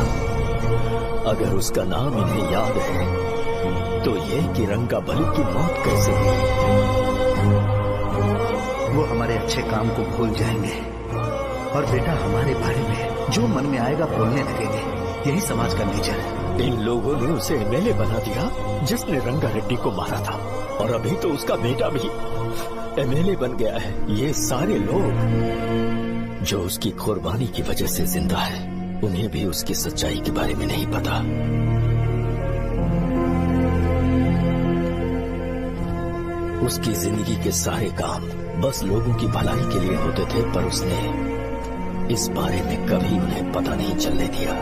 अगर उसका नाम इन्हें याद है तो ये कि रंगाबली की मौत कैसे हुई। वो हमारे अच्छे काम को भूल जाएंगे और बेटा हमारे बारे में जो मन में आएगा बोलने लगेंगे। यही समाज का नेचर है। इन लोगों ने उसे एमएलए बना दिया जिसने रंगा रेड्डी को मारा था, और अभी तो उसका बेटा भी एमएलए बन गया है। ये सारे लोग जो उसकी कुर्बानी की वजह से जिंदा है, उन्हें भी उसकी सच्चाई के बारे में नहीं पता। उसकी जिंदगी के सारे काम बस लोगों की भलाई के लिए होते थे, पर उसने इस बारे में कभी उन्हें पता नहीं चलने दिया।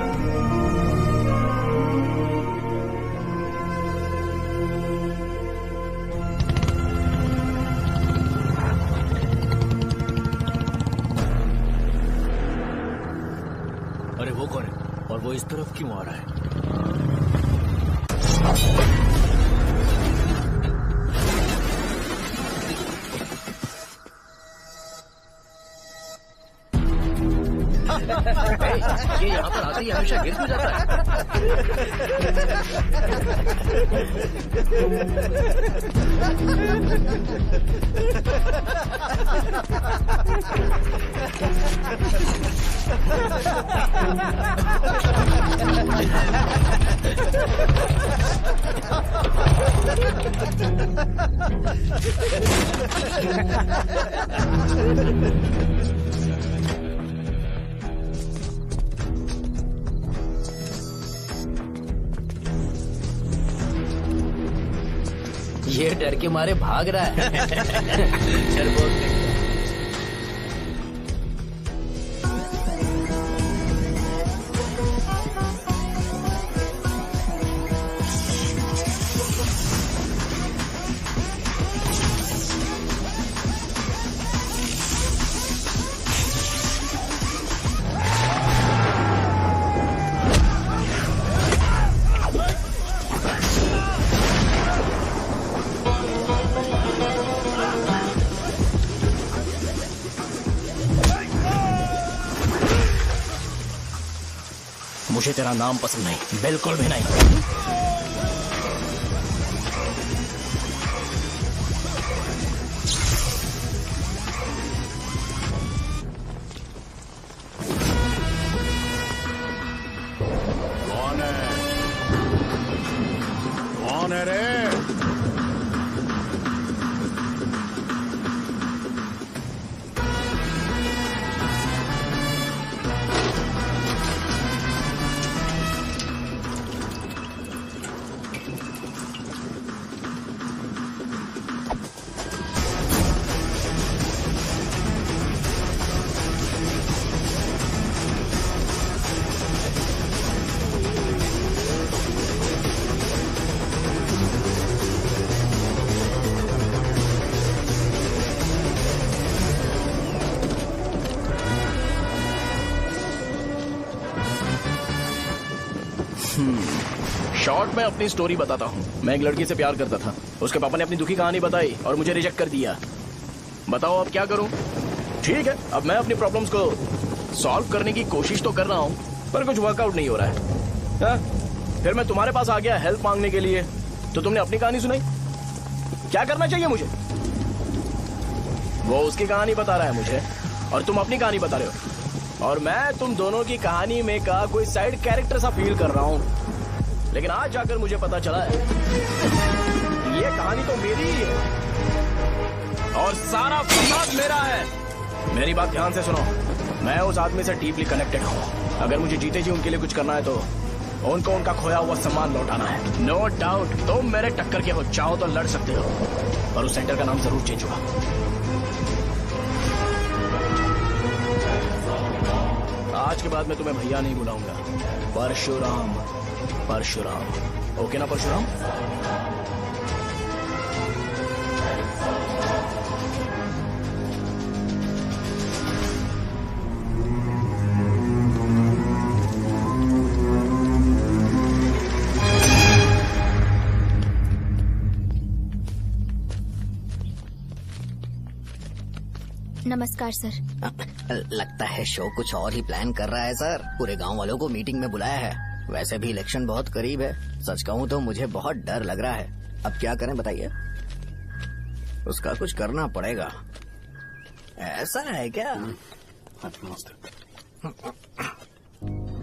अरे वो कौन है और वो इस तरफ क्यों आ रहा है? ये यहाँ पर आते ही हमेशा गिर क्यों जाता ये डर के मारे भाग रहा है। चल बोल दे। मुझे तेरा नाम पसंद नहीं, बिल्कुल भी नहीं। कौन है? कौन है रे? शॉर्ट में अपनी स्टोरी बताता हूँ। मैं एक लड़की से प्यार करता था। उसके पापा ने अपनी दुखी कहानी बताई और मुझे रिजेक्ट कर दिया। बताओ अब क्या करूँ? ठीक है, अब मैं अपनी प्रॉब्लम्स को सॉल्व करने की कोशिश तो कर रहा हूँ, पर कुछ वर्कआउट नहीं हो रहा है। फिर मैं तुम्हारे पास आ गया हेल्प मांगने के लिए, तो तुमने अपनी कहानी सुनाई। क्या करना चाहिए मुझे? वो उसकी कहानी बता रहा है मुझे और तुम अपनी कहानी बता रहे हो, और मैं तुम दोनों की कहानी में का कोई साइड कैरेक्टर सा फील कर रहा हूँ। लेकिन आज जाकर मुझे पता चला है ये कहानी तो मेरी ही है और सारा फसाद मेरा है। मेरी बात ध्यान से सुनो, मैं उस आदमी से डीपली कनेक्टेड हूँ। अगर मुझे जीते जी उनके लिए कुछ करना है तो उनको उनका खोया हुआ सम्मान लौटाना है। नो डाउट तुम मेरे टक्कर के हो, चाहो तो लड़ सकते हो, और उस सेंटर का नाम जरूर चेंज होगा। आज के बाद मैं तुम्हें भैया नहीं बुलाऊंगा, परशुराम। परशुराम, ओके ना परशुराम? नमस्कार सर। लगता है शो कुछ और ही प्लान कर रहा है सर। पूरे गांव वालों को मीटिंग में बुलाया है। वैसे भी इलेक्शन बहुत करीब है। सच कहूँ तो मुझे बहुत डर लग रहा है। अब क्या करें बताइए? उसका कुछ करना पड़ेगा। ऐसा है क्या?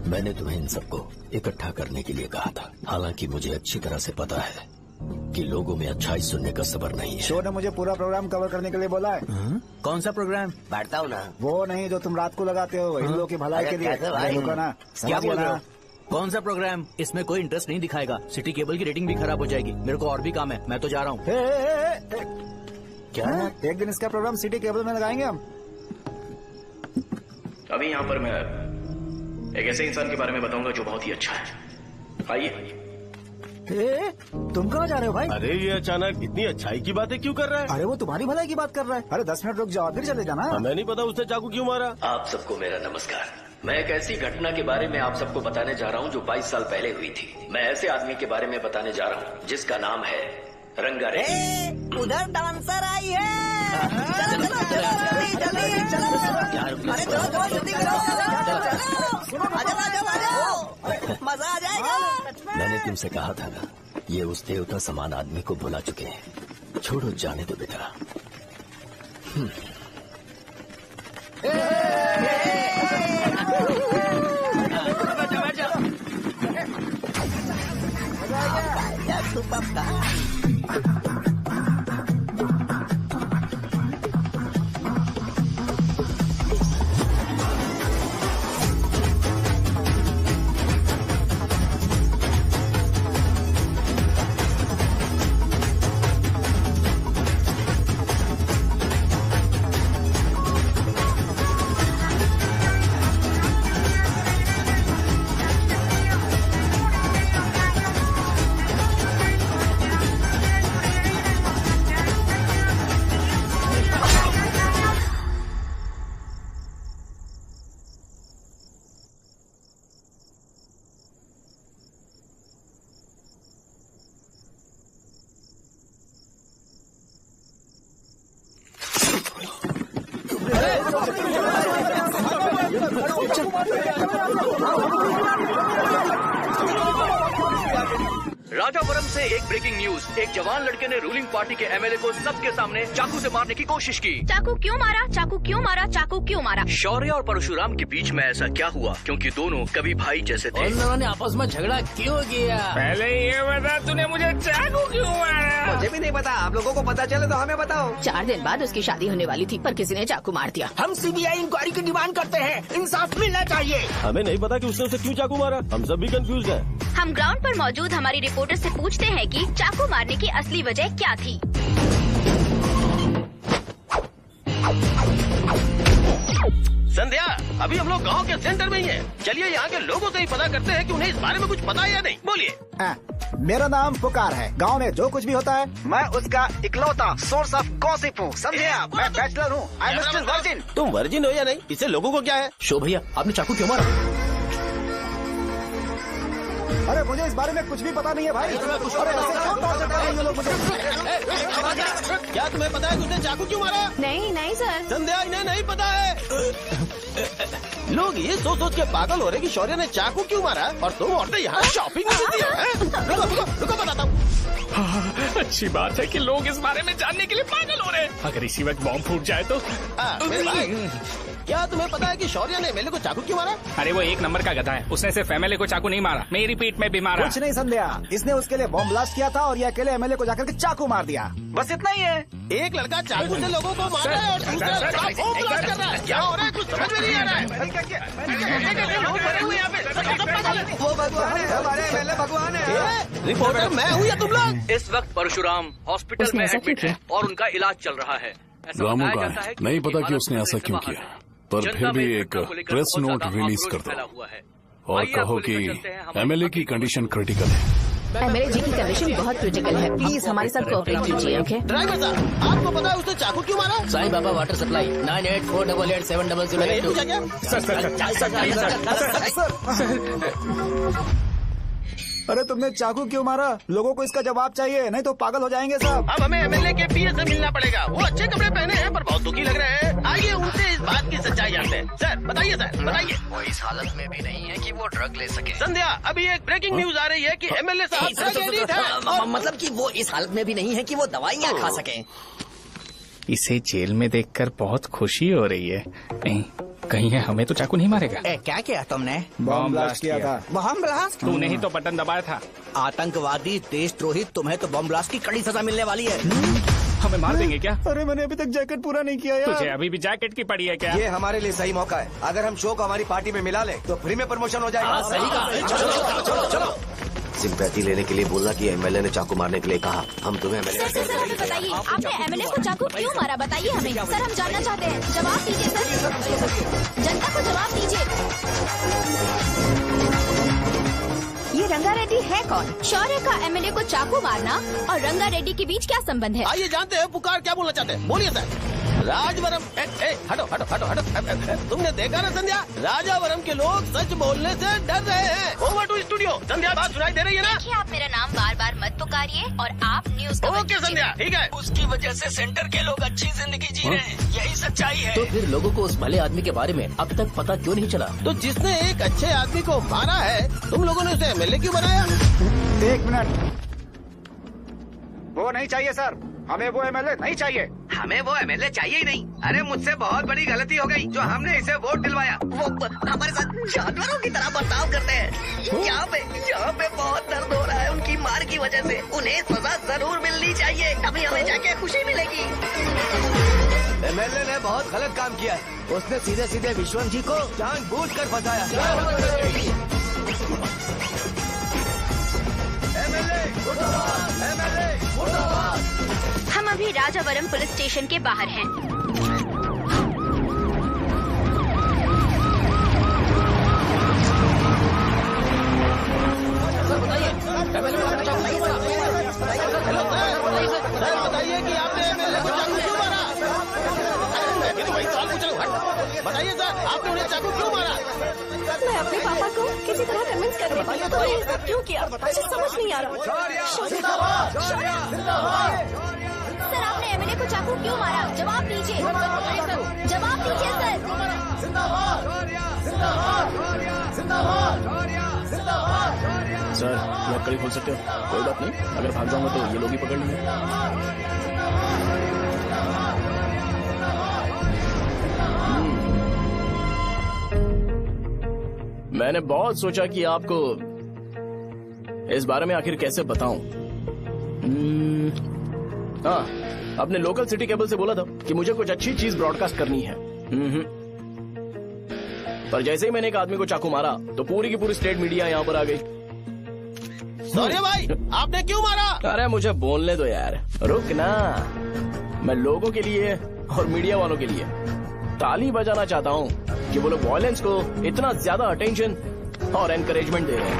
मैंने तुम्हें इन सबको इकट्ठा करने के लिए कहा था। हालांकि मुझे अच्छी तरह से पता है कि लोगों में अच्छाई सुनने का सब्र नहीं है। शो ने मुझे पूरा प्रोग्राम कवर करने के लिए बोला है। कौन सा प्रोग्राम? बैठता हूँ ना। वो नहीं जो तुम रात को लगाते हो, इन लोगों की भलाई के लिए। क्या बोल रहे हो? कौन सा प्रोग्राम? इसमें कोई इंटरेस्ट नहीं दिखाएगा। सिटी केबल की रेटिंग भी खराब हो जाएगी। मेरे को और भी काम है, मैं तो जा रहा हूँ। क्या एक दिन इसका प्रोग्राम सिटी केबल में लगाएंगे हम? अभी यहाँ पर मैं एक ऐसे इंसान के बारे में बताऊंगा जो बहुत ही अच्छा है। आइए। तुम कहाँ जा रहे हो भाई? अरे ये अचानक इतनी अच्छाई की बातें क्यों कर रहा है? अरे वो तुम्हारी भलाई की बात कर रहा है। अरे 10 मिनट रुक जाओ, फिर चले जाना। हमें नहीं पता उसने चाकू क्यों मारा। आप सबको मेरा नमस्कार। मैं एक ऐसी घटना के बारे में आप सबको बताने जा रहा हूँ जो 22 साल पहले हुई थी। मैं ऐसे आदमी के बारे में बताने जा रहा हूँ जिसका नाम है रंगारेड्डी। उधर डांसर आई है। चलो चलो चलो जल्दी जल्दी चलो। अरे चलो चलो जल्दी करो। मजा आ जाएगा। मैंने तुमसे कहा था ना, ये उस देवता समान आदमी को बुला चुके हैं। छोड़ो, जाने दो बेटा। राजापुरम से एक ब्रेकिंग न्यूज। एक जवान लड़के ने रूलिंग पार्टी के एमएलए को सबके सामने चाकू से मारने की कोशिश की। चाकू क्यों मारा? चाकू क्यों मारा? चाकू क्यों मारा? शौर्य और परशुराम के बीच में ऐसा क्या हुआ? क्योंकि दोनों कभी भाई जैसे थे। उन दोनों ने आपस में झगड़ा क्यों किया? पहले ये बता, तूने मुझे चाकू क्यों मारा? मुझे भी नहीं पता। आप लोगों को पता चले तो हमें बताओ। 4 दिन बाद उसकी शादी होने वाली थी, पर किसी ने चाकू मार दिया। हम सीबीआई इंक्वायरी की डिमांड करते हैं। इंसाफ मिलना चाहिए। हमें नहीं पता कि उसने उसे क्यों चाकू मारा। हम सब भी कंफ्यूज हैं। हम ग्राउंड पर मौजूद हमारी रिपोर्टर से पूछते हैं कि चाकू मारने की असली वजह क्या थी। संध्या, अभी हम लोग गांव के सेंटर में ही हैं। चलिए यहाँ के लोगों से ही पता करते हैं कि उन्हें इस बारे में कुछ पता है या नहीं। बोलिए। मेरा नाम पुकार है। गांव में जो कुछ भी होता है मैं उसका इकलौता सोर्स ऑफ गॉसिप हूँ, समझे आप? मैं बैचलर हूँ। I am still virgin. तुम वर्जिन हो या नहीं, इससे लोगों को क्या है? शो भैया, आपने चाकू क्यों मारा? अरे मुझे इस बारे में कुछ भी पता नहीं है भाई। अरे ऐसे क्यों टॉर्चर कर रहे हैं ये लोग मुझे? क्या तुम्हें पता है कि उसने चाकू क्यों मारा? नहीं नहीं सर। संध्या, इन्हें नहीं पता है। लोग ये सोच के पागल हो रहे कि शौर्य ने चाकू क्यों मारा और तुम औरतें यहाँ शॉपिंग में बिजी हैं। रुको बताता हूँ। अच्छी बात है कि लोग इस बारे में जानने के लिए पागल हो रहे हैं। अगर इसी वक्त बॉम्ब फूट जाए तो। मेरे भाई, क्या तुम्हें पता है कि शौर्य ने एमएलए को चाकू क्यों मारा? अरे वो एक नंबर का गधा है। उसने सिर्फ एमएलए को चाकू नहीं मारा, मेरी पीठ में भी मारा। कुछ नहीं संध्या, इसने उसके लिए बॉम्ब ब्लास्ट किया था और ये अकेले एमएलए को जाकर के चाकू मार दिया। बस इतना ही है। एक लड़का चाकू से लोगों को मार रहा है और दूसरा लड़का बॉम्ब ब्लास्ट कर रहा है। क्या हो रहा है? कुछ समझ में नहीं आ रहा है। लोग मरे हुए यहाँ पे। वो भगवान है, हमारे एमएलए भगवान है। रिपोर्टर मैं हूँ या तुम लोग? इस वक्त परशुराम हॉस्पिटल में एडमिट है और उनका इलाज चल रहा है। रामू का नहीं पता कि उसने ऐसा क्यों किया। पर फिर भी एक प्रेस नोट रिलीज कर दो और कहो कि एमएलए की कंडीशन क्रिटिकल है। एमएलए जी की कंडीशन बहुत क्रिटिकल है, प्लीज हमारे साथ कोऑपरेट कीजिए। ओके ड्राइवर साहब, आपको पता है उसने चाकू क्यों मारा? Sai Baba water supply 9848870082। अरे तुमने चाकू क्यों मारा? लोगों को इसका जवाब चाहिए, नहीं तो पागल हो जाएंगे साहब। अब हमें एमएलए के पीए से मिलना पड़ेगा। वो अच्छे कपड़े पहने हैं पर बहुत दुखी लग रहे हैं। आइए उनसे इस बात की सच्चाई जानते हैं। सर बताइए, सर बताइए। वो इस हालत में भी नहीं है कि वो ड्रग ले सके। संध्या, अभी एक ब्रेकिंग न्यूज आ रही है कि एमएलए साहब ड्रग एडिक्ट हैं। मतलब कि वो इस हालत में भी नहीं है कि वो दवाइयाँ खा सके। इसे जेल में देखकर बहुत खुशी हो रही है। नहीं, कहीं है हमें तो चाकू नहीं मारेगा। क्या किया तुमने? बम ब्लास्ट किया था। Bomb blast? तूने ही तो बटन दबाया था। आतंकवादी, देशद्रोही, तुम्हें तो बम ब्लास्ट की कड़ी सजा मिलने वाली है। हमें मार देंगे क्या? अरे मैंने अभी तक जैकेट पूरा नहीं किया यार। तुझे अभी भी जैकेट की पड़ी है क्या? ये हमारे लिए सही मौका है। अगर हम शो को हमारी पार्टी में मिला लें तो फ्री में प्रमोशन हो जाएगा। सही कहा। चलो चलो चलो। सिंपैथी लेने के लिए बोला कि एमएलए ने चाकू मारने के लिए कहा। हम तुम्हें एमएलए। सर हमें बताइए, आपने एमएलए को चाकू क्यों मारा? बताइए हमें। सर हम जानना चाहते हैं, जवाब दीजिए सर। जनता को जवाब दीजिए। ये रंगा रेड्डी है कौन? शौर्य का एमएलए को चाकू मारना और रंगा रेड्डी के बीच क्या संबंध है? आइए जानते हैं पुकार क्या बोलना चाहते हैं। बोलिए सर। राजवरम, हटो हटो हटो हटो। तुमने देखा ना संध्या, राजावरम के लोग सच बोलने से डर रहे हैं। Over to studio. संध्या बात सुनाई दे रही है ना? देखिए, आप मेरा नाम बार बार मत पुकारिए और आप न्यूज कवर ओके संध्या, ठीक है। उसकी वजह से सेंटर के लोग अच्छी जिंदगी जी रहे हैं, यही सच्चाई है। तो फिर लोगों को उस भले आदमी के बारे में अब तक पता क्यों नहीं चला? तो जिसने एक अच्छे आदमी को मारा है, तुम लोगों ने उसे एमएलए क्यों बनाया? 1 मिनट। वो नहीं चाहिए सर, हमें वो एमएलए नहीं चाहिए। हमें वो एमएलए चाहिए ही नहीं। अरे मुझसे बहुत बड़ी गलती हो गई जो हमने इसे वोट दिलवाया। वो हमारे साथ जानवरों की तरह बर्ताव करते हैं। यहाँ पे बहुत दर्द हो रहा है उनकी मार की वजह से। उन्हें सजा जरूर मिलनी चाहिए, तभी हमें जाके खुशी मिलेगी। एमएलए ने बहुत गलत काम किया है। उसने सीधे सीधे विश्वनाथ जी को जानबूझकर फंसाया। हम अभी राजावरम पुलिस स्टेशन के बाहर हैं। बताइए कि आपने एमएलए को चाकू क्यों मारा? मैं तो वही सवाल पूछ रहा हूँ। बताइए सर, आपने उन्हें चाकू क्यों मारा? मैं अपने पापा को किसी तरह कन्विंस करने पाई, तो ये सब क्यों किया मुझे समझ नहीं आ रहा। सर आपने एमएलए को चाकू क्यों मारा? जवाब दीजिए। जवाब दीजिए सर, लॉक कड़ी खोल सकते हो? कोई बात नहीं, अगर भाग जाऊंगा तो ये लोग ही पकड़ लेंगे। मैंने बहुत सोचा कि आपको इस बारे में आखिर कैसे बताऊं। हाँ, अपने लोकल सिटी केबल से बोला था कि मुझे कुछ अच्छी चीज ब्रॉडकास्ट करनी है। पर जैसे ही मैंने एक आदमी को चाकू मारा तो पूरी की पूरी स्टेट मीडिया यहाँ पर आ गई। सॉरी भाई, आपने क्यों मारा? अरे मुझे बोलने दो यार, रुक ना। मैं लोगों के लिए और मीडिया वालों के लिए ताली बजाना चाहता हूँ कि वो लोग वायलेंस को इतना ज्यादा अटेंशन और एनकरेजमेंट दे रहे हैं।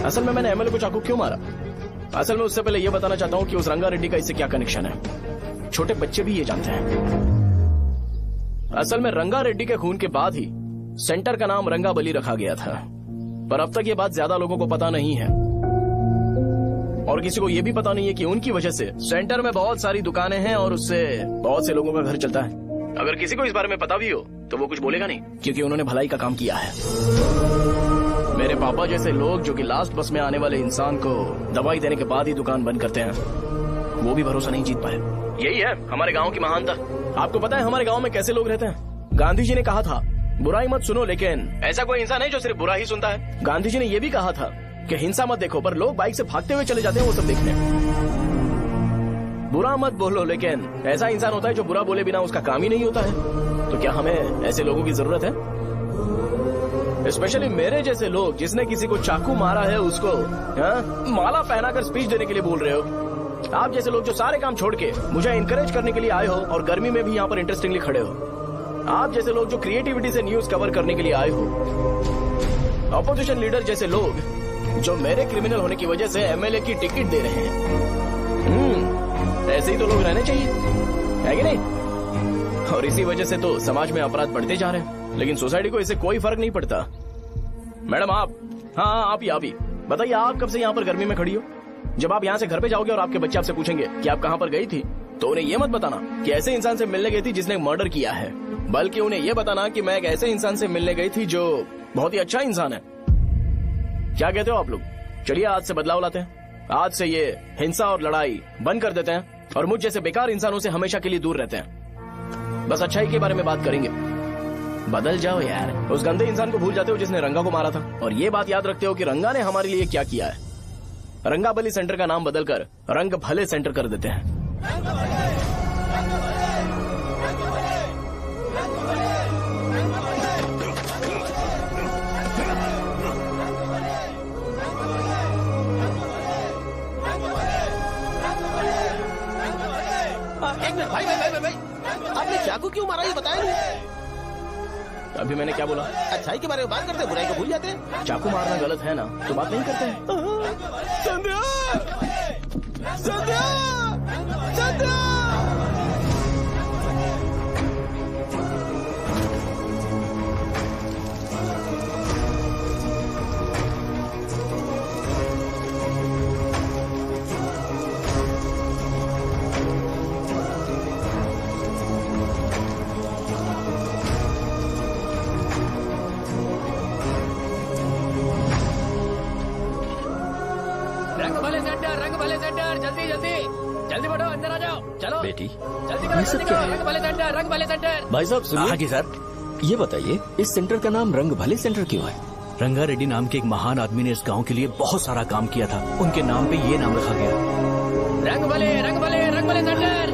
असल में मैंने एमएलए को चाकू क्यों मारा? असल में उससे पहले ये बताना चाहता हूँ कि उस रंगा रेड्डी का इससे क्या कनेक्शन है। छोटे बच्चे भी ये जानते हैं। असल में रंगा रेड्डी के खून के बाद ही सेंटर का नाम रंगा बली रखा गया था, पर अब तक ये बात ज्यादा लोगों को पता नहीं है और किसी को ये भी पता नहीं है कि उनकी वजह से सेंटर में बहुत सारी दुकानें हैं और उससे बहुत से लोगों का घर चलता है। अगर किसी को इस बारे में पता भी हो तो वो कुछ बोलेगा नहीं, क्योंकि उन्होंने भलाई का काम किया है। मेरे पापा जैसे लोग जो कि लास्ट बस में आने वाले इंसान को दवाई देने के बाद ही दुकान बंद करते हैं, वो भी भरोसा नहीं जीत पाए। यही है हमारे गांव की महानता। आपको पता है हमारे गांव में कैसे लोग रहते हैं? गांधी जी ने कहा था बुराई मत सुनो, लेकिन ऐसा कोई इंसान है जो सिर्फ बुरा ही सुनता है। गांधी जी ने यह भी कहा था कि हिंसा मत देखो, पर लोग बाइक से भागते हुए चले जाते हैं वो सब देखने। बुरा मत बोलो, लेकिन ऐसा इंसान होता है जो बुरा बोले बिना उसका काम ही नहीं होता है। तो क्या हमें ऐसे लोगों की जरूरत है? स्पेशली मेरे जैसे लोग जिसने किसी को चाकू मारा है उसको माला पहनाकर स्पीच देने के लिए बोल रहे हो। आप जैसे लोग जो सारे काम छोड़ के मुझे इंकरेज करने के लिए आए हो और गर्मी में भी यहाँ पर इंटरेस्टिंगली खड़े हो। आप जैसे लोग जो क्रिएटिविटी से न्यूज कवर करने के लिए आए हो। अपोजिशन लीडर जैसे लोग जो मेरे क्रिमिनल होने की वजह से एमएलए की टिकट दे रहे हैं। ऐसे ही तो लोग रहने चाहिए, है कि नहीं? और इसी वजह से तो समाज में अपराध बढ़ते जा रहे हैं, लेकिन सोसाइटी को इससे कोई फर्क नहीं पड़ता। मैडम आप, हाँ आप ही बताइए, आप कब से यहाँ पर गर्मी में खड़ी हो? जब आप यहाँ से घर पे जाओगे और आपके बच्चे आपसे पूछेंगे कि आप कहाँ पर गई थी, तो उन्हें ये मत बताना कि ऐसे इंसान से मिलने गई थी जिसने मर्डर किया है, बल्कि उन्हें ये बताना कि मैं एक ऐसे इंसान से मिलने गई थी जो बहुत ही अच्छा इंसान है। क्या कहते हो आप लोग? चलिए आज से बदलाव लाते हैं। आज से ये हिंसा और लड़ाई बंद कर देते हैं और मुझ जैसे बेकार इंसानों से हमेशा के लिए दूर रहते हैं। बस अच्छाई के बारे में बात करेंगे। बदल जाओ यार, उस गंदे इंसान को भूल जाते हो जिसने रंगा को मारा था, और ये बात याद रखते हो कि रंगा ने हमारे लिए क्या किया है। रंगाबली सेंटर का नाम बदलकर रंग भले सेंटर कर देते हैं। एक मिनट भाई, आपने चाकू क्यों मारा ये बताया नहीं? अभी मैंने क्या बोला? अच्छाई के बारे में बात करते हैं, बुराई को भूल जाते हैं। चाकू मारना गलत है ना, तो बात नहीं करते हैं। संध्या! संध्या! संध्या! जल्दी बढ़ो, अंदर आ जाओ। चलो बेटी, जल्दी करो, ये सब जल्दी क्या करो। है? रंग भले सेंटर, रंग भले सेंटर। भाई साहब सुनिए। हाँ जी सर। ये बताइए, इस सेंटर का नाम रंग भले सेंटर क्यों है? रंगा रेड्डी नाम के एक महान आदमी ने इस गांव के लिए बहुत सारा काम किया था, उनके नाम पे ये नाम रखा गया। रंग भले, रंग भले, रंग भले सेंटर।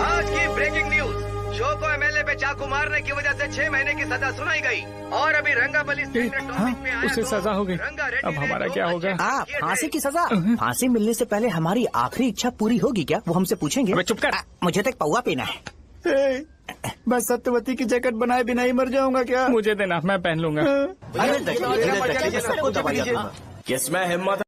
आज की ब्रेकिंग न्यूज, शो को एमएलए पे चाकू मारने की वजह से 6 महीने की सजा सुनाई गई और अभी रंगाबली उसे सजा हो गई। अब हमारा क्या होगा? फांसी की सजा? फांसी मिलने से पहले हमारी आखिरी इच्छा पूरी होगी क्या, वो हमसे पूछेंगे? चुप कर। मुझे तो एक पौवा पीना है। बस सत्यवती की जैकेट बनाए बिना ही मर जाऊंगा क्या? मुझे देना, मैं पहन लूंगा। किसमें हिम्मत